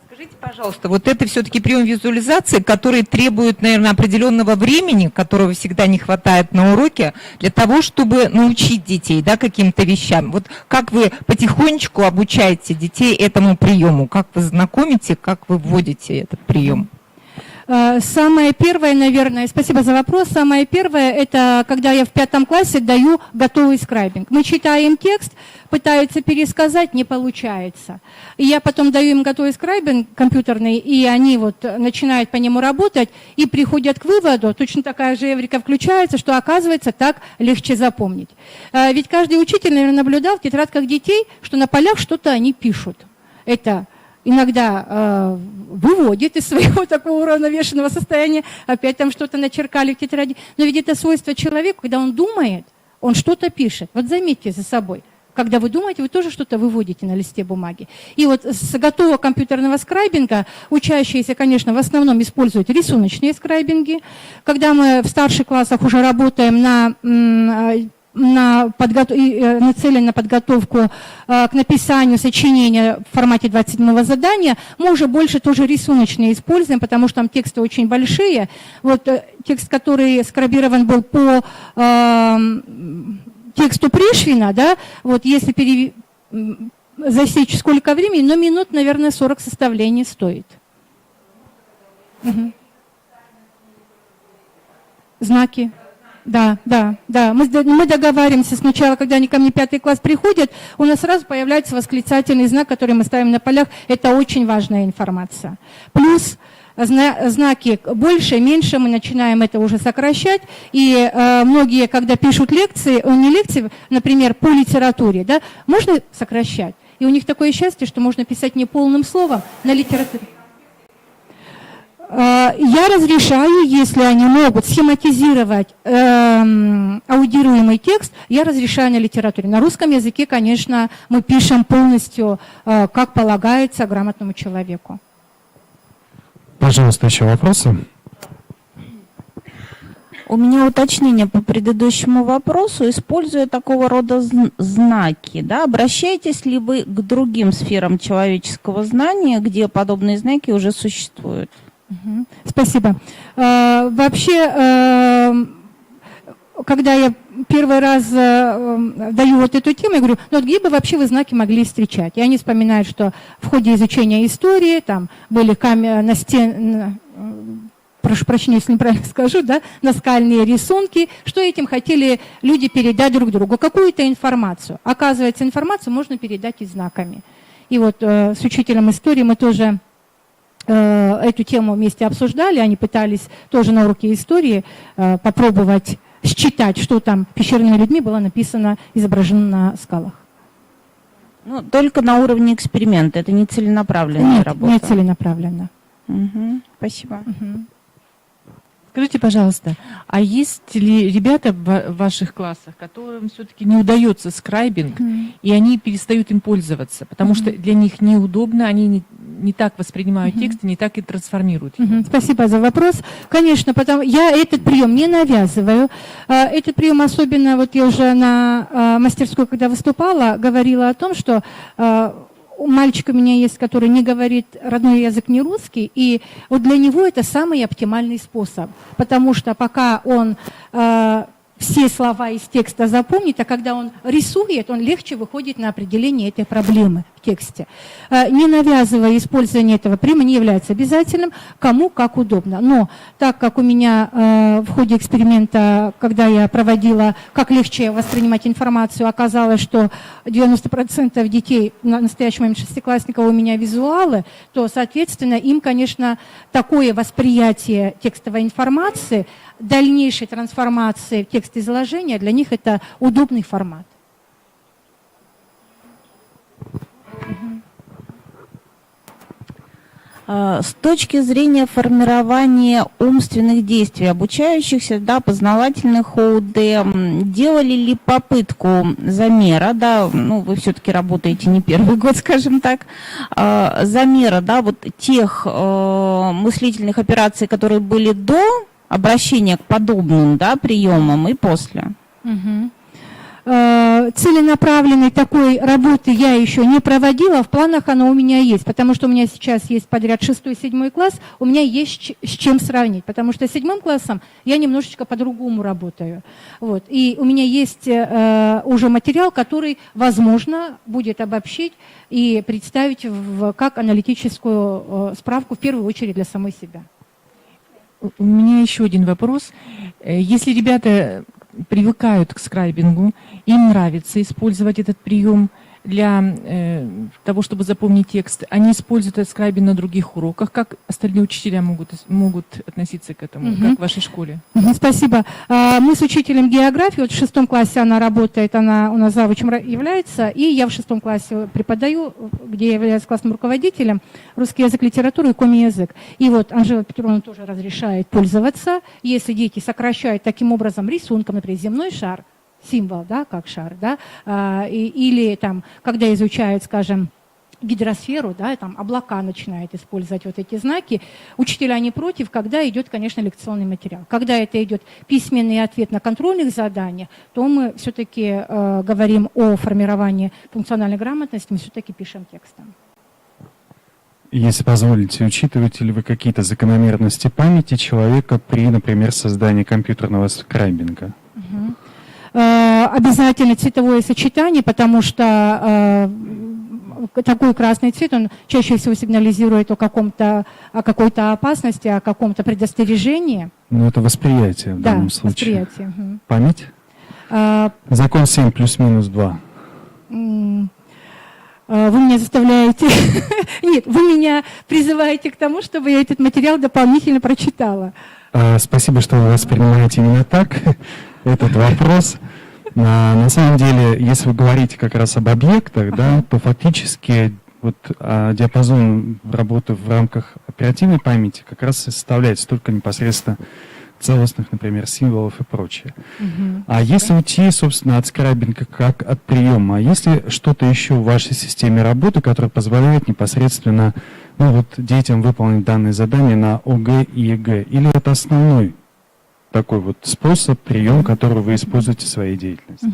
Скажите, пожалуйста, вот это все-таки прием визуализации, который требует, наверное, определенного времени, которого всегда не хватает на уроке, для того, чтобы научить детей, да, каким-то вещам. Вот как вы потихонечку обучаете детей этому приему? Как вы знакомите, как вы вводите этот прием? Самое первое, наверное, спасибо за вопрос. Самое первое, это когда я в 5 классе даю готовый скрайбинг. Мы читаем текст, пытаются пересказать, не получается. И я потом даю им готовый скрайбинг компьютерный, и они вот начинают по нему работать и приходят к выводу, точно такая же эврика включается, что оказывается так легче запомнить. Ведь каждый учитель, наверное, наблюдал в тетрадках детей, что на полях что-то они пишут. Это иногда выводит из своего такого уравновешенного состояния, опять там что-то начеркали в тетради. Но ведь это свойство человека, когда он думает, он что-то пишет. Вот заметьте за собой. Когда вы думаете, вы тоже что-то выводите на листе бумаги. И вот с готового компьютерного скрайбинга учащиеся, конечно, в основном используют рисуночные скрайбинги. Когда мы в старших классах уже работаем нацелен на подготовку к написанию сочинения в формате 27-го задания, мы уже больше тоже рисуночные используем, потому что там тексты очень большие. Вот текст, который скрабирован был по тексту Пришвина, да, вот если засечь сколько времени, но минут, наверное, 40 составлений стоит. Угу. Знаки. Да. Мы договариваемся сначала, когда они ко мне 5 класс приходят, у нас сразу появляется восклицательный знак, который мы ставим на полях. Это очень важная информация. Плюс знаки больше, меньше, мы начинаем это уже сокращать. И многие, когда пишут лекции, не лекции, например, по литературе, да, можно сокращать. И у них такое счастье, что можно писать не полным словом на литературе. Я разрешаю, если они могут схематизировать аудируемый текст, я разрешаю на литературе. На русском языке, конечно, мы пишем полностью, как полагается грамотному человеку. Пожалуйста, еще вопросы? У меня уточнение по предыдущему вопросу. Используя такого рода знаки, да, обращаетесь ли вы к другим сферам человеческого знания, где подобные знаки уже существуют? Спасибо. Вообще, когда я первый раз даю вот эту тему, я говорю, ну вот где бы вообще вы знаки могли встречать? И они вспоминают, что в ходе изучения истории там были на стене, прошу прощения, если неправильно скажу, да, наскальные рисунки, что этим хотели люди передать друг другу, какую-то информацию. Оказывается, информацию можно передать и знаками. И вот с учителем истории мы тоже эту тему вместе обсуждали, они пытались тоже на уроке истории попробовать считать, что там пещерными людьми было написано, изображено на скалах. Ну, только на уровне эксперимента, это не целенаправленная работа. Нет, не целенаправленно. Угу. Спасибо. Угу. Скажите, пожалуйста, а есть ли ребята в ваших классах, которым все-таки не удается скрайбинг, и они перестают им пользоваться, потому что для них неудобно, они не так воспринимают тексты, не так и трансформируют. Спасибо за вопрос. Конечно, я этот прием не навязываю. Этот прием особенно, вот я уже на мастерской, когда выступала, говорила о том, что мальчик у меня есть, который не говорит родной язык не русский, и вот для него это самый оптимальный способ, потому что пока он все слова из текста запомнить, а когда он рисует, он легче выходит на определение этой проблемы в тексте. Не навязывая использование этого приема не является обязательным, кому как удобно. Но так как у меня в ходе эксперимента, когда я проводила, как легче воспринимать информацию, оказалось, что 90% детей, на настоящий момент шестиклассников, у меня визуалы, то, соответственно, им, конечно, такое восприятие текстовой информации, дальнейшей трансформации в текст изложения, для них это удобный формат. С точки зрения формирования умственных действий обучающихся, да, познавательных ОУД, делали ли попытку замера, да, ну, вы все-таки работаете не первый год, скажем так, замера, да, вот тех мыслительных операций, которые были до обращения к подобным, да, приемам и после? Целенаправленной такой работы я еще не проводила, в планах она у меня есть, потому что у меня сейчас есть подряд 6-7 класс, у меня есть с чем сравнить, потому что с 7 классом я немножечко по-другому работаю. Вот. И у меня есть уже материал, который, возможно, будет обобщить и представить как аналитическую справку, в первую очередь, для самой себя. У меня еще один вопрос. Если ребята привыкают к скрайбингу, им нравится использовать этот прием для того, чтобы запомнить текст, они используют этот скрайбинг на других уроках. Как остальные учителя могут относиться к этому, как в вашей школе? Спасибо. Мы с учителем географии, вот в 6 классе она работает, она у нас завучем является, и я в 6 классе преподаю, где я являюсь классным руководителем, русский язык, литературу и коми-язык. И вот Анжела Петровна тоже разрешает пользоваться, если дети сокращают таким образом рисунком, например, земной шар, символ, да, как шар, да, или там, когда изучают, скажем, гидросферу, да, там облака начинают использовать вот эти знаки, учителя не против, когда идет, конечно, лекционный материал. Когда это идет письменный ответ на контрольных заданиях, то мы все-таки говорим о формировании функциональной грамотности, мы все-таки пишем текстом. Если позволите, учитываете ли вы какие-то закономерности памяти человека при, например, создании компьютерного скрайбинга? Обязательно цветовое сочетание, потому что такой красный цвет, он чаще всего сигнализирует о какой-то опасности, о каком-то предостережении. Ну, это восприятие в данном случае. Восприятие. Память? Закон 7 плюс-минус 2. Вы меня заставляете... Нет, вы меня призываете к тому, чтобы я этот материал дополнительно прочитала. Спасибо, что вы воспринимаете именно так этот вопрос. На самом деле, если вы говорите как раз об объектах, да, то фактически вот, диапазон работы в рамках оперативной памяти как раз и составляется только непосредственно целостных, например, символов и прочее. А если уйти, собственно, от скрайбинга как от приема, а если что-то еще в вашей системе работы, которое позволяет непосредственно детям выполнить данные задания на ОГЭ и ЕГЭ, или это основной такой вот способ, прием, который вы используете в своей деятельности?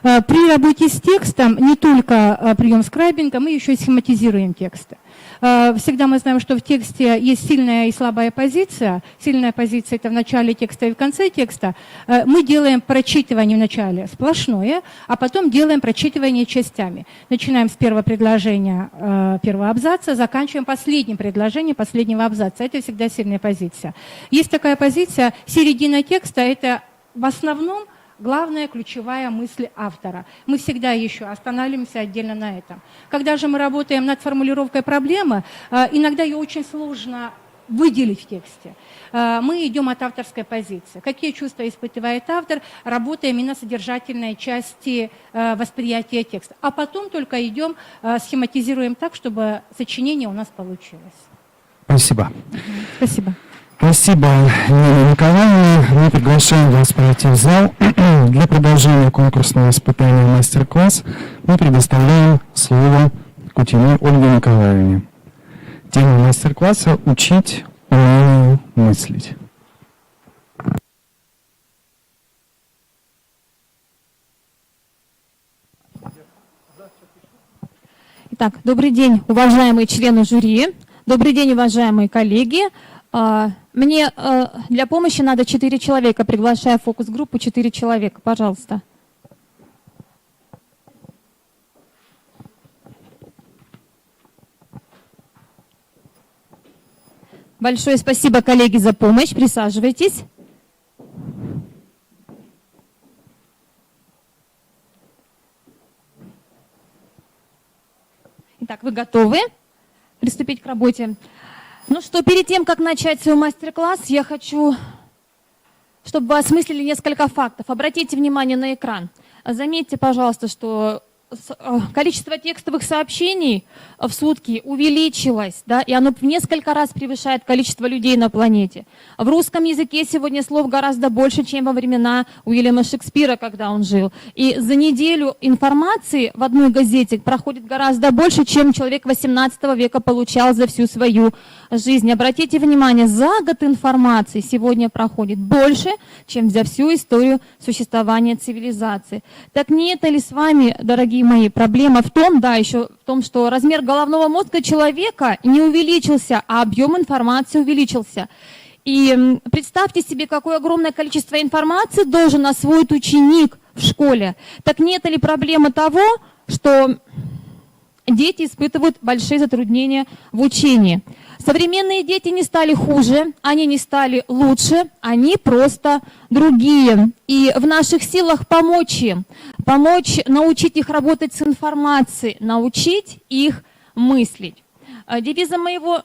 При работе с текстом не только прием скрайбинга, мы еще и схематизируем тексты. Всегда мы знаем, что в тексте есть сильная и слабая позиция. Сильная позиция – это в начале текста и в конце текста. Мы делаем прочитывание в начале сплошное, а потом делаем прочитывание частями. Начинаем с первого предложения первого абзаца, заканчиваем последним предложением последнего абзаца. Это всегда сильная позиция. Есть такая позиция – середина текста – это в основном главная ключевая мысль автора. Мы всегда еще останавливаемся отдельно на этом. Когда же мы работаем над формулировкой проблемы, иногда ее очень сложно выделить в тексте. Мы идем от авторской позиции. Какие чувства испытывает автор, работаем и на содержательной части восприятия текста. А потом только идем, схематизируем так, чтобы сочинение у нас получилось. Спасибо. Спасибо. Спасибо, Нина Николаевна. Мы приглашаем вас пройти в зал. Для продолжения конкурсного испытания мастер-класс мы предоставляем слово Кутиной Ольге Николаевне. Тема мастер-класса – «Учить умению мыслить». Итак, добрый день, уважаемые члены жюри, добрый день, уважаемые коллеги. Мне для помощи надо 4 человека. Приглашаю в фокус-группу 4 человека. Пожалуйста. Большое спасибо, коллеги, за помощь. Присаживайтесь. Итак, вы готовы приступить к работе? Ну что, перед тем, как начать свой мастер-класс, я хочу, чтобы вы осмыслили несколько фактов. Обратите внимание на экран. Заметьте, пожалуйста, что количество текстовых сообщений в сутки увеличилось, да, и оно в несколько раз превышает количество людей на планете. В русском языке сегодня слов гораздо больше, чем во времена Уильяма Шекспира, когда он жил. И за неделю информации в одной газете проходит гораздо больше, чем человек 18 века получал за всю свою жизнь. Обратите внимание, за год информации сегодня проходит больше, чем за всю историю существования цивилизации. Так не это ли с вами, дорогие мои, проблема в том, да, еще в том, что размер головного мозга человека не увеличился, а объем информации увеличился. И представьте себе, какое огромное количество информации должен освоить ученик в школе. Так не это ли проблема того, что дети испытывают большие затруднения в учении? Современные дети не стали хуже, они не стали лучше, они просто другие. И в наших силах помочь им, научить их работать с информацией, научить их мыслить. Девизом моего...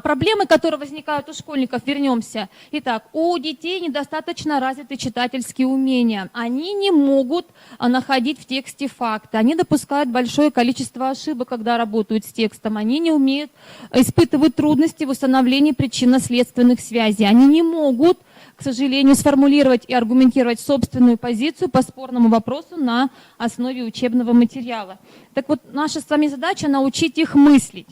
проблемы, которые возникают у школьников, вернемся. Итак, у детей недостаточно развиты читательские умения. Они не могут находить в тексте факты. Они допускают большое количество ошибок, когда работают с текстом. Они не умеют, испытывают трудности в установлении причинно-следственных связей. Они не могут, к сожалению, сформулировать и аргументировать собственную позицию по спорному вопросу на основе учебного материала. Так вот, наша с вами задача научить их мыслить.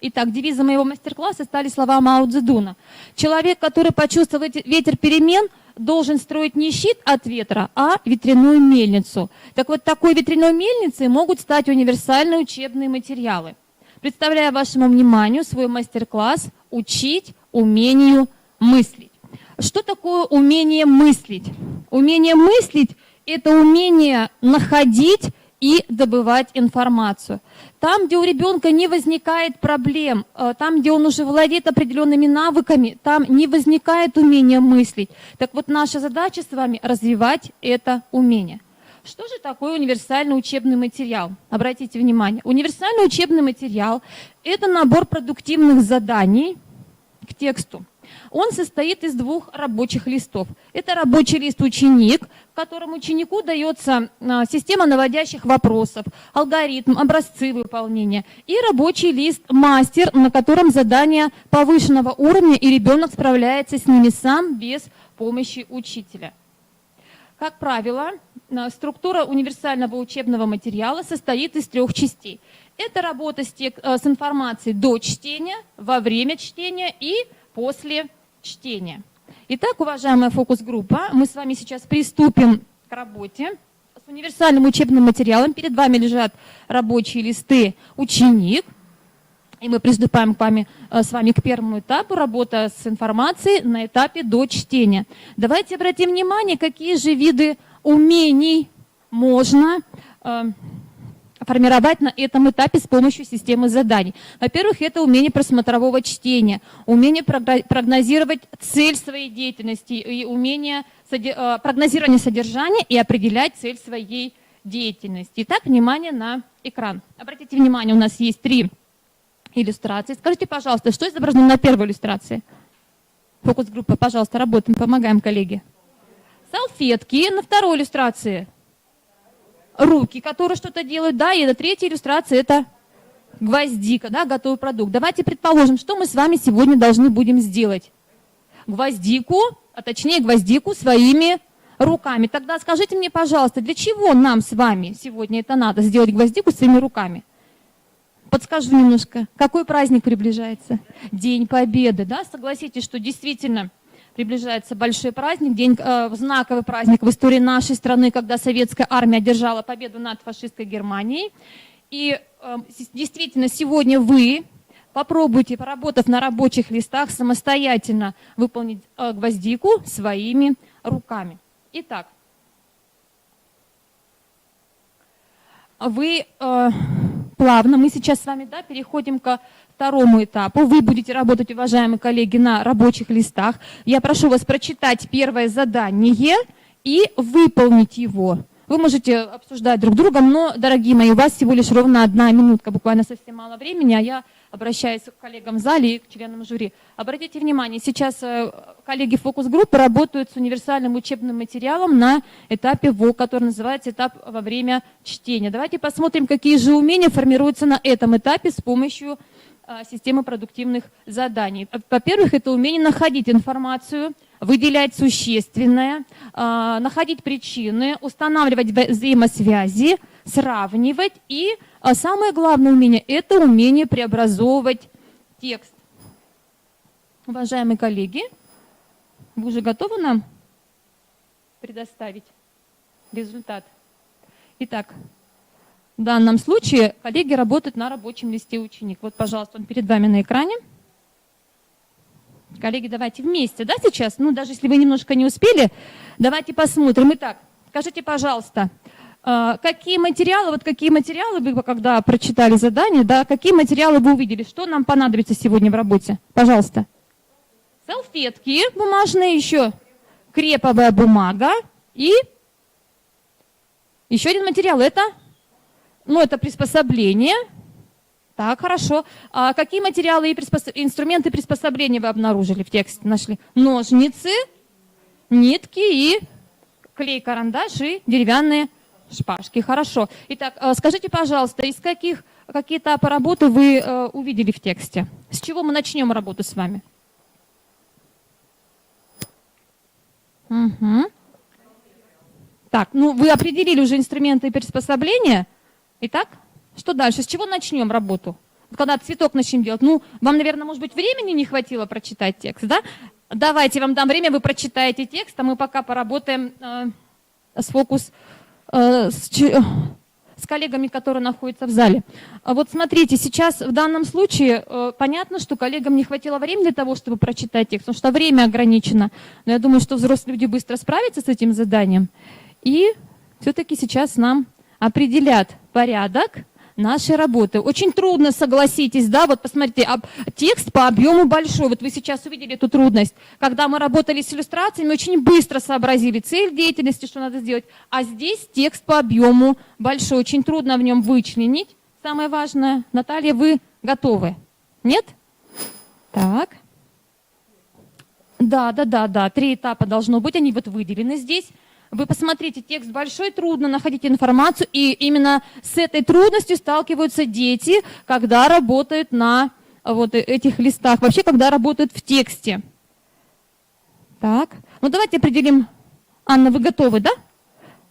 Итак, девизом моего мастер-класса стали слова Мао Цзэдуна. Человек, который почувствовал ветер перемен, должен строить не щит от ветра, а ветряную мельницу. Так вот, такой ветряной мельницей могут стать универсальные учебные материалы. Представляю вашему вниманию свой мастер-класс «Учить умению мыслить». Что такое умение мыслить? Умение мыслить – это умение находить и добывать информацию. Там, где у ребенка не возникает проблем, там, где он уже владеет определенными навыками, там не возникает умения мыслить. Так вот, наша задача с вами развивать это умение. Что же такое универсальный учебный материал? Обратите внимание, универсальный учебный материал – это набор продуктивных заданий к тексту. Он состоит из 2 рабочих листов. Это рабочий лист «Ученик», в котором ученику дается система наводящих вопросов, алгоритм, образцы выполнения. И рабочий лист «Мастер», на котором задания повышенного уровня, и ребенок справляется с ними сам без помощи учителя. Как правило, структура универсального учебного материала состоит из 3 частей. Это работа с информацией до чтения, во время чтения и после чтения. Итак, уважаемая фокус-группа, мы с вами сейчас приступим к работе с универсальным учебным материалом. Перед вами лежат рабочие листы «Ученик». И мы приступаем с вами к первому этапу, работа с информацией на этапе до чтения. Давайте обратим внимание, какие же виды умений можно формировать на этом этапе с помощью системы заданий. Во-первых, это умение просмотрового чтения, умение прогнозировать цель своей деятельности и умение прогнозирования содержания и определять цель своей деятельности. Итак, внимание на экран. Обратите внимание, у нас есть 3 иллюстрации. Скажите, пожалуйста, что изображено на первой иллюстрации? Фокус-группа, пожалуйста, работаем, помогаем, коллеги. Салфетки. На второй иллюстрации руки, которые что-то делают, да, и на 3-й иллюстрации это гвоздика, да, готовый продукт. Давайте предположим, что мы с вами сегодня должны будем сделать. Гвоздику, а точнее гвоздику своими руками. Тогда скажите мне, пожалуйста, для чего нам с вами сегодня это надо, сделать гвоздику своими руками? Подскажу немножко, какой праздник приближается? День Победы, да, согласитесь, что действительно приближается большой праздник, знаковый праздник в истории нашей страны, когда советская армия одержала победу над фашистской Германией. И действительно, сегодня вы Попробуйте, поработав на рабочих листах, самостоятельно выполнить гвоздику своими руками. Итак, вы плавно, мы сейчас с вами переходим ко второму этапу. Вы будете работать, уважаемые коллеги, на рабочих листах. Я прошу вас прочитать первое задание и выполнить его. Вы можете обсуждать друг с другом, но, дорогие мои, у вас всего лишь ровно 1 минутка, буквально совсем мало времени, а я обращаюсь к коллегам в зале и к членам жюри. Обратите внимание, сейчас коллеги фокус-группы работают с универсальным учебным материалом на этапе ВОК, который называется этап во время чтения. Давайте посмотрим, какие же умения формируются на этом этапе с помощью системы продуктивных заданий. Во-первых, это умение находить информацию, выделять существенное, находить причины, устанавливать взаимосвязи, сравнивать. И самое главное умение – это умение преобразовывать текст. Уважаемые коллеги, вы уже готовы нам предоставить результат? Итак, в данном случае коллеги работают на рабочем листе ученик. Вот, пожалуйста, он перед вами на экране. Коллеги, давайте вместе, да, сейчас? Ну, даже если вы немножко не успели, давайте посмотрим. Итак, скажите, пожалуйста, какие материалы вы, когда прочитали задание, да, какие материалы вы увидели? Что нам понадобится сегодня в работе? Пожалуйста. Салфетки бумажные, еще креповая бумага и еще один материал. Это приспособление. Так, хорошо. А какие материалы и инструменты приспособления вы обнаружили в тексте? Нашли ножницы, нитки и клей, карандаш и деревянные шпажки. Хорошо. Итак, скажите, пожалуйста, какие этапы работы вы увидели в тексте? С чего мы начнем работу с вами? Угу. Так, вы определили уже инструменты и приспособления. Итак, что дальше? С чего начнем работу? Когда цветок начнем делать? Вам, наверное, может быть, времени не хватило прочитать текст, да? Давайте, вам дам время, вы прочитаете текст, а мы пока поработаем с коллегами, которые находятся в зале. Вот смотрите, сейчас в данном случае понятно, что коллегам не хватило времени для того, чтобы прочитать текст, потому что время ограничено. Но я думаю, что взрослые люди быстро справятся с этим заданием. И все-таки сейчас нам определят порядок нашей работы. Очень трудно, согласитесь, да, вот посмотрите, текст по объему большой, вот вы сейчас увидели эту трудность. Когда мы работали с иллюстрациями, очень быстро сообразили цель деятельности, что надо сделать, а здесь текст по объему большой, очень трудно в нем вычленить. Самое важное, Наталья, вы готовы? Нет? Так. Да, 3 этапа должно быть, они вот выделены здесь. Вы посмотрите, текст большой, трудно находить информацию, и именно с этой трудностью сталкиваются дети, когда работают на вот этих листах, вообще, когда работают в тексте. Так, давайте определим. Анна, вы готовы, да?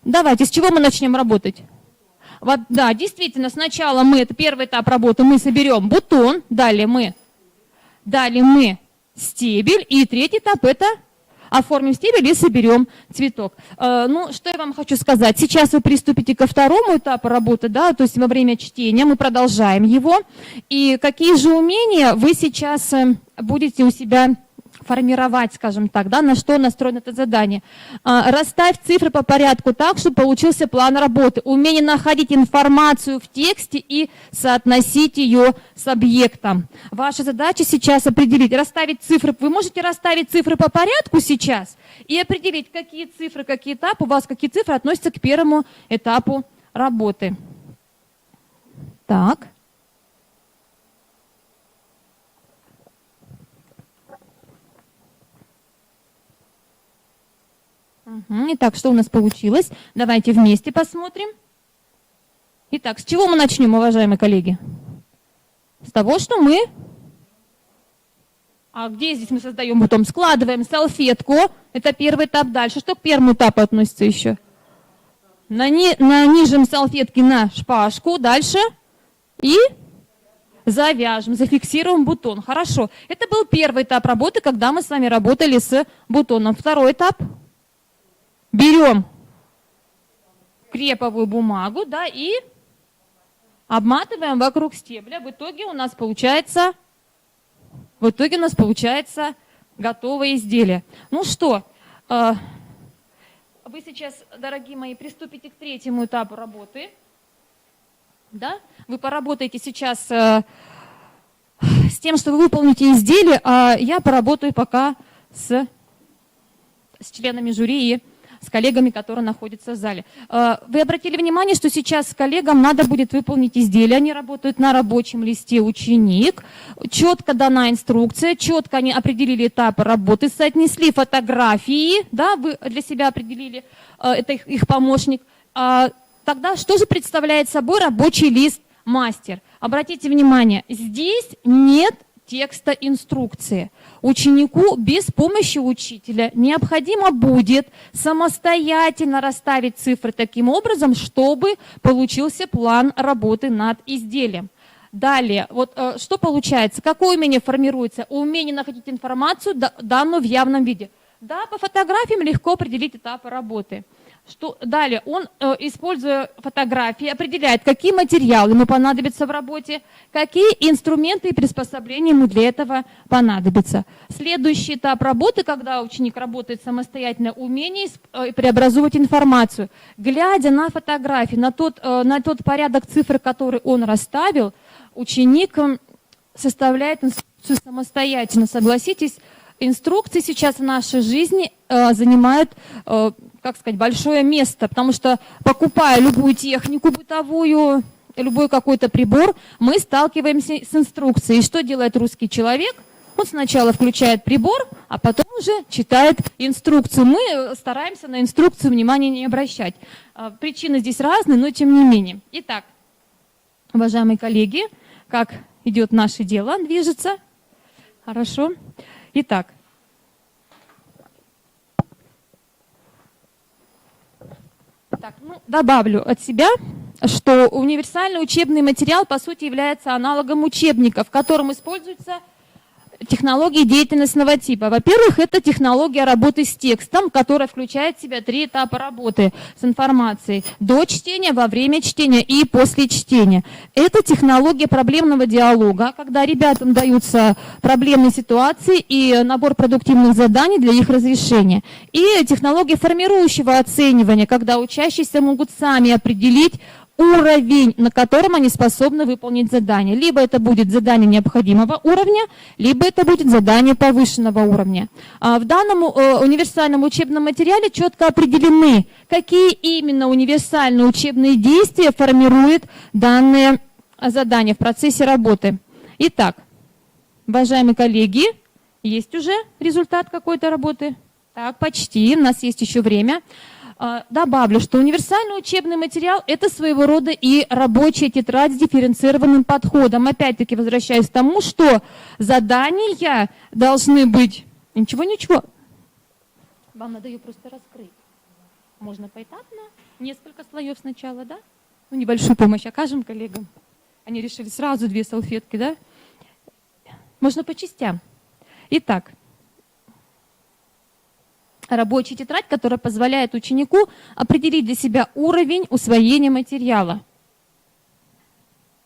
Давайте, с чего мы начнем работать? Вот, да, действительно, сначала это первый этап работы, мы соберем бутон, далее мы стебель, и третий этап это оформим стебель и соберем цветок. Что я вам хочу сказать. Сейчас вы приступите ко второму этапу работы, да, то есть во время чтения мы продолжаем его. И какие же умения вы сейчас будете у себя формировать, скажем так, да, на что настроено это задание. Расставь цифры по порядку так, чтобы получился план работы. Умение находить информацию в тексте и соотносить ее с объектом. Ваша задача сейчас определить, расставить цифры. Вы можете расставить цифры по порядку сейчас и определить, какие цифры, какие этапы, у вас какие цифры относятся к первому этапу работы. Так. Итак, что у нас получилось? Давайте вместе посмотрим. Итак, с чего мы начнем, уважаемые коллеги? С того, что мы... А где здесь мы создаем бутон? Складываем салфетку. Это первый этап. Дальше. Что к первому этапу относится еще? Нанижем салфетки на шпажку. Дальше. И завяжем, зафиксируем бутон. Хорошо. Это был первый этап работы, когда мы с вами работали с бутоном. Второй этап. Берем креповую бумагу, да, и обматываем вокруг стебля. В итоге у нас получается В итоге у нас получается готовое изделие. Ну что, вы сейчас, дорогие мои, приступите к третьему этапу работы. Да? Вы поработаете сейчас с тем, что вы выполните изделие, а я поработаю пока с членами жюри и с коллегами, которые находятся в зале. Вы обратили внимание, что сейчас коллегам надо будет выполнить изделие. Они работают на рабочем листе «Ученик». Четко дана инструкция, четко они определили этапы работы, соотнесли фотографии, да, вы для себя определили, это их помощник. Тогда что же представляет собой рабочий лист «Мастер»? Обратите внимание, здесь нет текста инструкции. Ученику без помощи учителя необходимо будет самостоятельно расставить цифры таким образом, чтобы получился план работы над изделием. Далее, вот что получается? Какое умение формируется? Умение находить информацию, данную в явном виде. Да, по фотографиям легко определить этапы работы. Далее, он, используя фотографии, определяет, какие материалы ему понадобятся в работе, какие инструменты и приспособления ему для этого понадобятся. Следующий этап работы, когда ученик работает самостоятельно, умение преобразовывать информацию. Глядя на фотографии, на тот порядок цифр, который он расставил, ученик составляет инструкцию самостоятельно. Согласитесь, инструкции сейчас в нашей жизни занимают, как сказать, большое место, потому что, покупая любую технику бытовую, любой какой-то прибор, мы сталкиваемся с инструкцией. И что делает русский человек? Он сначала включает прибор, а потом уже читает инструкцию. Мы стараемся на инструкцию внимания не обращать. Причины здесь разные, но тем не менее. Итак, уважаемые коллеги, как идет наше дело, движется? Хорошо. Итак, добавлю от себя, что универсальный учебный материал, по сути, является аналогом учебника, в котором используются технологии деятельностного типа. Во-первых, это технология работы с текстом, которая включает в себя 3 этапа работы с информацией: до чтения, во время чтения и после чтения. Это технология проблемного диалога, когда ребятам даются проблемные ситуации и набор продуктивных заданий для их разрешения. И технология формирующего оценивания, когда учащиеся могут сами определить уровень, на котором они способны выполнить задание. Либо это будет задание необходимого уровня, либо это будет задание повышенного уровня. В данном универсальном учебном материале четко определены, какие именно универсальные учебные действия формируют данные задания в процессе работы. Итак, уважаемые коллеги, есть уже результат какой-то работы? Так, почти, у нас есть еще время. Добавлю, что универсальный учебный материал – это своего рода и рабочая тетрадь с дифференцированным подходом. Опять-таки возвращаюсь к тому, что задания должны быть… Ничего. Вам надо ее просто раскрыть. Можно поэтапно, несколько слоев сначала, да? Ну, небольшую помощь окажем коллегам. Они решили сразу 2 салфетки, да? Можно по частям. Итак. Рабочая тетрадь, которая позволяет ученику определить для себя уровень усвоения материала.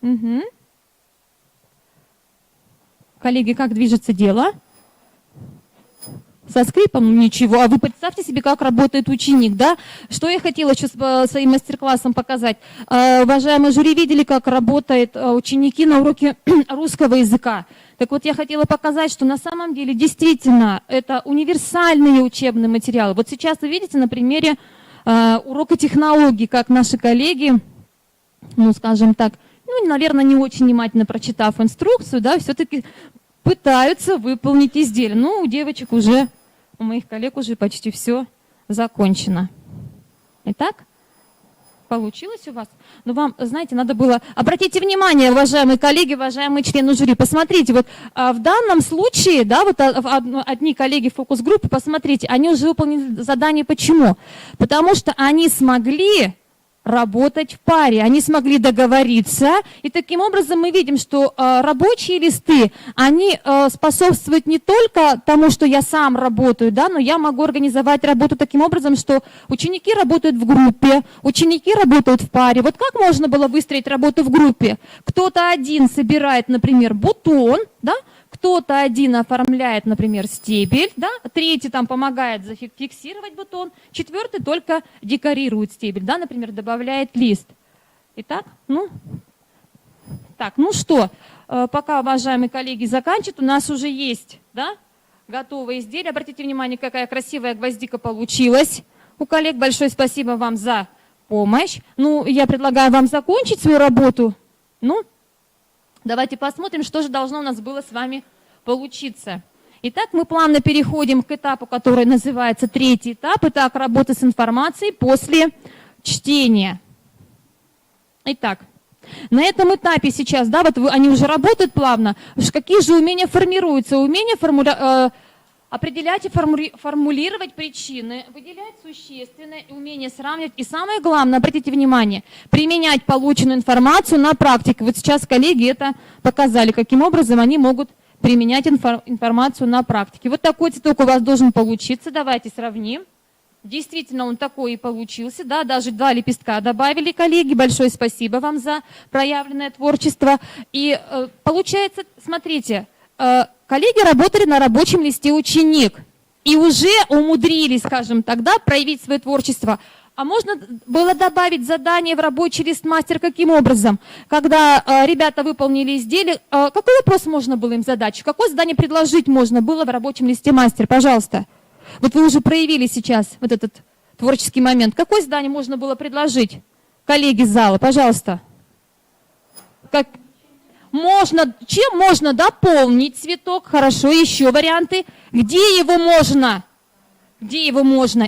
Угу. Коллеги, как движется дело? Со скрипом ничего. А вы представьте себе, как работает ученик, да? Что я хотела сейчас своим мастер-классом показать. Уважаемые жюри видели, как работают ученики на уроке русского языка. Так вот, я хотела показать, что на самом деле действительно это универсальные учебные материалы. Вот сейчас вы видите на примере урока технологий, как наши коллеги, ну, скажем так, ну, наверное, не очень внимательно прочитав инструкцию, да, все-таки пытаются выполнить изделие. Ну, у девочек уже, у моих коллег уже почти все закончено. Итак, получилось у вас? Ну, вам, знаете, надо было… Обратите внимание, уважаемые коллеги, уважаемые члены жюри, посмотрите, вот в данном случае, да, вот одни коллеги фокус-группы, посмотрите, они уже выполнили задание. Почему? Потому что они смогли работать в паре, они смогли договориться, и таким образом мы видим, что рабочие листы, они способствуют не только тому, что я сам работаю, да, но я могу организовать работу таким образом, что ученики работают в группе, ученики работают в паре. Вот как можно было выстроить работу в группе? Кто-то один собирает, например, бутон, да, кто-то один оформляет, например, стебель, да, третий там помогает зафиксировать бутон, четвертый только декорирует стебель, да, например, добавляет лист. Итак, ну что, пока уважаемые коллеги заканчивают, у нас уже есть, да, готовые изделия. Обратите внимание, какая красивая гвоздика получилась у коллег. Большое спасибо вам за помощь. Ну, я предлагаю вам закончить свою работу. Ну, давайте посмотрим, что же должно у нас было с вами получиться. Итак, мы плавно переходим к этапу, который называется третий этап. Итак, работа с информацией после чтения. Итак, на этом этапе сейчас, да, вот они уже работают плавно. Какие же умения формируются? Умения определять и формулировать причины, выделять существенное, умение сравнивать. И самое главное, обратите внимание, применять полученную информацию на практике. Вот сейчас коллеги это показали, каким образом они могут применять информацию на практике. Вот такой цветок у вас должен получиться. Давайте сравним. Действительно, он такой и получился, да, даже 2 лепестка добавили коллеги. Большое спасибо вам за проявленное творчество. И получается, смотрите, коллеги работали на рабочем листе «Ученик» и уже умудрились, скажем так, да, проявить свое творчество. А можно было добавить задание в рабочий лист «Мастер» каким образом? Когда ребята выполнили изделие, какой вопрос можно было им задать? Какое задание предложить можно было в рабочем листе «Мастер»? Пожалуйста. Вот вы уже проявили сейчас вот этот творческий момент. Какое задание можно было предложить? Коллеги из зала, пожалуйста. Чем можно дополнить цветок? Хорошо, еще варианты. Где его можно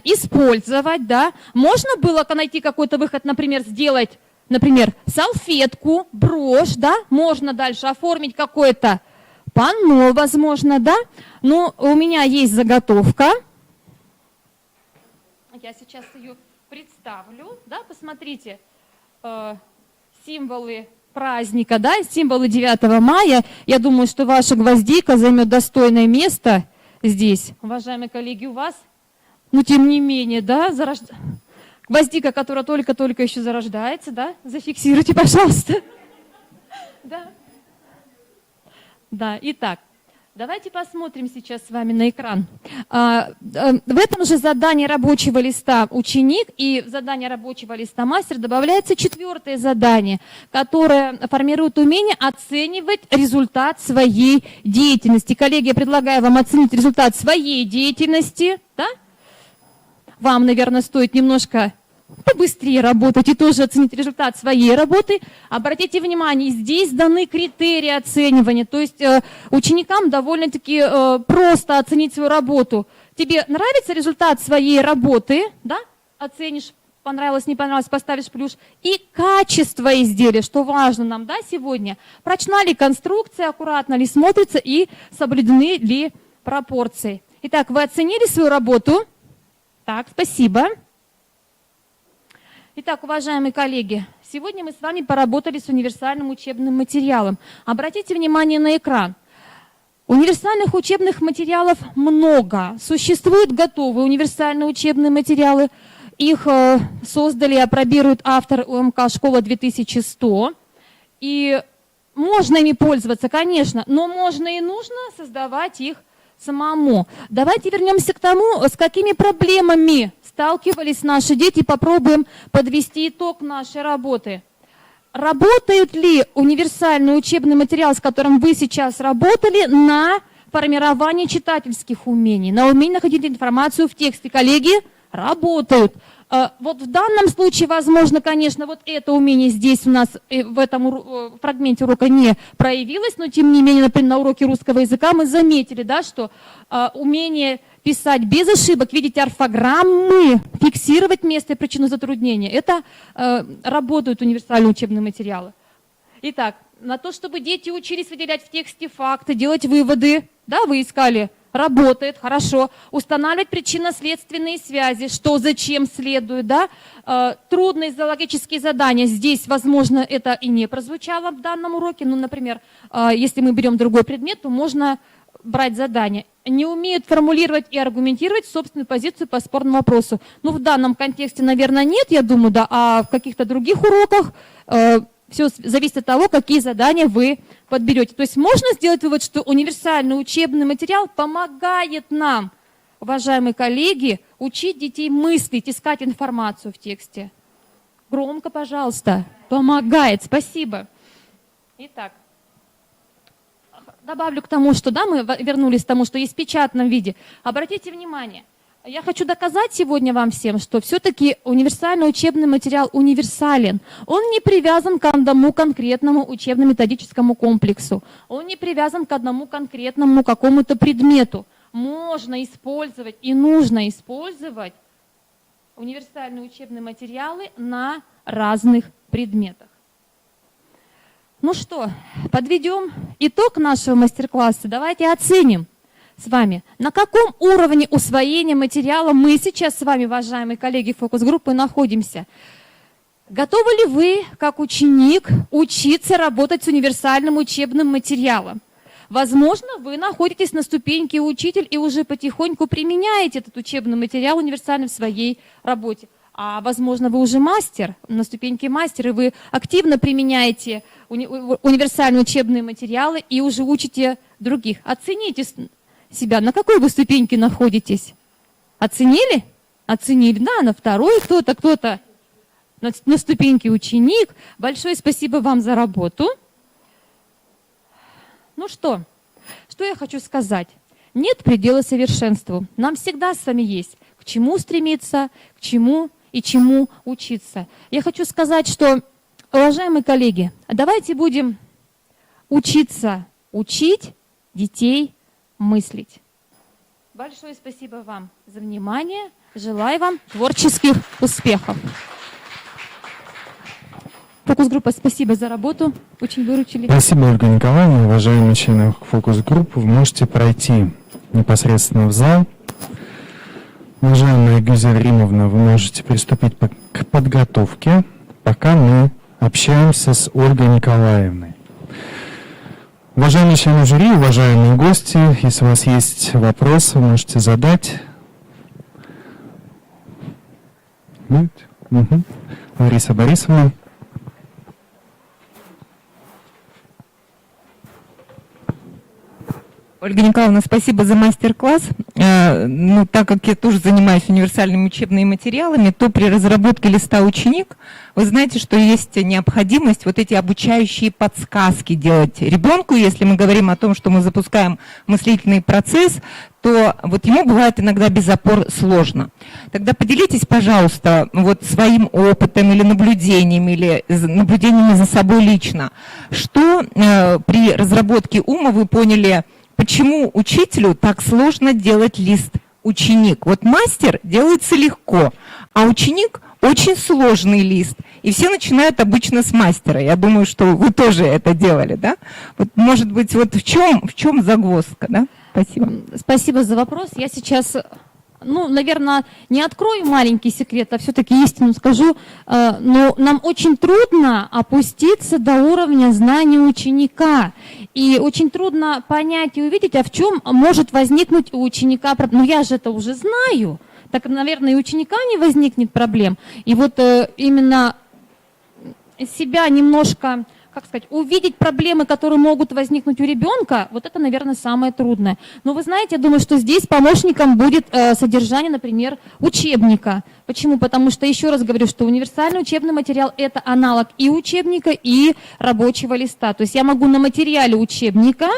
использовать, да? Можно было найти какой-то выход, например, сделать, салфетку, брошь, да? Можно дальше оформить какое-то панно, возможно, да? Но у меня есть заготовка. Я сейчас ее представлю, да? Посмотрите, символы праздника, да, символы 9 мая. Я думаю, что ваша гвоздика займет достойное место здесь. Уважаемые коллеги, у вас, но тем не менее, да, гвоздика, которая только-только еще зарождается, да, зафиксируйте, пожалуйста. Да, итак, давайте посмотрим сейчас с вами на экран. В этом же задании рабочего листа «Ученик» и в задании рабочего листа «Мастер» добавляется 4-е задание, которое формирует умение оценивать результат своей деятельности. Коллеги, я предлагаю вам оценить результат своей деятельности. Да? Вам, наверное, стоит немножко побыстрее работать и тоже оценить результат своей работы. Обратите внимание, здесь даны критерии оценивания, то есть ученикам довольно-таки просто оценить свою работу. Тебе нравится результат своей работы, да? Оценишь, понравилось, не понравилось, поставишь плюс. И качество изделия, что важно нам, да, сегодня. Прочна ли конструкция, аккуратно ли смотрится и соблюдены ли пропорции. Итак, вы оценили свою работу? Так, спасибо. Итак, уважаемые коллеги, сегодня мы с вами поработали с универсальным учебным материалом. Обратите внимание на экран. Универсальных учебных материалов много. Существуют готовые универсальные учебные материалы. Их создали и апробирует автор УМК «Школа 2100». И можно ими пользоваться, конечно, но можно и нужно создавать их самому. Давайте вернемся к тому, с какими проблемами сталкивались наши дети, попробуем подвести итог нашей работы. Работают ли универсальный учебный материал, с которым вы сейчас работали, на формирование читательских умений, на умение находить информацию в тексте? Коллеги, работают. Вот в данном случае, возможно, конечно, вот это умение здесь у нас в этом фрагменте урока не проявилось, но тем не менее, например, на уроке русского языка мы заметили, да, что умение писать без ошибок, видеть орфограммы, фиксировать место и причину затруднения, это работают универсальные учебные материалы. Итак, на то, чтобы дети учились выделять в тексте факты, делать выводы, да, вы искали. Работает, хорошо. Устанавливать причинно-следственные связи, что зачем следует, да. Трудные зоологические задания. Здесь, возможно, это и не прозвучало в данном уроке. Ну, например, если мы берем другой предмет, то можно брать задания. Не умеют формулировать и аргументировать собственную позицию по спорному вопросу. Ну, в данном контексте, наверное, нет, я думаю, да, а в каких-то других уроках Все зависит от того, какие задания вы подберете. То есть можно сделать вывод, что универсальный учебный материал помогает нам, уважаемые коллеги, учить детей мыслить, искать информацию в тексте. Громко, пожалуйста. Помогает. Спасибо. Итак, добавлю к тому, что да, мы вернулись к тому, что есть в печатном виде. Обратите внимание, я хочу доказать сегодня вам всем, что все-таки универсальный учебный материал универсален. Он не привязан к одному конкретному учебно-методическому комплексу. Он не привязан к одному конкретному какому-то предмету. Можно использовать и нужно использовать универсальные учебные материалы на разных предметах. Ну что, подведем итог нашего мастер-класса. Давайте оценим с вами, на каком уровне усвоения материала мы сейчас с вами, уважаемые коллеги фокус-группы, находимся. Готовы ли вы, как ученик, учиться работать с универсальным учебным материалом? Возможно, вы находитесь на ступеньке учитель и уже потихоньку применяете этот учебный материал универсальный в своей работе. А возможно, вы уже мастер, на ступеньке мастер, и вы активно применяете универсальные учебные материалы и уже учите других. Оцените себя, на какой вы ступеньке находитесь? Оценили? Оценили, да, на второй кто-то на ступеньке ученик. Большое спасибо вам за работу. Ну что я хочу сказать? Нет предела совершенству. Нам всегда с вами есть к чему стремиться, к чему и чему учиться. Я хочу сказать, что, уважаемые коллеги, давайте будем учиться учить детей мыслить. Большое спасибо вам за внимание. Желаю вам творческих успехов. Фокус-группа, спасибо за работу. Очень выручили. Спасибо, Ольга Николаевна. Уважаемые члены фокус-группы, вы можете пройти непосредственно в зал. Уважаемая Гюзель Римовна, вы можете приступить к подготовке, пока мы общаемся с Ольгой Николаевной. Уважаемые члены жюри, уважаемые гости, если у вас есть вопросы, вы можете задать. Лариса Борисовна. Ольга Николаевна, спасибо за мастер-класс. Так как я тоже занимаюсь универсальными учебными материалами, то при разработке листа ученик, вы знаете, что есть необходимость вот эти обучающие подсказки делать ребенку. Если мы говорим о том, что мы запускаем мыслительный процесс, то вот ему бывает иногда без опор сложно. Тогда поделитесь, пожалуйста, вот своим опытом или наблюдениями за собой лично. Что при разработке ума вы поняли, почему учителю так сложно делать лист ученик? Вот мастер делается легко, а ученик очень сложный лист. И все начинают обычно с мастера. Я думаю, что вы тоже это делали, да? Вот, может быть, вот в чем загвоздка, да? Спасибо. Спасибо за вопрос. Я сейчас, наверное, не открою маленький секрет, а все-таки истину скажу. Но нам очень трудно опуститься до уровня знаний ученика. И очень трудно понять и увидеть, а в чем может возникнуть у ученика проблема. Я же это уже знаю. Так, наверное, и у ученика не возникнет проблем. И вот именно себя немножко, увидеть проблемы, которые могут возникнуть у ребенка, вот это, наверное, самое трудное. Но вы знаете, я думаю, что здесь помощником будет содержание, например, учебника. Почему? Потому что, еще раз говорю, что универсальный учебный материал – это аналог и учебника, и рабочего листа. То есть я могу на материале учебника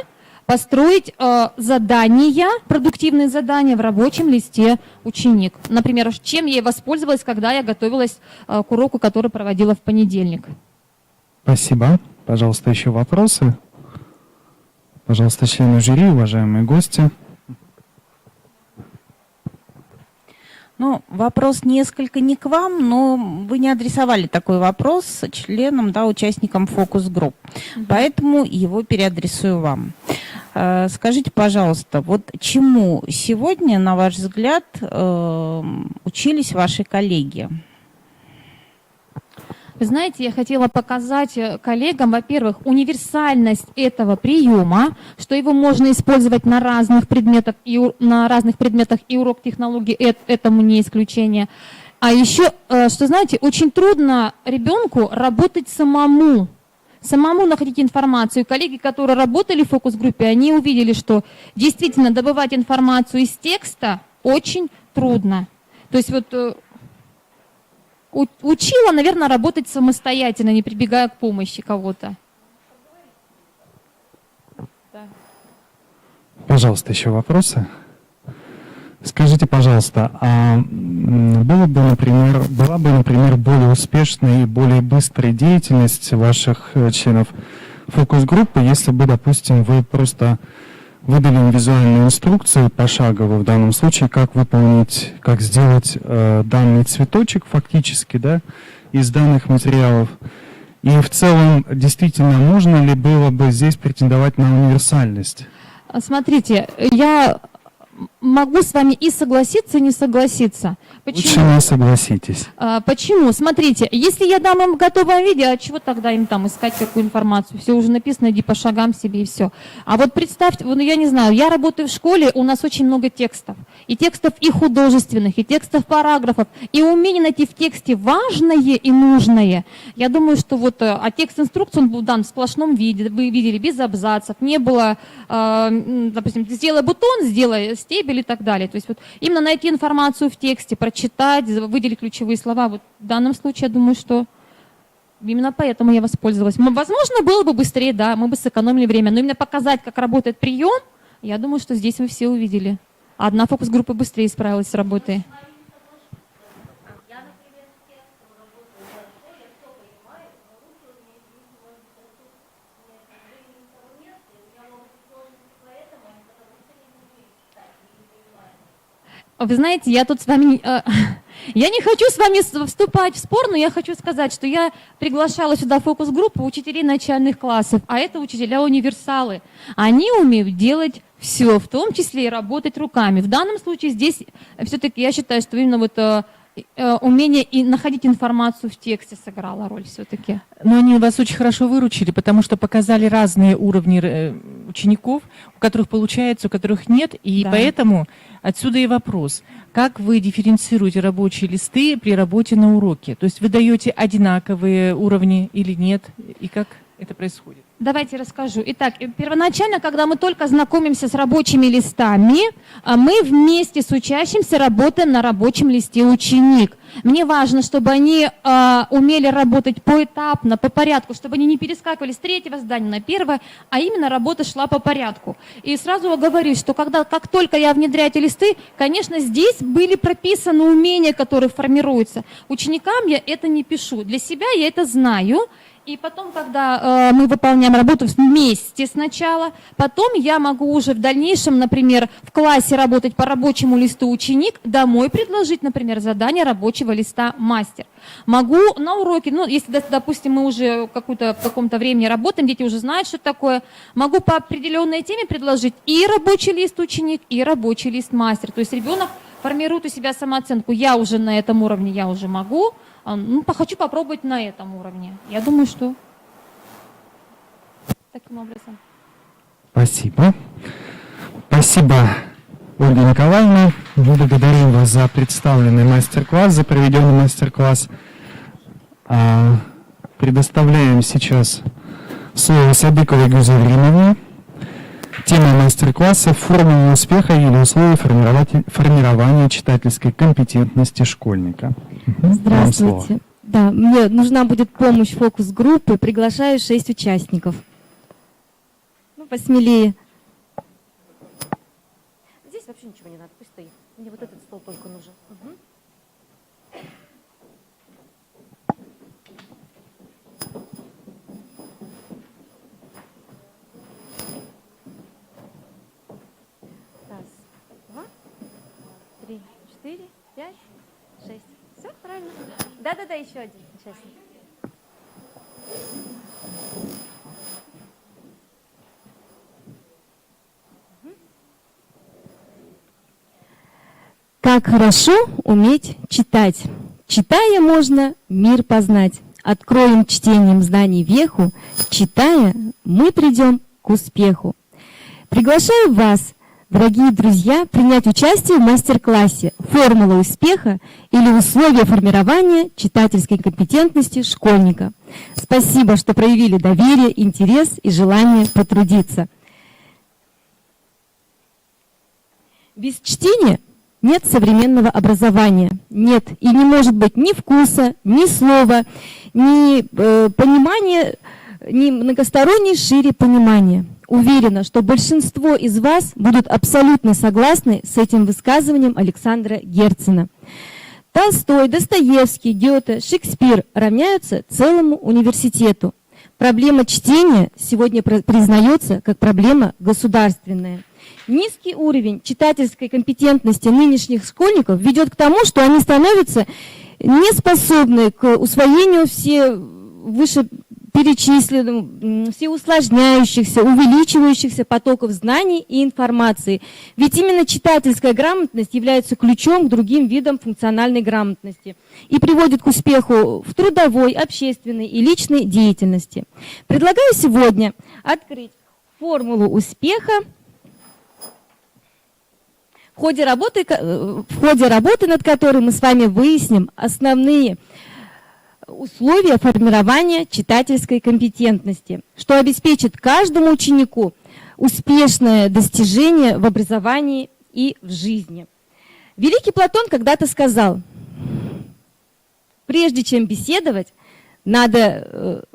построить задания, продуктивные задания в рабочем листе ученик. Например, чем я и воспользовалась, когда я готовилась к уроку, который проводила в понедельник. Спасибо. Пожалуйста, еще вопросы? Пожалуйста, члены жюри, уважаемые гости. Вопрос несколько не к вам, но вы не адресовали такой вопрос членам, участникам фокус-групп. Поэтому его переадресую вам. Скажите, пожалуйста, вот чему сегодня, на ваш взгляд, учились ваши коллеги? Вы знаете, я хотела показать коллегам, во-первых, универсальность этого приема, что его можно использовать на разных предметах, и урок технологий этому не исключение. А еще, что, знаете, очень трудно ребенку работать самому. самому находить информацию. Коллеги, которые работали в фокус-группе, они увидели, что действительно добывать информацию из текста очень трудно. То есть вот учила, наверное, работать самостоятельно, не прибегая к помощи кого-то. Пожалуйста, еще вопросы? Скажите, пожалуйста, а была бы, например, более успешной и более быстрая деятельность ваших членов фокус-группы, если бы, допустим, вы просто выдали им визуальную инструкцию пошагово в данном случае, как выполнить, как сделать данный цветочек фактически, да, из данных материалов. И в целом, действительно, можно ли было бы здесь претендовать на универсальность? Смотрите, я могу с вами и согласиться, и не согласиться. Лучше не согласитесь. Почему? Смотрите, если я дам им в готовом виде, а чего тогда им там искать какую информацию? Все уже написано, иди по шагам себе и все. А вот представьте, ну я не знаю, я работаю в школе, у нас очень много текстов. И текстов и художественных, и текстов параграфов. И умение найти в тексте важное и нужное. Я думаю, что вот текст инструкции, он был дан в сплошном виде, вы видели, без абзацев. Не было, допустим, сделай бутон, сделай стебель и так далее. То есть вот именно найти информацию в тексте, прочитать, выделить ключевые слова. Вот в данном случае, я думаю, что именно поэтому я воспользовалась. Возможно, было бы быстрее, да, мы бы сэкономили время. Но именно показать, как работает прием, я думаю, что здесь вы все увидели. Одна фокус-группа быстрее справилась с работой. Вы знаете, я тут с вами... Я не хочу с вами вступать в спор, но я хочу сказать, что я приглашала сюда фокус-группу учителей начальных классов, а это учителя-универсалы. Они умеют делать все, в том числе и работать руками. В данном случае здесь все-таки я считаю, что именно вот умение и находить информацию в тексте сыграло роль все-таки. Но они вас очень хорошо выручили, потому что показали разные уровни учеников, у которых получается, у которых нет, и Да. поэтому отсюда и вопрос. Как вы дифференцируете рабочие листы при работе на уроке? То есть вы даете одинаковые уровни или нет? И как это происходит? Давайте расскажу. Итак, первоначально, когда мы только знакомимся с рабочими листами, мы вместе с учащимся работаем на рабочем листе ученик. Мне важно, чтобы они умели работать поэтапно, по порядку, чтобы они не перескакивали с третьего здания на первое, а именно работа шла по порядку. И сразу говорю, что как только я внедряю эти листы, конечно, здесь были прописаны умения, которые формируются. Ученикам я это не пишу. Для себя я это знаю. И потом, когда мы выполняем работу вместе сначала, потом я могу уже в дальнейшем, например, в классе работать по рабочему листу ученик, домой предложить, например, задание рабочего листа мастер. Могу на уроке, ну, если, допустим, мы уже в каком-то времени работаем, дети уже знают, что это такое, могу по определенной теме предложить и рабочий лист ученик, и рабочий лист мастер. То есть ребенок формирует у себя самооценку, я уже на этом уровне, я уже могу, хочу попробовать на этом уровне. Я думаю, что таким образом. Спасибо. Спасибо, Ольга Николаевна. Мы благодарим вас за представленный мастер-класс, за проведенный мастер-класс. Предоставляем сейчас слово Садыковой Гюзавриновне. Тема мастер-класса «Формула успеха или условия формирования читательской компетентности школьника». Здравствуйте. Да, мне нужна будет помощь фокус-группы. Приглашаю 6 участников. Ну, посмелее. Здесь вообще ничего не надо, пусть стоит. Мне вот этот стол только нужен. Угу. Раз, два, три, 4, 5, 6. Все правильно? Да-да-да, еще один участник. Как хорошо уметь читать. Читая, можно мир познать. Откроем чтением знаний веху. Читая, мы придем к успеху. Приглашаю вас Дорогие друзья, принять участие в мастер-классе «Формула успеха» или условия формирования читательской компетентности школьника. Спасибо, что проявили доверие, интерес и желание потрудиться. Без чтения нет современного образования, нет и не может быть ни вкуса, ни слова, ни понимания, ни многосторонней шире понимания. Уверена, что большинство из вас будут абсолютно согласны с этим высказыванием Александра Герцена. Толстой, Достоевский, Гёте, Шекспир равняются целому университету. Проблема чтения сегодня признается как проблема государственная. Низкий уровень читательской компетентности нынешних школьников ведет к тому, что они становятся неспособны к усвоению все вышеперечисленных, все усложняющихся, увеличивающихся потоков знаний и информации. Ведь именно читательская грамотность является ключом к другим видам функциональной грамотности и приводит к успеху в трудовой, общественной и личной деятельности. Предлагаю сегодня открыть формулу успеха в ходе работы, над которой мы с вами выясним основные условия формирования читательской компетентности, что обеспечит каждому ученику успешное достижение в образовании и в жизни. Великий Платон когда-то сказал: прежде чем беседовать, надо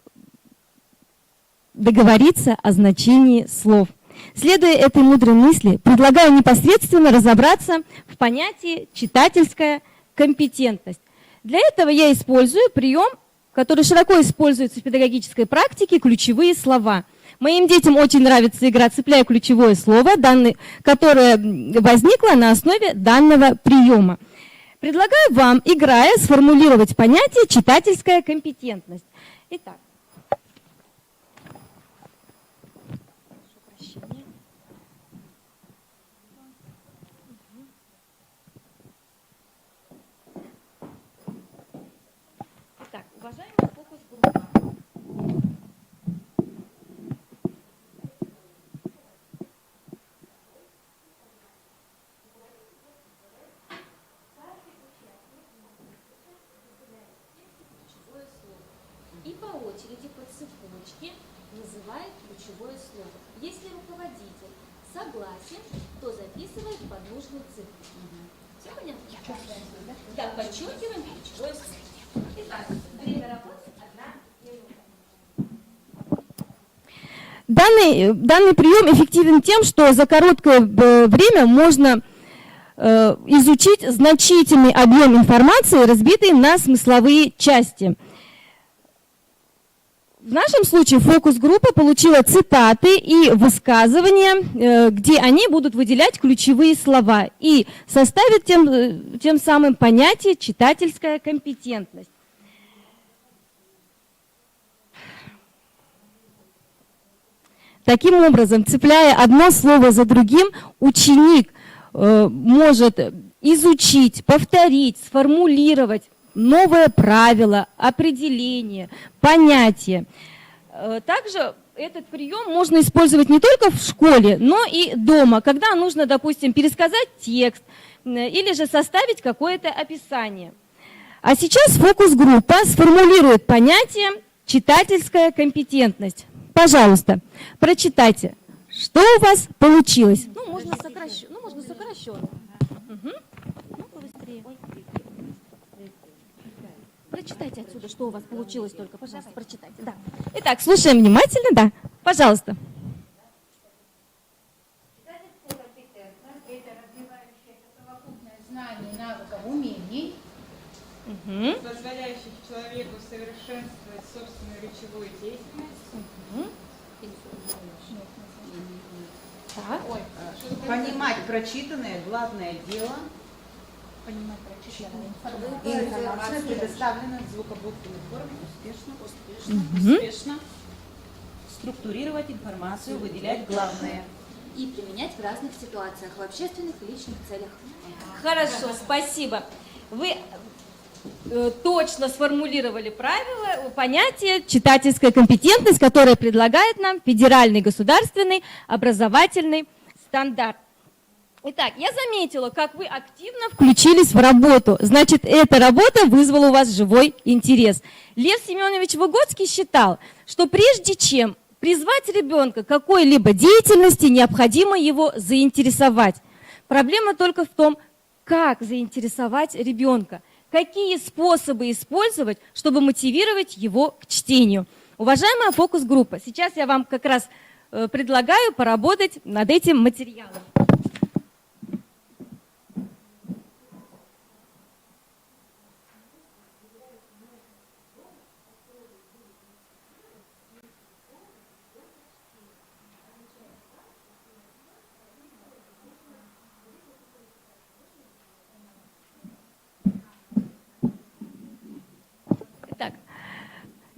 договориться о значении слов. Следуя этой мудрой мысли, предлагаю непосредственно разобраться в понятии читательская компетентность. Для этого я использую прием, который широко используется в педагогической практике, ключевые слова. Моим детям очень нравится игра «Цепляя ключевое слово», которое возникло на основе данного приема. Предлагаю вам, играя, сформулировать понятие читательская компетентность. Итак. И по очереди по цепочке называет ключевое слово. Если руководитель согласен, то записывает под нужный цифру. Все понятно? Да, подчеркиваем ключевое слово. Итак, время работы 1 минута. Данный прием эффективен тем, что за короткое время можно изучить значительный объем информации, разбитый на смысловые части. В нашем случае фокус-группа получила цитаты и высказывания, где они будут выделять ключевые слова и составят тем самым понятие читательская компетентность. Таким образом, цепляя одно слово за другим, ученик может изучить, повторить, сформулировать новое правило, определение, понятие. Также этот прием можно использовать не только в школе, но и дома, когда нужно, допустим, пересказать текст или же составить какое-то описание. А сейчас фокус-группа сформулирует понятие «читательская компетентность». Пожалуйста, прочитайте, что у вас получилось. Можно сокращенно. Угу. Ну, побыстрее. Прочитайте отсюда, что у вас получилось только, пожалуйста, прочитайте. Да. Итак, слушаем внимательно, да. Пожалуйста. Читательская компетентность – это развивающаяся совокупное знание, навыков, умений, позволяющих человеку совершенствовать собственную речевую деятельность. Понимать прочитанное, главное дело. Понимать прочитанное. Информация, предоставленная в звукобуквенной форме, успешно структурировать информацию, выделять главное. И применять в разных ситуациях, в общественных и личных целях. Хорошо, спасибо. Вы точно сформулировали правила, понятие читательская компетентность, которое предлагает нам федеральный государственный образовательный стандарт. Итак, я заметила, как вы активно включились в работу. Значит, эта работа вызвала у вас живой интерес. Лев Семенович Выгодский считал, что прежде чем призвать ребенка к какой-либо деятельности, необходимо его заинтересовать. Проблема только в том, как заинтересовать ребенка, какие способы использовать, чтобы мотивировать его к чтению. Уважаемая фокус-группа, сейчас я вам как раз предлагаю поработать над этим материалом.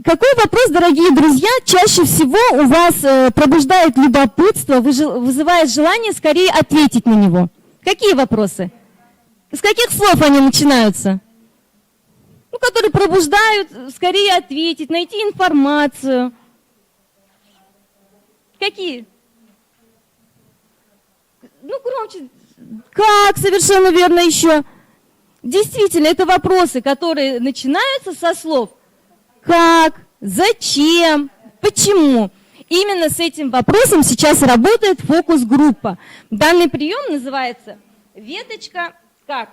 Какой вопрос, дорогие друзья, чаще всего у вас пробуждает любопытство, вызывает желание скорее ответить на него? Какие вопросы? С каких слов они начинаются? Ну, которые пробуждают скорее ответить, найти информацию. Какие? Ну, громче. Как? Совершенно верно еще. Действительно, это вопросы, которые начинаются со слов «как?», «зачем?», «почему?». Именно с этим вопросом сейчас работает фокус-группа. Данный прием называется «веточка как?».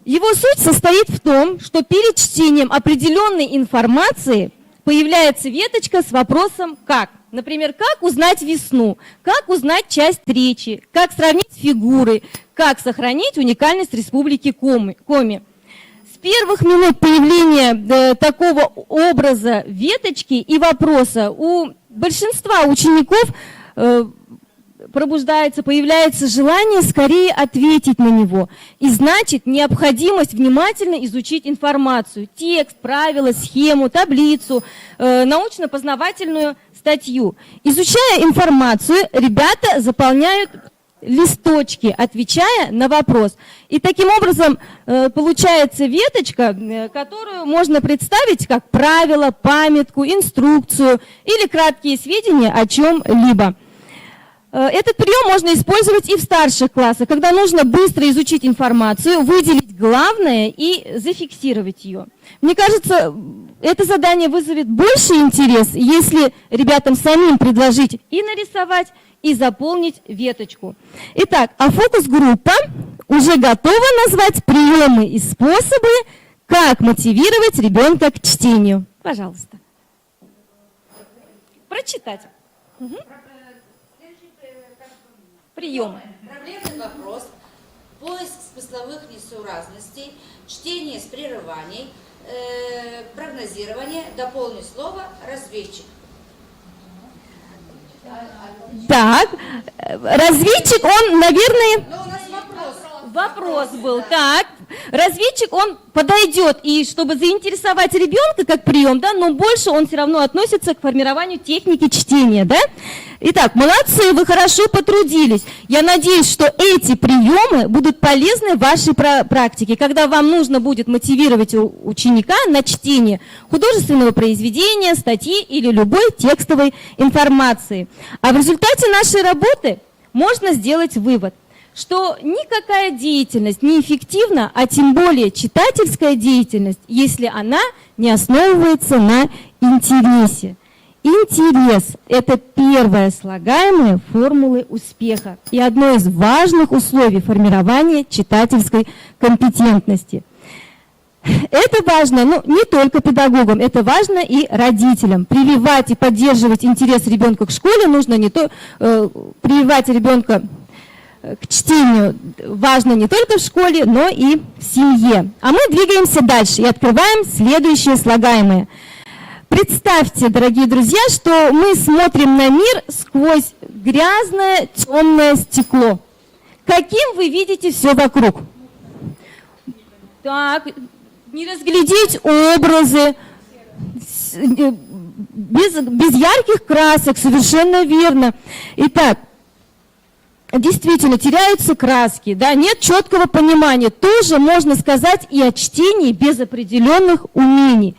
Его суть состоит в том, что перед чтением определенной информации появляется веточка с вопросом «как?». Например, как узнать весну, как узнать часть речи, как сравнить фигуры, как сохранить уникальность Республики Коми. С первых минут появления такого образа веточки и вопроса у большинства учеников появляется желание скорее ответить на него. И значит, необходимость внимательно изучить информацию, текст, правила, схему, таблицу, научно-познавательную статью. Изучая информацию, ребята заполняют листочки, отвечая на вопрос. И таким образом получается веточка, которую можно представить как правило, памятку, инструкцию или краткие сведения о чем-либо. Этот прием можно использовать и в старших классах, когда нужно быстро изучить информацию, выделить главное и зафиксировать ее. Мне кажется, это задание вызовет больше интерес, если ребятам самим предложить и нарисовать, и заполнить веточку. Итак, а фокус-группа уже готова назвать приемы и способы, как мотивировать ребенка к чтению. Пожалуйста. Прочитать. Угу. Приемы. Проблемный вопрос, поиск смысловых несуразностей, чтение с прерываний, прогнозирование, дополни слово «разведчик». Так, разведчик, он, наверное... Вопрос был, так. Разведчик, он подойдет, и чтобы заинтересовать ребенка как прием, да, но больше он все равно относится к формированию техники чтения, да. Итак, молодцы, вы хорошо потрудились. Я надеюсь, что эти приемы будут полезны в вашей практике, когда вам нужно будет мотивировать ученика на чтение художественного произведения, статьи или любой текстовой информации. А в результате нашей работы можно сделать вывод, что никакая деятельность не эффективна, а тем более читательская деятельность, если она не основывается на интересе. Интерес – это первое слагаемое формулы успеха и одно из важных условий формирования читательской компетентности. Это важно, не только педагогам, это важно и родителям. Прививать и поддерживать интерес ребенка к школе нужно не то, прививать ребенка к чтению важно не только в школе, но и в семье. А мы двигаемся дальше и открываем следующее слагаемое. Представьте, дорогие друзья, что мы смотрим на мир сквозь грязное темное стекло. Каким вы видите все вокруг? Так, не разглядеть образы, без ярких красок, совершенно верно. Итак, действительно, теряются краски, да, нет четкого понимания. Тоже можно сказать и о чтении без определенных умений.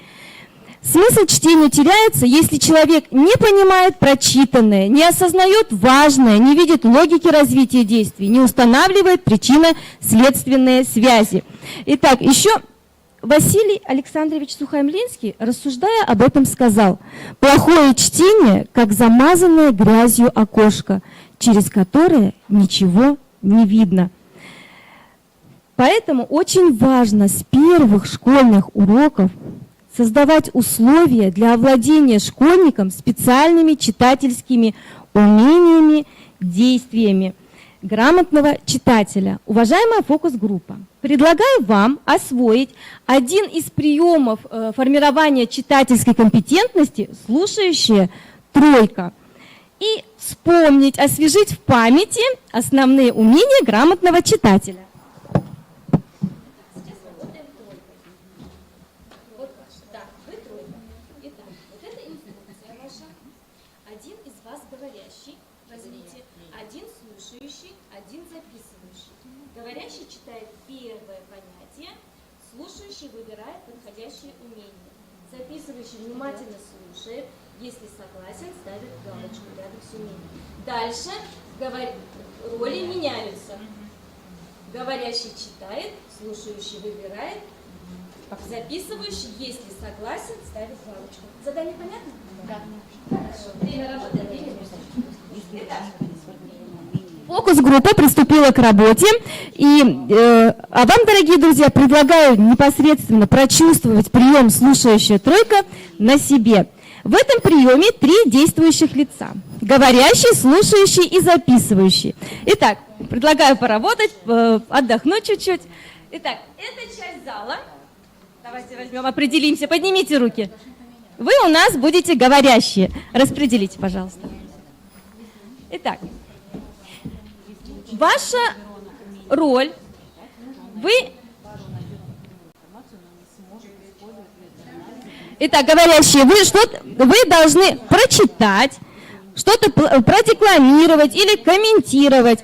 Смысл чтения теряется, если человек не понимает прочитанное, не осознает важное, не видит логики развития действий, не устанавливает причинно-следственные связи. Итак, еще Василий Александрович Сухомлинский, рассуждая об этом, сказал: «Плохое чтение, как замазанное грязью окошко, через которое ничего не видно». Поэтому очень важно с первых школьных уроков создавать условия для овладения школьником специальными читательскими умениями, действиями грамотного читателя. Уважаемая фокус-группа, предлагаю вам освоить один из приемов формирования читательской компетентности «Слушающая тройка» и вспомнить, освежить в памяти основные умения грамотного читателя. Один из вас говорящий, возьмите, один слушающий, один записывающий. Говорящий читает первое понятие, слушающий выбирает подходящее умение. Записывающий внимательно слушает, если согласен, ставит галочку рядом с умением. Дальше роли меняются. Говорящий читает, слушающий выбирает, записывающий, если согласен, ставит галочку. Задание понятно? Да. Хорошо. Время работы, время Фокус-группа приступила к работе, а вам, дорогие друзья, предлагаю непосредственно прочувствовать прием «Слушающая тройка» на себе. В этом приеме 3 действующих лица: говорящий, слушающий и записывающий. Итак, предлагаю поработать, отдохнуть чуть-чуть. Итак, эта часть зала. Давайте возьмем, определимся, поднимите руки. Вы у нас будете говорящие. Распределите, пожалуйста. Итак, ваша роль, Итак, говорящие, вы должны прочитать, что-то продекламировать или комментировать.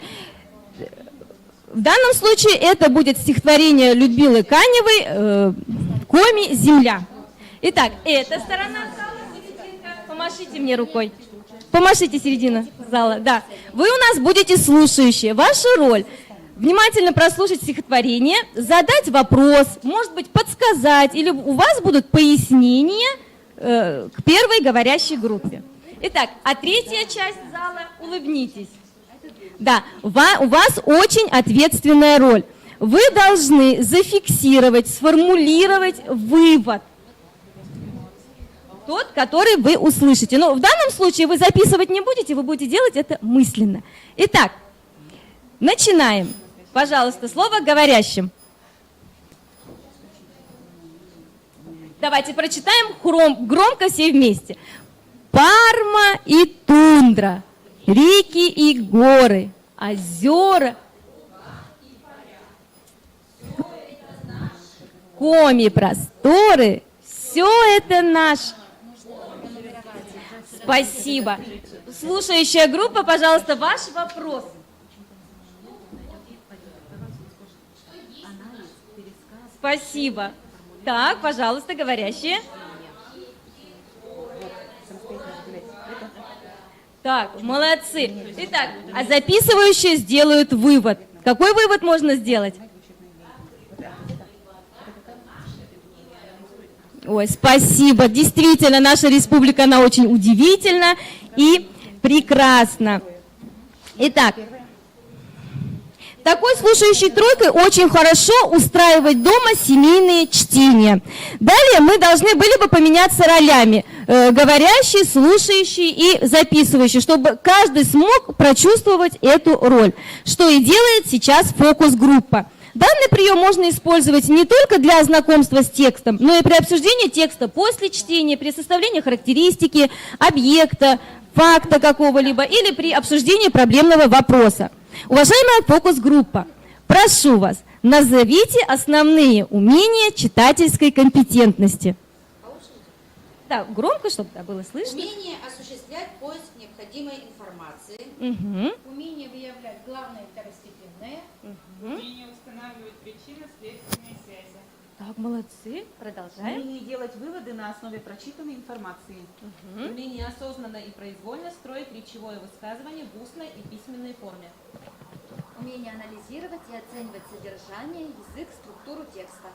В данном случае это будет стихотворение Людмилы Каневой «Коми. Земля». Итак, эта сторона зала будет, помашите мне рукой. Помашите середину зала, да. Вы у нас будете слушающие. Ваша роль – внимательно прослушать стихотворение, задать вопрос, может быть, подсказать, или у вас будут пояснения к первой говорящей группе. Итак, а третья часть зала – улыбнитесь. Да, у вас очень ответственная роль. Вы должны зафиксировать, сформулировать вывод. Тот, который вы услышите. Но в данном случае вы записывать не будете, вы будете делать это мысленно. Итак, начинаем. Пожалуйста, слово говорящим. Давайте прочитаем громко все вместе. Парма и тундра, реки и горы, озера, коми, просторы, все это наше. Спасибо. Слушающая группа, пожалуйста, ваш вопрос. Спасибо. Так, пожалуйста, говорящие. Так, молодцы. Итак, а записывающие сделают вывод. Какой вывод можно сделать? Ой, спасибо. Действительно, наша республика, она очень удивительна и прекрасна. Итак, такой слушающей тройкой очень хорошо устраивать дома семейные чтения. Далее мы должны были бы поменяться ролями. Говорящий, слушающий и записывающий, чтобы каждый смог прочувствовать эту роль, что и делает сейчас фокус-группа. Данный прием можно использовать не только для знакомства с текстом, но и при обсуждении текста после чтения, при составлении характеристики, объекта, факта какого-либо или при обсуждении проблемного вопроса. Уважаемая фокус-группа, прошу вас, назовите основные умения читательской компетентности. Да, громко, чтобы было слышно. Умение осуществлять поиск необходимой информации. Умение выявлять главное и второстепенное. Умение устанавливать причинно-следственные связи. Так, молодцы. Продолжаем. Умение делать выводы на основе прочитанной информации. Умение осознанно и произвольно строить речевое высказывание в устной и письменной форме. Умение анализировать и оценивать содержание, язык, структуру текста.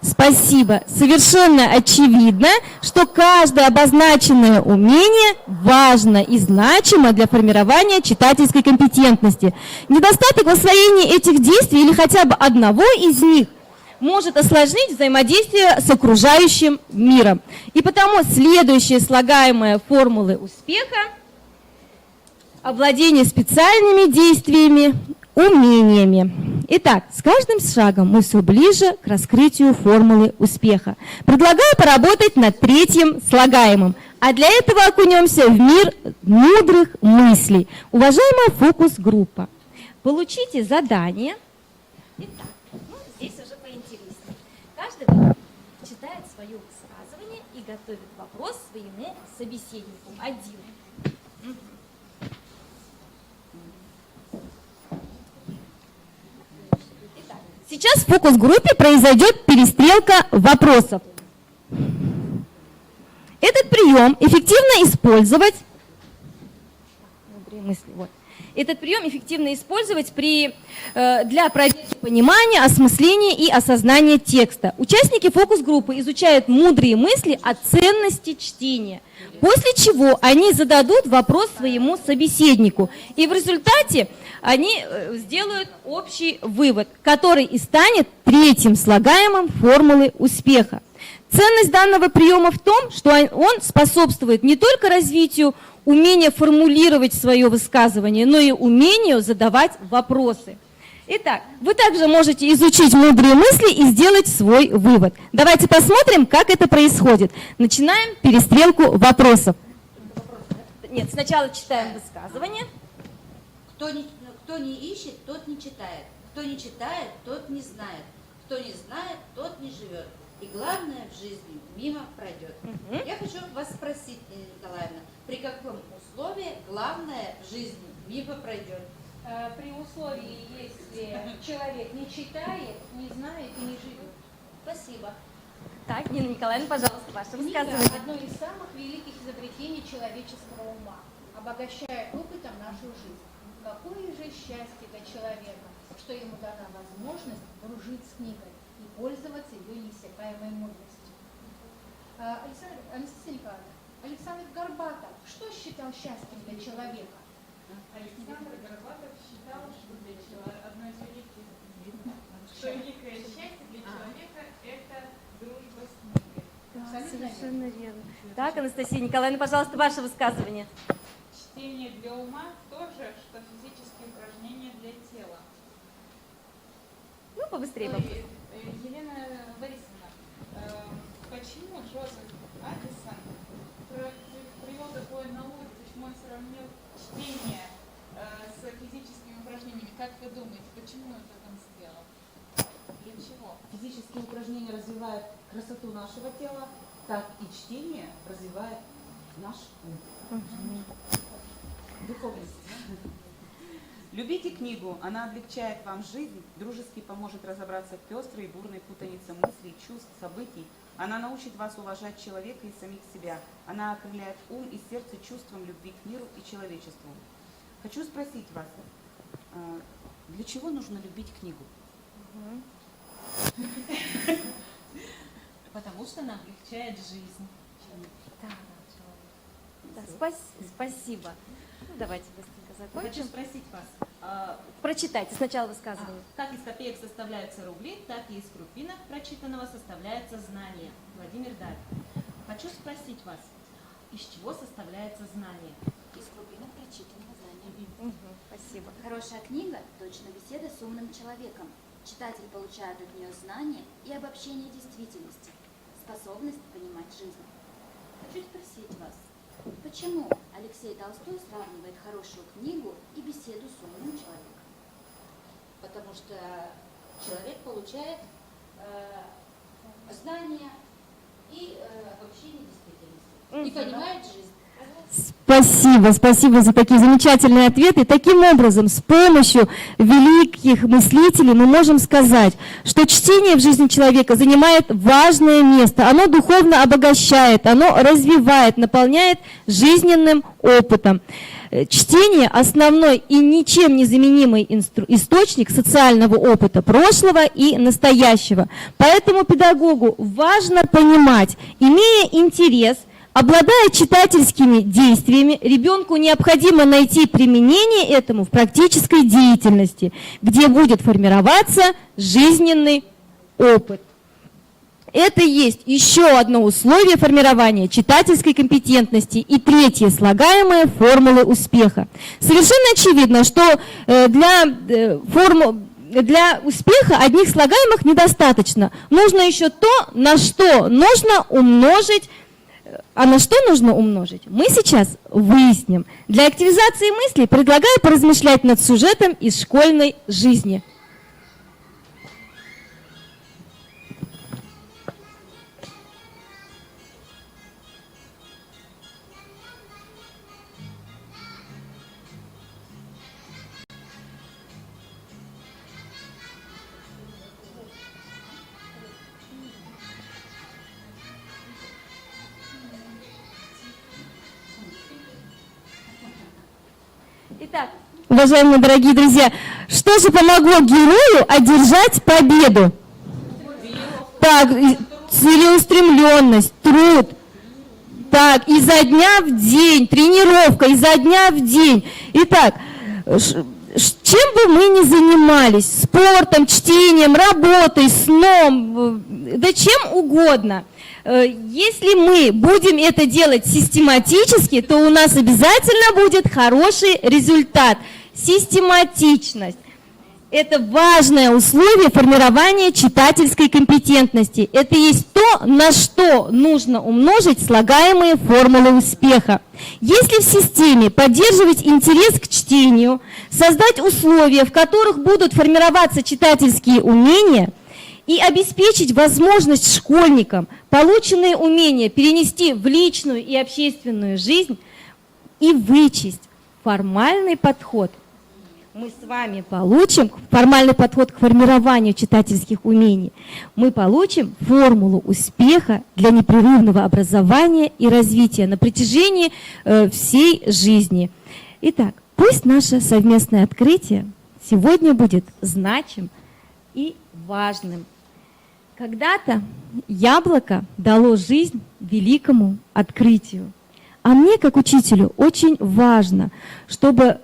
Спасибо. Совершенно очевидно, что каждое обозначенное умение важно и значимо для формирования читательской компетентности. Недостаток в освоении этих действий или хотя бы одного из них может осложнить взаимодействие с окружающим миром. И потому следующие слагаемые формулы успеха – овладение специальными действиями, умениями. Итак, с каждым шагом мы все ближе к раскрытию формулы успеха. Предлагаю поработать над третьим слагаемым. А для этого окунемся в мир мудрых мыслей. Уважаемая фокус-группа, получите задание. Итак, здесь уже поинтереснее. Каждый читает свое высказывание и готовит вопрос своему собеседнику. Один. Сейчас в фокус-группе произойдет перестрелка вопросов. Этот прием эффективно использовать. Этот прием эффективно использовать для проверки понимания, осмысления и осознания текста. Участники фокус-группы изучают мудрые мысли о ценности чтения, после чего они зададут вопрос своему собеседнику. И в результате они сделают общий вывод, который и станет третьим слагаемым формулы успеха. Ценность данного приема в том, что он способствует не только развитию умения формулировать свое высказывание, но и умению задавать вопросы. Итак, вы также можете изучить мудрые мысли и сделать свой вывод. Давайте посмотрим, как это происходит. Начинаем перестрелку вопросов. Нет, сначала читаем высказывание. Кто не ищет, тот не читает. Кто не читает, тот не знает. Кто не знает, тот не живет. И главное в жизни мимо пройдет. Я хочу вас спросить, Нина Николаевна, при каком условии главное в жизни мимо пройдет? При условии, если человек не читает, не знает и не живет. Спасибо. Так, Нина Николаевна, пожалуйста, ваше Книга высказывание. – одно из самых великих изобретений человеческого ума, обогащает опытом нашу жизнь. Какое же счастье для человека, что ему дана возможность дружить с книгой и пользоваться ее неиссякаемой мудростью. Анастасия Николаевна, Александр Горбатов что считал счастьем для человека? Александр Горбатов считал, что одно из великих великое счастье для человека – это дружба с книгой. Да, совершенно верно. Так, Анастасия Николаевна, пожалуйста, ваше высказывание. Чтение для ума то же, что физические упражнения для тела. Ну, побыстрее. Елена Борисовна, почему Джозеф Аддисон привел такую аналогию, почему он сравнил чтение с физическими упражнениями? Как вы думаете, почему он так сделал? Для чего? Физические упражнения развивают красоту нашего тела, так и чтение развивает наш ум. Духовность. Любите книгу, она облегчает вам жизнь, дружески поможет разобраться в пестрой и бурной путанице мыслей, чувств, событий. Она научит вас уважать человека и самих себя. Она окрыляет ум и сердце чувством любви к миру и человечеству. Хочу спросить вас, для чего нужно любить книгу? Потому что она облегчает жизнь. Да, спасибо. Ну, давайте быстренько закончим. Хочу спросить вас. Прочитайте сначала высказывание. Как из копеек составляются рубли, так и из крупинок прочитанного составляется знание. Владимир Даль. Хочу спросить вас, из чего составляется знание? Из крупинок прочитанного знания. Спасибо. Хорошая книга – точно беседа с умным человеком. Читатель получает от нее знания и обобщение действительности, способность понимать жизнь. Хочу спросить вас, почему Алексей Толстой сравнивает хорошую книгу и беседу с умным человеком? Потому что человек получает знания и обобщение действительности. И понимает жизнь. Спасибо, спасибо за такие замечательные ответы. Таким образом, с помощью великих мыслителей мы можем сказать, что чтение в жизни человека занимает важное место. Оно духовно обогащает, оно развивает, наполняет жизненным опытом. Чтение – основной и ничем не заменимый источник социального опыта прошлого и настоящего. Поэтому педагогу важно понимать, имея интерес, обладая читательскими действиями, ребенку необходимо найти применение этому в практической деятельности, где будет формироваться жизненный опыт. Это есть еще одно условие формирования читательской компетентности и третье – слагаемые формулы успеха. Совершенно очевидно, что для успеха одних слагаемых недостаточно. Нужно еще то, на что нужно умножить. А на что нужно умножить? Мы сейчас выясним. Для активизации мыслей предлагаю поразмышлять над сюжетом из школьной жизни. Итак, уважаемые дорогие друзья, что же помогло герою одержать победу? Так, целеустремленность, труд. Так, изо дня в день, тренировка, изо дня в день. Итак, чем бы мы ни занимались, спортом, чтением, работой, сном, да чем угодно, если мы будем это делать систематически, то у нас обязательно будет хороший результат. Систематичность. Это важное условие формирования читательской компетентности. Это есть то, на что нужно умножить слагаемые формулы успеха. Если в системе поддерживать интерес к чтению, создать условия, в которых будут формироваться читательские умения, и обеспечить возможность школьникам полученные умения перенести в личную и общественную жизнь и вычесть формальный подход, мы с вами получим формальный подход к формированию читательских умений. Мы получим формулу успеха для непрерывного образования и развития на протяжении всей жизни. Итак, пусть наше совместное открытие сегодня будет значимым и важным. Когда-то яблоко дало жизнь великому открытию. А мне, как учителю, очень важно, чтобы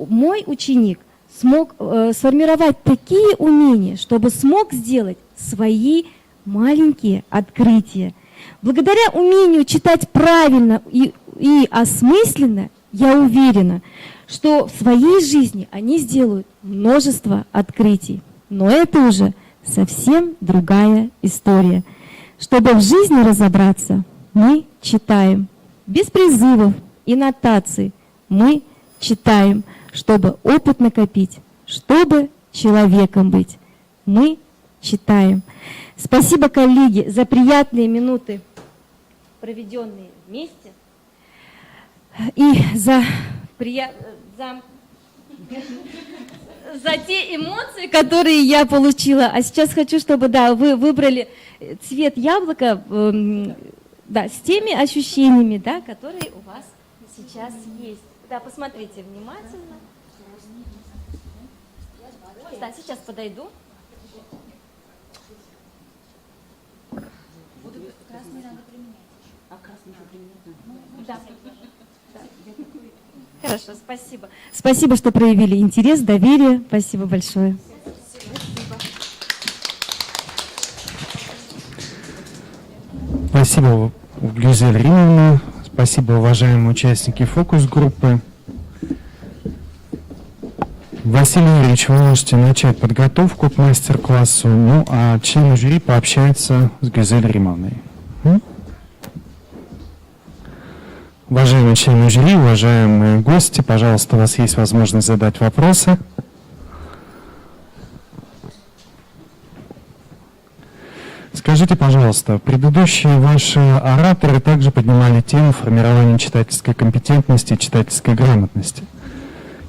мой ученик смог сформировать такие умения, чтобы смог сделать свои маленькие открытия. Благодаря умению читать правильно и осмысленно, я уверена, что в своей жизни они сделают множество открытий. Но это уже совсем другая история. Чтобы в жизни разобраться, мы читаем. Без призывов и нотаций мы читаем, чтобы опыт накопить, чтобы человеком быть. Мы читаем. Спасибо, коллеги, за приятные минуты, проведенные вместе, и за те эмоции, которые я получила. А сейчас хочу, чтобы вы выбрали цвет яблока с теми ощущениями, которые у вас сейчас есть. Да, посмотрите внимательно. Да, сейчас подойду. Красный надо применять. А красный уже применять? Да. Хорошо, спасибо. Спасибо, что проявили интерес, доверие. Спасибо большое. Спасибо, Гюзель Римовна. Спасибо, уважаемые участники фокус-группы. Василий Юрьевич, вы можете начать подготовку к мастер-классу, а члены жюри пообщаются с Гюзель Римовной. Уважаемые члены жюри, уважаемые гости, пожалуйста, у вас есть возможность задать вопросы. Скажите, пожалуйста, предыдущие ваши ораторы также поднимали тему формирования читательской компетентности и читательской грамотности.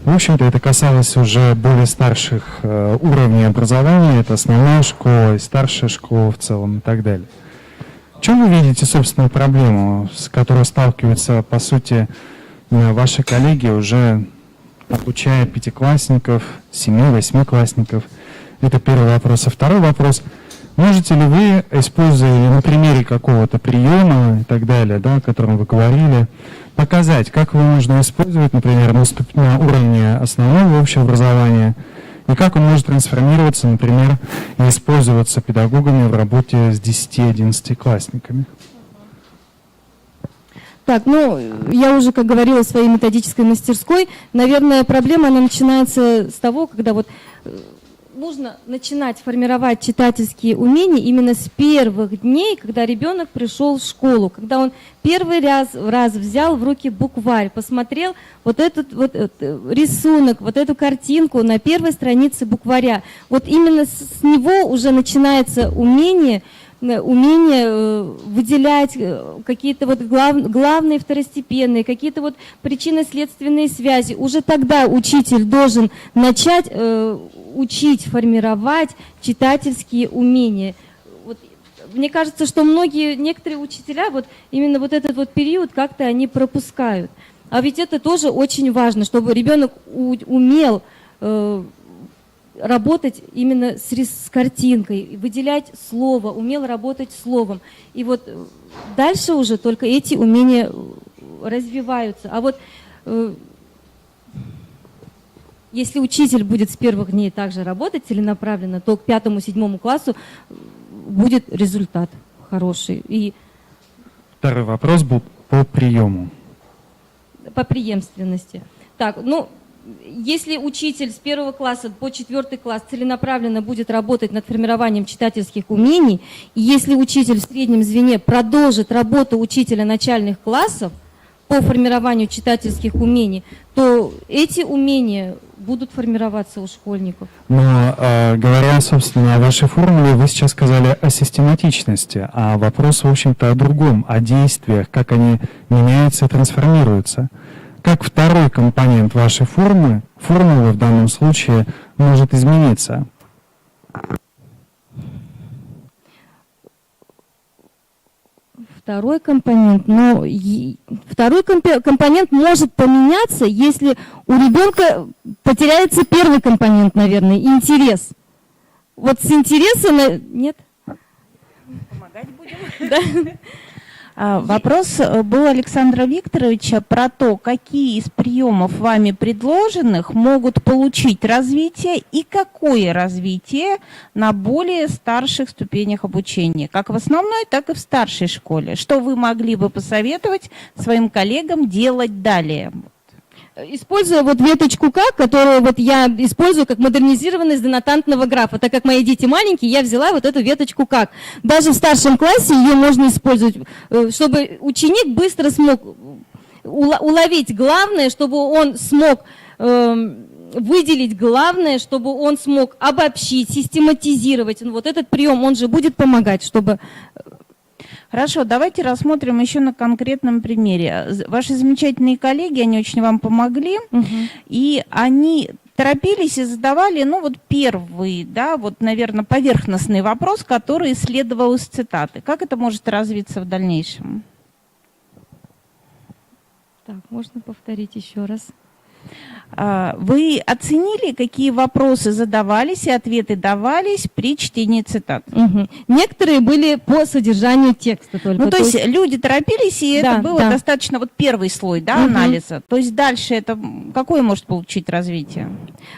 В общем-то, это касалось уже более старших уровней образования, это основная школа и старшая школа в целом и так далее. В чем вы видите собственную проблему, с которой сталкиваются, по сути, ваши коллеги, уже обучая пятиклассников, 7-8-классников? Это первый вопрос. А второй вопрос. Можете ли вы, используя на примере какого-то приема и так далее, да, о котором вы говорили, показать, как его можно использовать, например, на уровне основного общего образования, и как он может трансформироваться, например, и использоваться педагогами в работе с 10-11-классниками? Так, ну, я уже, как говорила, в своей методической мастерской, наверное, проблема, она начинается с того, когда вот нужно начинать формировать читательские умения именно с первых дней, когда ребенок пришел в школу, когда он первый раз взял в руки букварь, посмотрел вот этот вот рисунок, вот эту картинку на первой странице букваря. Вот именно с него уже начинается умение выделять какие-то вот главные, второстепенные, какие-то вот причинно-следственные связи. Уже тогда учитель должен начать учить, формировать читательские умения. Вот, мне кажется, что некоторые учителя вот именно вот этот вот период как-то они пропускают. А ведь это тоже очень важно, чтобы ребенок умел работать именно с картинкой, выделять слово, умел работать словом. И вот дальше уже только эти умения развиваются. А вот если учитель будет с первых дней также работать целенаправленно, то к 5-7 классу будет результат хороший. И Второй вопрос был по приему. По преемственности. Так, ну, если учитель с 1 класса по 4 класс целенаправленно будет работать над формированием читательских умений, и если учитель в среднем звене продолжит работу учителя начальных классов по формированию читательских умений, то эти умения будут формироваться у школьников. Но говоря, собственно, о вашей формуле, вы сейчас сказали о систематичности, а вопрос, в общем-то, о другом, о действиях, как они меняются и трансформируются. Как второй компонент вашей формулы в данном случае может измениться? Второй компонент, второй компонент может поменяться, если у ребенка потеряется первый компонент, наверное, интерес. Вот с интереса нет? Помогать будем. Да. Вопрос был Александра Викторовича про то, какие из приемов вами предложенных могут получить развитие и какое развитие на более старших ступенях обучения, как в основной, так и в старшей школе. Что вы могли бы посоветовать своим коллегам делать далее? Используя вот веточку «как», которую вот я использую как модернизированный из денотантного графа. Так как мои дети маленькие, я взяла вот эту веточку «как». Даже в старшем классе ее можно использовать, чтобы ученик быстро смог уловить главное, чтобы он смог выделить главное, чтобы он смог обобщить, систематизировать. Вот этот прием, он же будет помогать, чтобы... Хорошо, давайте рассмотрим еще на конкретном примере. Ваши замечательные коллеги, они очень вам помогли, и они торопились и задавали, ну вот первый, да, вот, наверное, поверхностный вопрос, который следовал из цитаты. Как это может развиться в дальнейшем? Так, можно повторить еще раз? Вы оценили, какие вопросы задавались и ответы давались при чтении цитат? Некоторые были по содержанию текста только. Ну, то есть люди торопились, и это было достаточно вот первый слой, да, анализа. То есть дальше это какое может получить развитие?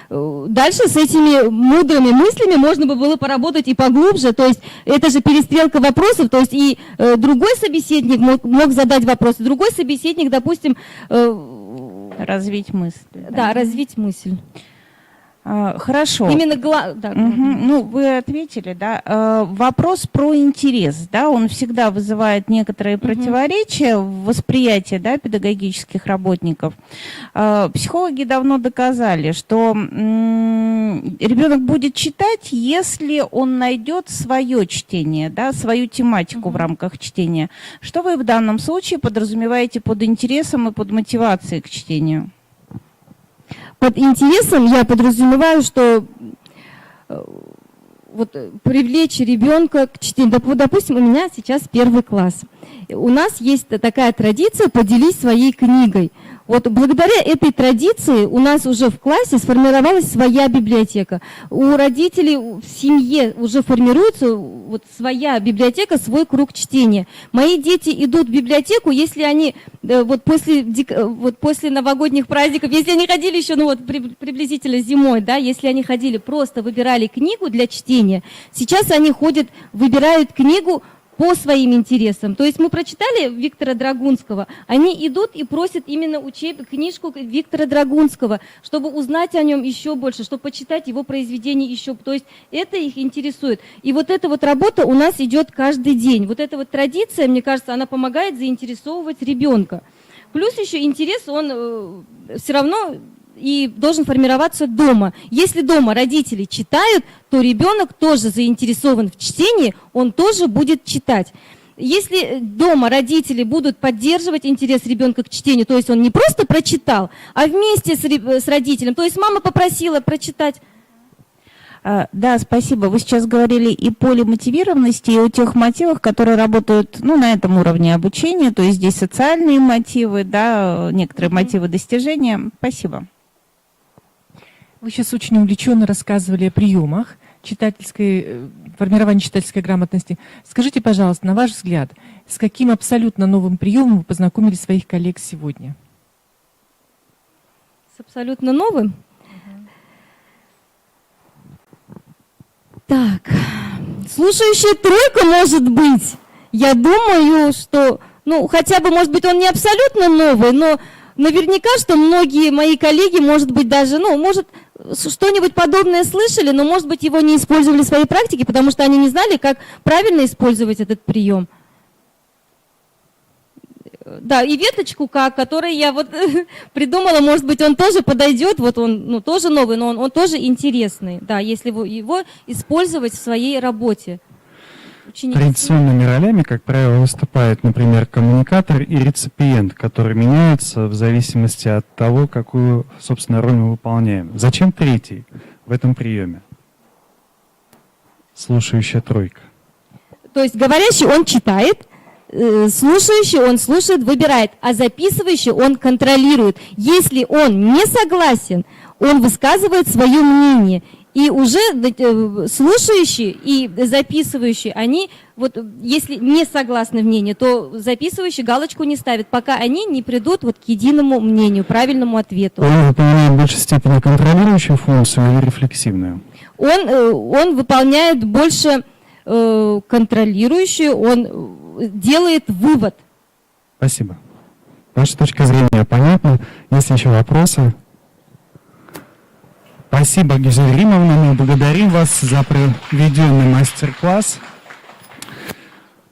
Дальше с этими мудрыми мыслями можно бы было поработать и поглубже. То есть это же перестрелка вопросов, то есть и другой собеседник мог задать вопрос, другой собеседник, допустим... Развить мысль. Да, развить мысль. Хорошо. Именно да. Ну, вы ответили, да. Вопрос про интерес, да, он всегда вызывает некоторые противоречия в восприятии, да, педагогических работников. Психологи давно доказали, что ребенок будет читать, если он найдет свое чтение, да, свою тематику в рамках чтения. Что вы в данном случае подразумеваете под интересом и под мотивацией к чтению? Под интересом я подразумеваю, что вот привлечь ребенка к чтению. Допустим, у меня сейчас 1 класс. У нас есть такая традиция «поделись своей книгой». Вот благодаря этой традиции у нас уже в классе сформировалась своя библиотека. У родителей в семье уже формируется вот своя библиотека, свой круг чтения. Мои дети идут в библиотеку, если они вот после новогодних праздников, если они ходили еще, ну вот приблизительно зимой, да, если они ходили, просто выбирали книгу для чтения, сейчас они ходят, выбирают книгу по своим интересам. То есть мы прочитали Виктора Драгунского, они идут и просят именно книжку Виктора Драгунского, чтобы узнать о нем еще больше, чтобы почитать его произведения еще. То есть это их интересует. И вот эта вот работа у нас идет каждый день. Вот эта вот традиция, мне кажется, она помогает заинтересовывать ребенка. Плюс еще интерес, он все равно и должен формироваться дома. Если дома родители читают, то ребенок тоже заинтересован в чтении, он тоже будет читать. Если дома родители будут поддерживать интерес ребенка к чтению, то есть он не просто прочитал, а вместе с родителем, то есть мама попросила прочитать. Да, спасибо. Вы сейчас говорили и по мотивированности, и о тех мотивах, которые работают, ну, на этом уровне обучения, то есть здесь социальные мотивы, да, некоторые мотивы достижения. Спасибо. Вы сейчас очень увлеченно рассказывали о приемах формирования читательской грамотности. Скажите, пожалуйста, на ваш взгляд, с каким абсолютно новым приемом вы познакомили своих коллег сегодня? С абсолютно новым? Так, слушающая тройка, может быть. Я думаю, что, ну, хотя бы, может быть, он не абсолютно новый, но наверняка, что многие мои коллеги, может быть, даже, ну, может, что-нибудь подобное слышали, но, может быть, его не использовали в своей практике, потому что они не знали, как правильно использовать этот прием. Да, и веточку который я вот придумала, может быть, он тоже подойдет, вот он, ну, тоже новый, но он тоже интересный, да, если его использовать в своей работе. Традиционными ролями, как правило, выступают, например, коммуникатор и реципиент, которые меняются в зависимости от того, какую, собственно, роль мы выполняем. Зачем третий в этом приеме? Слушающая тройка. То есть говорящий он читает, слушающий он слушает, выбирает, а записывающий он контролирует. Если он не согласен, он высказывает свое мнение. И уже слушающие и записывающие, они, вот если не согласны в мнении, то записывающие галочку не ставят, пока они не придут вот к единому мнению, правильному ответу. Он выполняет в большей степени контролирующую функцию или рефлексивную? Он выполняет больше контролирующую, он делает вывод. Спасибо. Ваша точка зрения понятна. Есть еще вопросы? Спасибо, Гюзель Римовна. Мы благодарим вас за проведенный мастер-класс.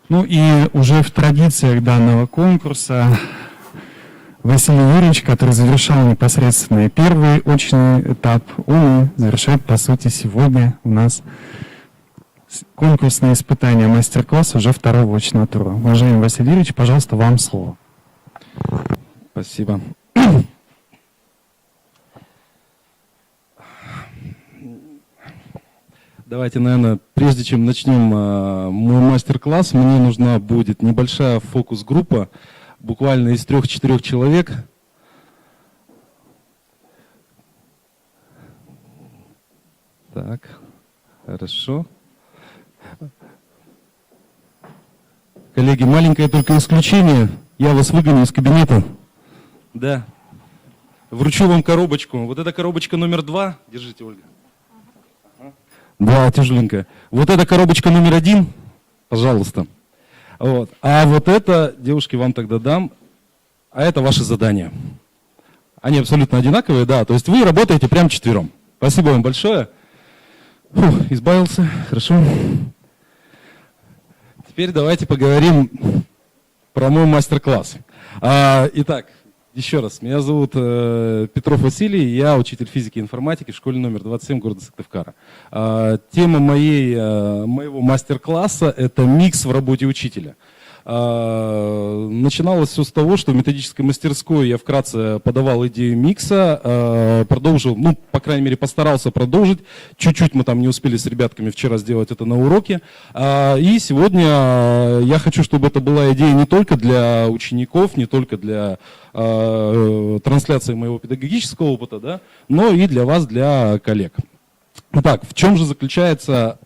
Ну и уже в традициях данного конкурса Василий Юрьевич, который завершал непосредственно первый очный этап, он завершает, по сути, сегодня у нас конкурсное испытание мастер-класса уже второго очного тура. Уважаемый Василий Юрьевич, пожалуйста, вам слово. Спасибо. Давайте, наверное, прежде чем начнем мой мастер-класс, мне нужна будет небольшая фокус-группа, буквально из 3-4 человек. Так, хорошо. Коллеги, маленькое только исключение. Я вас выгоню из кабинета. Да. Вручу вам коробочку. Вот эта коробочка номер 2. Держите, Ольга. Да, тяжеленькая. Вот эта коробочка номер 1. Пожалуйста. Вот. А вот это, девушки, вам тогда дам. А это ваше задание. Они абсолютно одинаковые, да. То есть вы работаете прям четвером. Спасибо вам большое. Фух, избавился, хорошо. Теперь давайте поговорим про мой мастер-класс. Итак, еще раз, меня зовут Петров Василий, я учитель физики и информатики в школе номер 27 города Сыктывкара. Тема моего мастер-класса – это микс в работе учителя. Начиналось все с того, что в методической мастерской я вкратце подавал идею микса, продолжил, ну, по крайней мере, постарался продолжить. Чуть-чуть мы там не успели с ребятками вчера сделать это на уроке. И сегодня я хочу, чтобы это была идея не только для учеников, не только для трансляции моего педагогического опыта, да, но и для вас, для коллег. Итак, в чем же заключается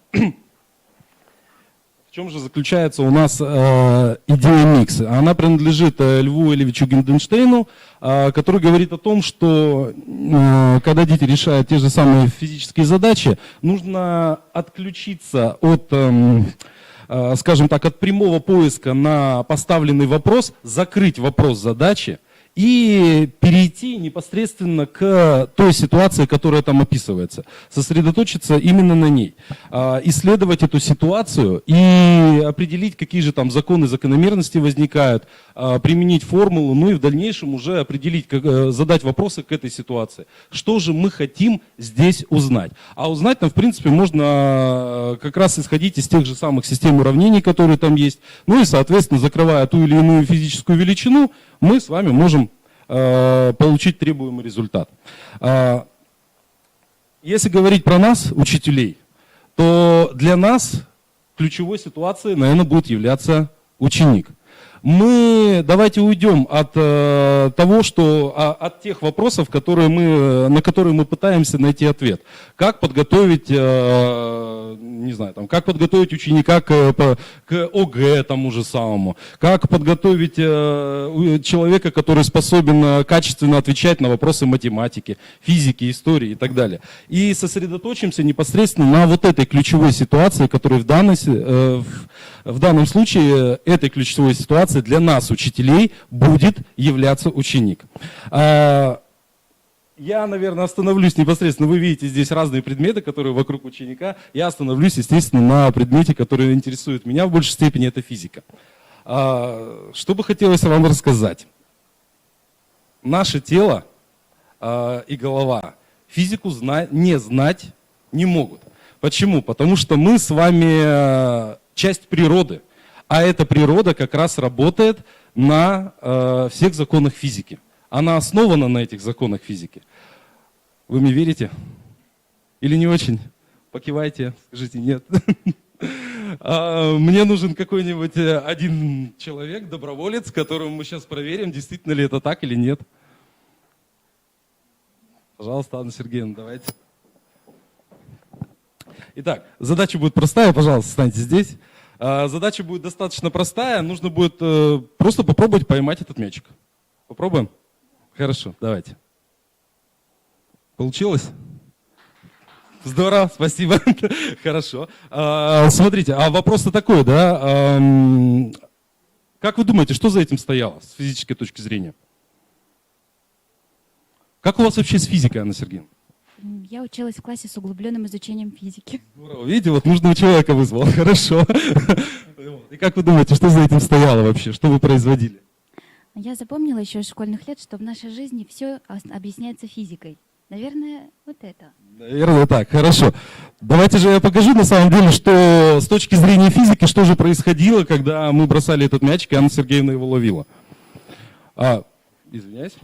у нас идея микса? Она принадлежит Льву Элевичу Гинденштейну, который говорит о том, что когда дети решают те же самые физические задачи, нужно отключиться от, скажем так, от прямого поиска на поставленный вопрос, закрыть вопрос задачи и перейти непосредственно к той ситуации, которая там описывается. Сосредоточиться именно на ней. Исследовать эту ситуацию и определить, какие же там законы, закономерности возникают, применить формулу, ну и в дальнейшем уже определить, задать вопросы к этой ситуации. Что же мы хотим здесь узнать? А узнать нам, в принципе, можно как раз исходить из тех же самых систем уравнений, которые там есть. Ну и, соответственно, закрывая ту или иную физическую величину, мы с вами можем получить требуемый результат. Если говорить про нас, учителей, то для нас ключевой ситуацией, наверное, будет являться ученик. Давайте уйдем от того, от тех вопросов, на которые мы пытаемся найти ответ. Как подготовить, не знаю, как подготовить ученика к ОГЭ тому же самому, как подготовить человека, который способен качественно отвечать на вопросы математики, физики, истории и так далее. И сосредоточимся непосредственно на вот этой ключевой ситуации, которая в данном случае этой ключевой ситуации для нас, учителей, будет являться ученик. Я, наверное, остановлюсь непосредственно. Вы видите здесь разные предметы, которые вокруг ученика. Я остановлюсь, естественно, на предмете, который интересует меня в большей степени, это физика. Что бы хотелось вам рассказать? Наше тело и голова физику не знать не могут. Почему? Потому что мы с вами часть природы. А эта природа как раз работает на всех законах физики. Она основана на этих законах физики. Вы мне верите? Или не очень? Покивайте, скажите нет. Мне нужен какой-нибудь один человек, доброволец, которому мы сейчас проверим, действительно ли это так или нет. Пожалуйста, Анна Сергеевна, давайте. Итак, задача будет простая, пожалуйста, встаньте здесь. Задача будет достаточно простая, нужно будет просто попробовать поймать этот мячик. Попробуем? Хорошо, давайте. Получилось? Здорово, спасибо. Хорошо. Смотрите, а вопрос-то такой, да? Как вы думаете, что за этим стояло с физической точки зрения? Как у вас вообще с физикой, Анна Сергеевна? Я училась в классе с углубленным изучением физики. Здорово. Видите, вот нужного человека вызвал. Хорошо. И как вы думаете, что за этим стояло вообще? Что вы производили? Я запомнила еще из школьных лет, что в нашей жизни все объясняется физикой. Наверное, вот это. Наверное, так. Хорошо. Давайте же я покажу, на самом деле, что с точки зрения физики, что же происходило, когда мы бросали этот мячик, и Анна Сергеевна его ловила. Извиняюсь.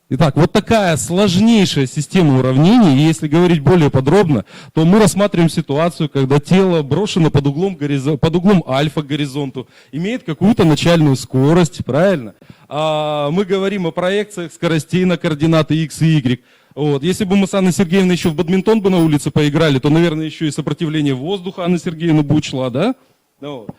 Итак, вот такая сложнейшая система уравнений, и если говорить более подробно, то мы рассматриваем ситуацию, когда тело брошено под углом альфа к горизонту, имеет какую-то начальную скорость, правильно? Мы говорим о проекциях скоростей на координаты x и y. Вот. Если бы мы с Анной Сергеевной еще в бадминтон бы на улице поиграли, то, наверное, еще и сопротивление воздуха Анна Сергеевна бы учла, да? Вот.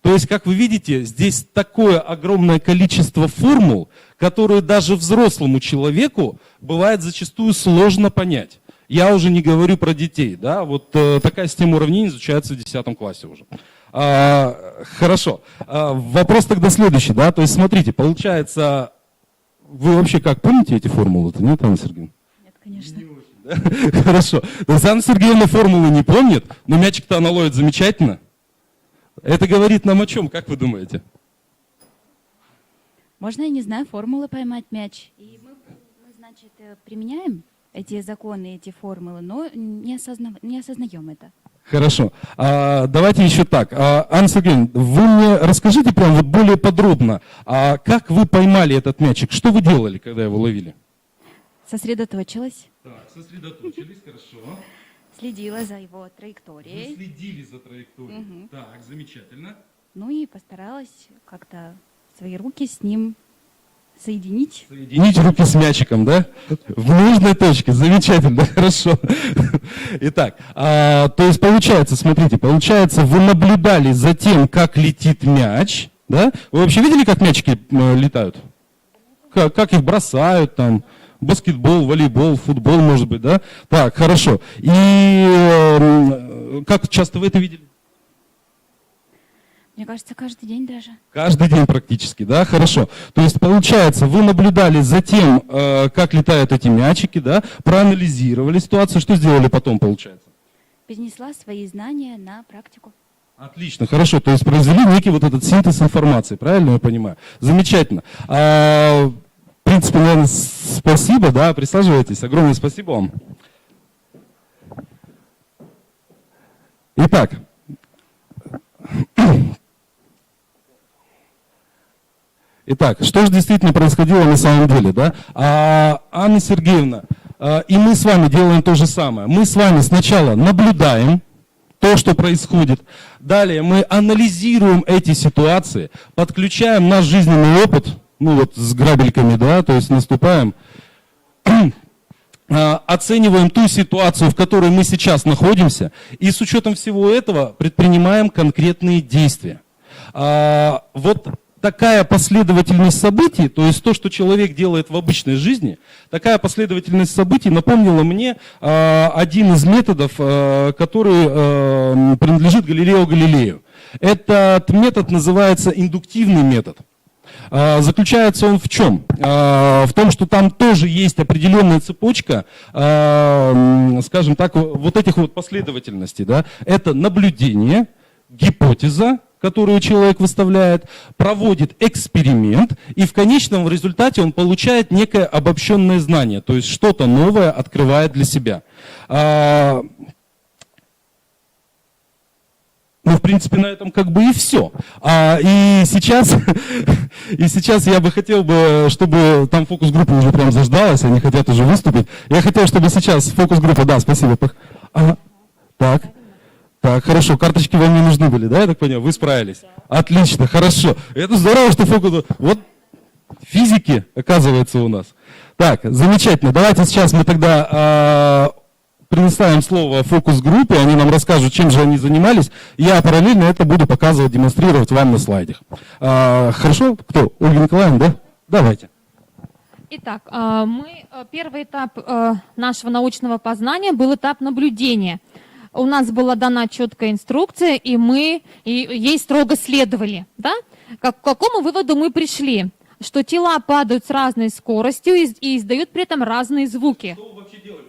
То есть, как вы видите, здесь такое огромное количество формул, которые даже взрослому человеку бывает зачастую сложно понять. Я уже не говорю про детей, да, вот такая система уравнений изучается в 10 классе уже. Хорошо. Вопрос тогда следующий, да, то есть, смотрите, получается, вы вообще как помните эти формулы-то, нет, Анна Сергеевна? Нет, конечно. Хорошо. То есть Анна Сергеевна формулы не помнит, но мячик-то она ловит замечательно. Это говорит нам о чем, как вы думаете? Можно, я не знаю, формулы поймать мяч. И мы значит, применяем эти законы, эти формулы, но не осознаем это. Хорошо. Давайте еще так. Анна Сергеевна, вы мне расскажите прям вот более подробно, как вы поймали этот мячик? Что вы делали, когда его ловили? Сосредоточилась. Так, сосредоточились, хорошо. Следила за его траекторией. Вы следили за траекторией. Угу. Так, замечательно. Ну и постаралась как-то свои руки с ним соединить. Соединить руки с мячиком, да? В нужной точке. Замечательно, хорошо. Итак, то есть получается, смотрите, вы наблюдали за тем, как летит мяч, да? Вы вообще видели, как мячики летают? Как их бросают там? Баскетбол, волейбол, футбол, может быть, да? Так, хорошо. И как часто вы это видели? Мне кажется, каждый день даже. Каждый день практически, да? Хорошо. То есть, получается, вы наблюдали за тем, как летают эти мячики, да? Проанализировали ситуацию. Что сделали потом, получается? Перенесла свои знания на практику. Отлично, хорошо. То есть, произвели некий вот этот синтез информации, правильно я понимаю? Замечательно. В принципе, наверное, спасибо, да, присаживайтесь. Огромное спасибо вам. Итак. Что же действительно происходило на самом деле, да? Анна Сергеевна, и мы с вами делаем то же самое. Мы с вами сначала наблюдаем то, что происходит. Далее мы анализируем эти ситуации, подключаем наш жизненный опыт, ну вот с грабельками, да, то есть наступаем, оцениваем ту ситуацию, в которой мы сейчас находимся, и с учетом всего этого предпринимаем конкретные действия. Вот такая последовательность событий, то есть то, что человек делает в обычной жизни, такая последовательность событий напомнила мне один из методов, который принадлежит Галилео Галилею. Этот метод называется индуктивный метод. Заключается он в чем? В том, что там тоже есть определенная цепочка, скажем так, вот этих вот последовательностей. Да? Это наблюдение, гипотеза, которую человек выставляет, проводит эксперимент, и в конечном результате он получает некое обобщенное знание, то есть что-то новое открывает для себя. Ну, в принципе, на этом как бы и все. И сейчас я бы хотел, чтобы там фокус-группа уже прям заждалась, они хотят уже выступить. Я хотел, чтобы сейчас фокус-группа, да, спасибо. Так, хорошо, карточки вам не нужны были, да, я так понимаю? Вы справились. Отлично, хорошо. Это здорово, что фокус... Вот физики, оказывается, у нас. Так, замечательно. Давайте сейчас мы тогда... предоставим слово фокус-группе, они нам расскажут, чем же они занимались. Я параллельно это буду показывать, демонстрировать вам на слайдах. Хорошо? Кто? Ольга Николаевна, да? Давайте. Итак, первый этап нашего научного познания был этап наблюдения. У нас была дана четкая инструкция, и мы ей строго следовали. Да? К какому выводу мы пришли? Что тела падают с разной скоростью и издают при этом разные звуки. Что вы вообще делали?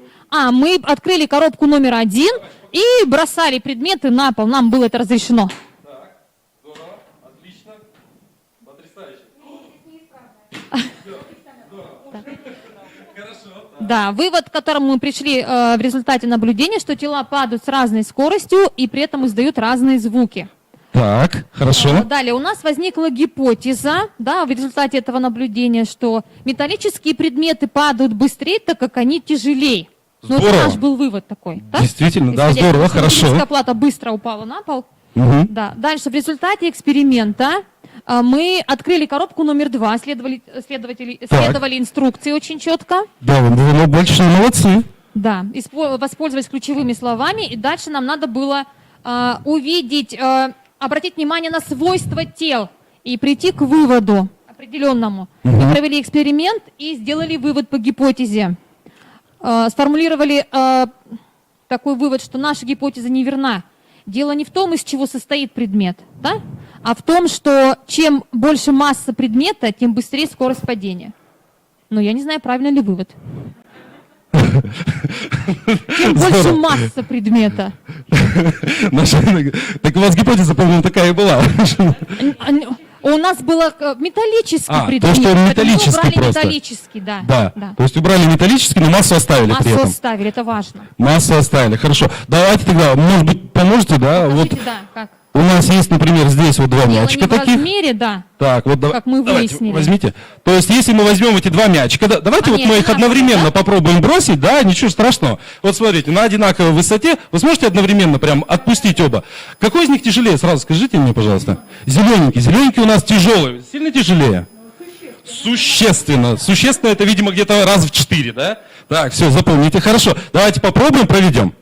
Мы открыли коробку номер 1 и бросали предметы на пол. Нам было это разрешено. Так, здорово, отлично, потрясающе. Да, вывод, к которому мы пришли в результате наблюдения, что тела падают с разной скоростью и при этом издают разные звуки. Так, хорошо. Далее у нас возникла гипотеза, да, в результате этого наблюдения, что металлические предметы падают быстрее, так как они тяжелее. Ну, это наш был вывод такой. Да? Действительно, да, здорово, хорошо. Металлическая плата быстро упала на пол. Угу. Да. Дальше в результате эксперимента мы открыли коробку номер 2, следовали инструкции очень четко. Да, вы большие молодцы. Да, воспользовались ключевыми словами, и дальше нам надо было увидеть, обратить внимание на свойства тел и прийти к выводу определенному. Угу. Мы провели эксперимент и сделали вывод по гипотезе. Сформулировали такой вывод, что наша гипотеза неверна. Дело не в том, из чего состоит предмет, да? А в том, что чем больше масса предмета, тем быстрее скорость падения. Но я не знаю, правильно ли вывод. Чем больше масса предмета. Так у вас гипотеза, по-моему, такая и была. У нас было металлический предмет. То, что он металлический убрали просто. металлический, да. Да. То есть убрали металлический, но массу оставили при Массу этом. оставили, это важно. Массу оставили, хорошо. Давайте тогда, может быть, поможете, да? Покажите, Вот да, как. у нас есть, например, здесь вот два Дело мячика не в таких. размере, да. Так, вот Как мы давайте выяснили. возьмите. То есть, если мы возьмем эти два мячика, давайте вот Они мы их одинаковые, одновременно да? попробуем бросить, да, ничего страшного. Вот смотрите, на одинаковой высоте, вы сможете одновременно прям отпустить оба? Какой из них тяжелее, сразу скажите мне, пожалуйста. Зелененький. Зелененький у нас тяжелый, сильно тяжелее? Существенно. Существенно это, видимо, где-то раз в 4, да? Так, все, запомните, хорошо. Давайте попробуем, проведем.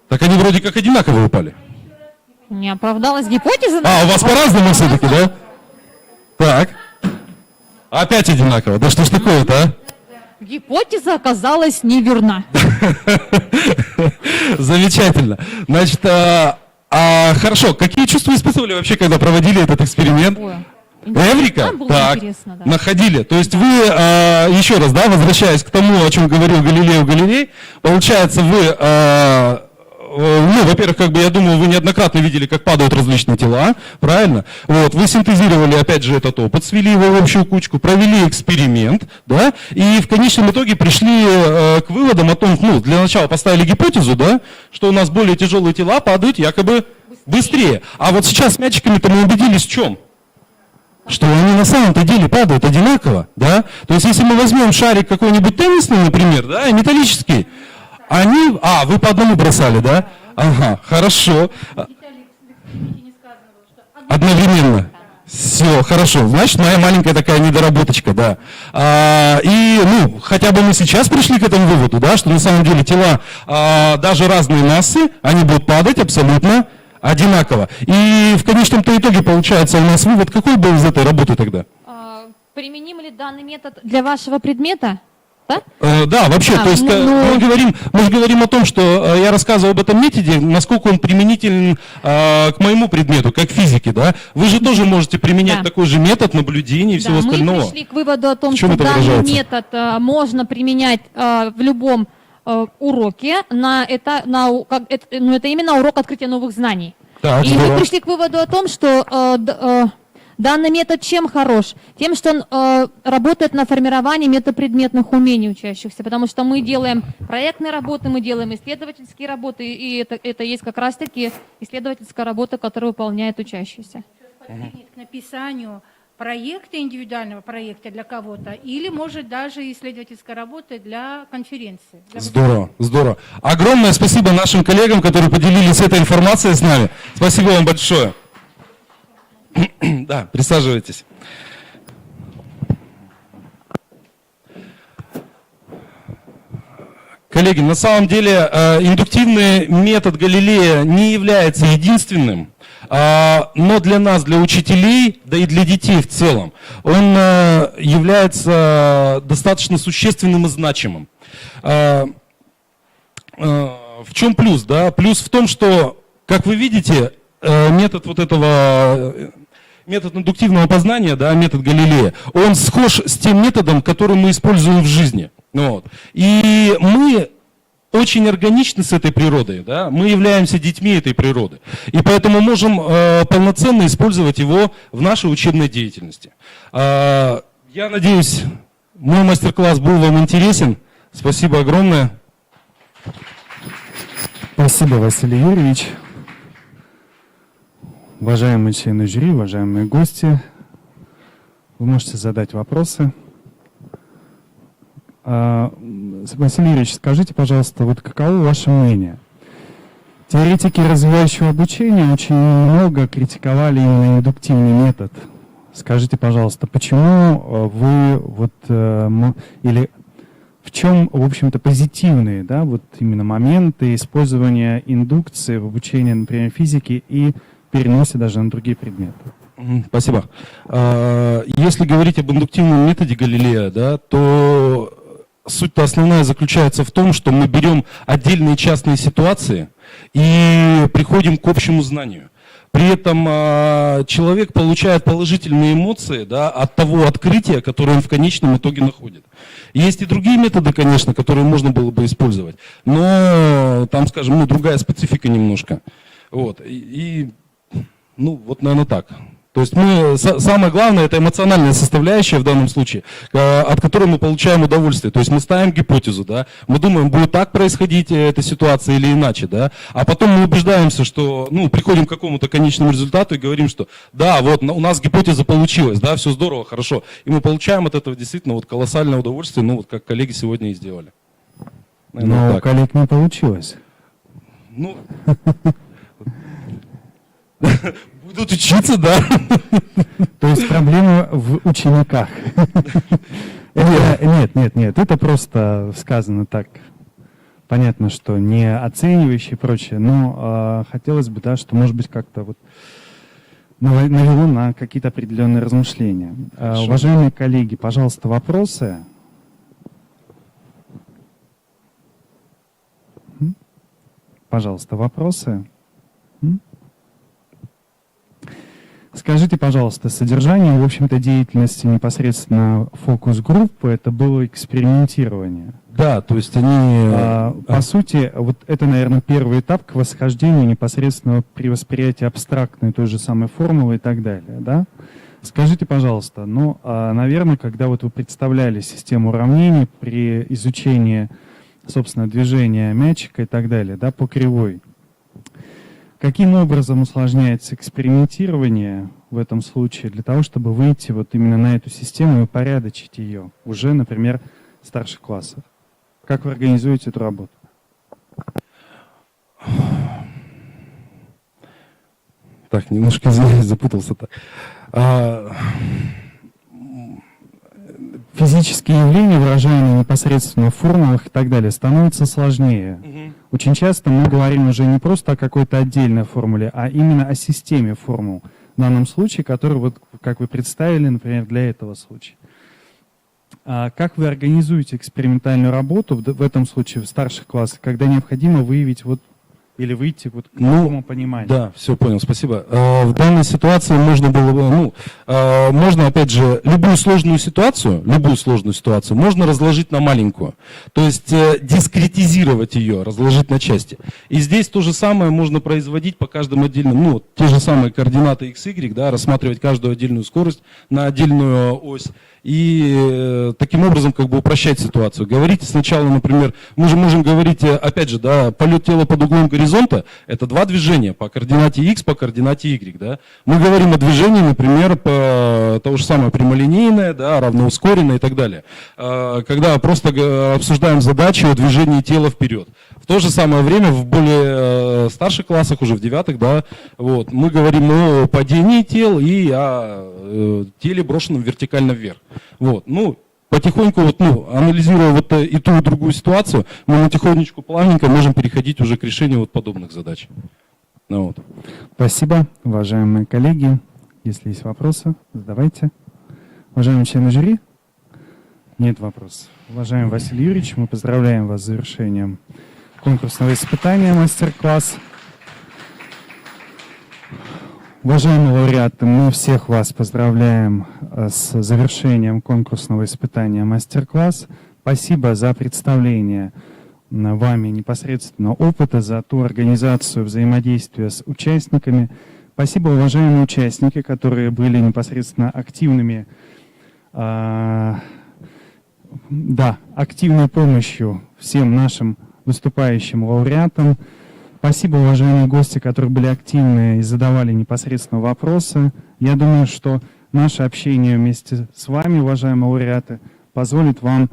Так они вроде как одинаковые упали. Не оправдалась гипотеза. А, у вас по-разному все-таки, да? Так. Опять одинаково. Да что ж такое-то, а? Гипотеза оказалась неверна. Замечательно. Значит, хорошо. Какие чувства испытывали вообще, когда проводили этот эксперимент? Эврика? Нам было Так, интересно, да. находили. То есть вы, еще раз, да, возвращаясь к тому, о чем говорил Галилео Галилей, получается, вы... Ну, во-первых, как бы я думаю, вы неоднократно видели, как падают различные тела, правильно? Вот, вы синтезировали, опять же, этот опыт, свели его в общую кучку, провели эксперимент, да, и в конечном итоге пришли к выводам о том, ну, для начала поставили гипотезу, да, что у нас более тяжелые тела падают якобы быстрее. А вот сейчас с мячиками-то мы убедились в чем? Что они на самом-то деле падают одинаково, да? То есть, если мы возьмем шарик какой-нибудь теннисный, например, да, и металлический, они... А, вы по одному бросали, да? Ага, хорошо. Одновременно. Все, хорошо. Значит, моя маленькая такая недоработочка, да. И, ну, хотя бы мы сейчас пришли к этому выводу, да, что на самом деле тела, даже разные массы, они будут падать абсолютно одинаково. И в конечном-то итоге получается у нас вывод, какой был из этой работы тогда? Применим ли данный метод для вашего предмета? Да? Да, вообще, то есть мы говорим о том, что я рассказывал об этом методе, насколько он применителен к моему предмету, как физике, да? Вы же тоже можете применять такой же метод наблюдения и всего остального. Мы пришли к выводу о том, В чем что это данный выражается? метод можно применять в любом уроке, это именно урок открытия новых знаний. Так, И здорово. мы пришли к выводу о том, что данный метод чем хорош? Тем, что он работает на формировании метапредметных умений учащихся, потому что мы делаем проектные работы, мы делаем исследовательские работы, и это есть как раз-таки исследовательская работа, которую выполняет учащийся. К написанию проекта, индивидуального проекта для кого-то, или, может, даже исследовательской работы для конференции. Здорово, здорово. Огромное спасибо нашим коллегам, которые поделились этой информацией с нами. Спасибо вам большое. Да, присаживайтесь. Коллеги, на самом деле индуктивный метод Галилея не является единственным, но для нас, для учителей, да и для детей в целом, он является достаточно существенным и значимым. В чем плюс? Да? Плюс в том, что, как вы видите, метод индуктивного познания, да, метод Галилея, он схож с тем методом, который мы используем в жизни. Вот. И мы очень органичны с этой природой, да? Мы являемся детьми этой природы. И поэтому можем полноценно использовать его в нашей учебной деятельности. Я надеюсь, мой мастер-класс был вам интересен. Спасибо огромное. Спасибо, Василий Юрьевич. Уважаемые члены жюри, уважаемые гости, вы можете задать вопросы. Василий Юрьевич, скажите, пожалуйста, вот каково ваше мнение? Теоретики развивающего обучения очень много критиковали именно индуктивный метод. Скажите, пожалуйста, почему вы или в чем, в общем-то, позитивные, да, вот именно моменты использования индукции в обучении, например, физики и переносе даже на другие предметы? Спасибо. Если говорить об индуктивном методе Галилея, да, то суть-то основная заключается в том, что мы берем отдельные частные ситуации и приходим приходим к общему знанию. При этом человек получает положительные эмоции, да, от того открытия, которое он в конечном итоге находит. Есть и другие методы, конечно, которые можно было бы использовать, но там, скажем, ну, другая специфика немножко. Вот. Ну, вот, наверное, так. То есть самое главное, это эмоциональная составляющая в данном случае, от которой мы получаем удовольствие. То есть мы ставим гипотезу, да, мы думаем, будет так происходить эта ситуация или иначе, да, а потом мы убеждаемся, что, ну, приходим к какому-то конечному результату и говорим, что да, вот у нас гипотеза получилась, да, все здорово, хорошо. И мы получаем от этого действительно вот колоссальное удовольствие, ну, вот как коллеги сегодня и сделали. Наверное, Но так. у коллег не получилось. Ну... Будут учиться, да. То есть проблема в учениках. Нет, это просто сказано так. Понятно, что не оценивающий и прочее, но хотелось бы, да, что, может быть, как-то вот навело на какие-то определенные размышления. Уважаемые коллеги, пожалуйста, вопросы. Пожалуйста, вопросы. Скажите, пожалуйста, содержание, в общем-то, деятельности непосредственно фокус-группы, это было экспериментирование. Да, то есть они... По сути, вот это, наверное, первый этап к восхождению непосредственно при восприятии абстрактной той же самой формулы и так далее, да? Скажите, пожалуйста, ну, наверное, когда вот вы представляли систему уравнений при изучении, собственно, движения мячика и так далее, да, по кривой, каким образом усложняется экспериментирование в этом случае для того, чтобы выйти вот именно на эту систему и упорядочить ее уже, например, в старших классах? Как вы организуете эту работу? Так, немножко, извиняюсь, запутался-то. Физические явления, выражаемые непосредственно в формулах и так далее, становятся сложнее. Очень часто мы говорим уже не просто о какой-то отдельной формуле, а именно о системе формул. В данном случае, которую, вот, как вы представили, например, для этого случая. Как вы организуете экспериментальную работу в этом случае в старших классах, когда необходимо выявить вот, или выйти вот к новому пониманию? Да, все понял, спасибо. В данной ситуации можно было бы, можно, опять же, любую сложную ситуацию можно разложить на маленькую. То есть дискретизировать ее, разложить на части. И здесь то же самое можно производить по каждому отдельному, те же самые координаты x, y, да, рассматривать каждую отдельную скорость на отдельную ось. И таким образом как бы упрощать ситуацию. Говорите сначала, например, мы же можем говорить, опять же, да, полет тела под углом горизонта, это два движения по координате x, по координате y, да. Мы говорим о движении, например, по то же самое прямолинейное, да, равноускоренное и так далее. Когда просто обсуждаем задачи о движении тела вперед. В то же самое время в более старших классах, уже в 9-х, да, вот, мы говорим о падении тел и о теле, брошенном вертикально вверх. Вот, ну, потихоньку, вот, ну, анализируя вот и ту, и другую ситуацию, мы потихонечку, плавненько можем переходить уже к решению вот подобных задач. Ну, вот. Спасибо, уважаемые коллеги. Если есть вопросы, задавайте. Уважаемые члены жюри, нет вопросов. Уважаемый Василий Юрьевич, мы поздравляем вас с завершением конкурсного испытания мастер-класс. Уважаемые лауреаты, мы всех вас поздравляем с завершением конкурсного испытания мастер-класс. Спасибо за представление вами непосредственно опыта, за ту организацию взаимодействия с участниками. Спасибо, уважаемые участники, которые были непосредственно активными, активной помощью всем нашим выступающим лауреатам. Спасибо, уважаемые гости, которые были активны и задавали непосредственно вопросы. Я думаю, что наше общение вместе с вами, уважаемые лауреаты, позволит вам,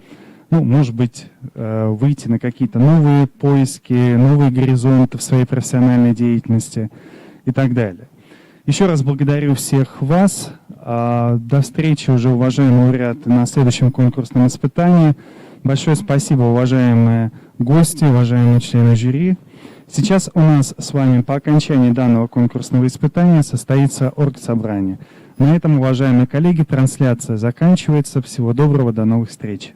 ну, может быть, выйти на какие-то новые поиски, новые горизонты в своей профессиональной деятельности и так далее. Еще раз благодарю всех вас. До встречи уже, уважаемые лауреаты, на следующем конкурсном испытании. Большое спасибо, уважаемые гости, уважаемые члены жюри. Сейчас у нас с вами по окончании данного конкурсного испытания состоится оргсобрание. На этом, уважаемые коллеги, трансляция заканчивается. Всего доброго, до новых встреч.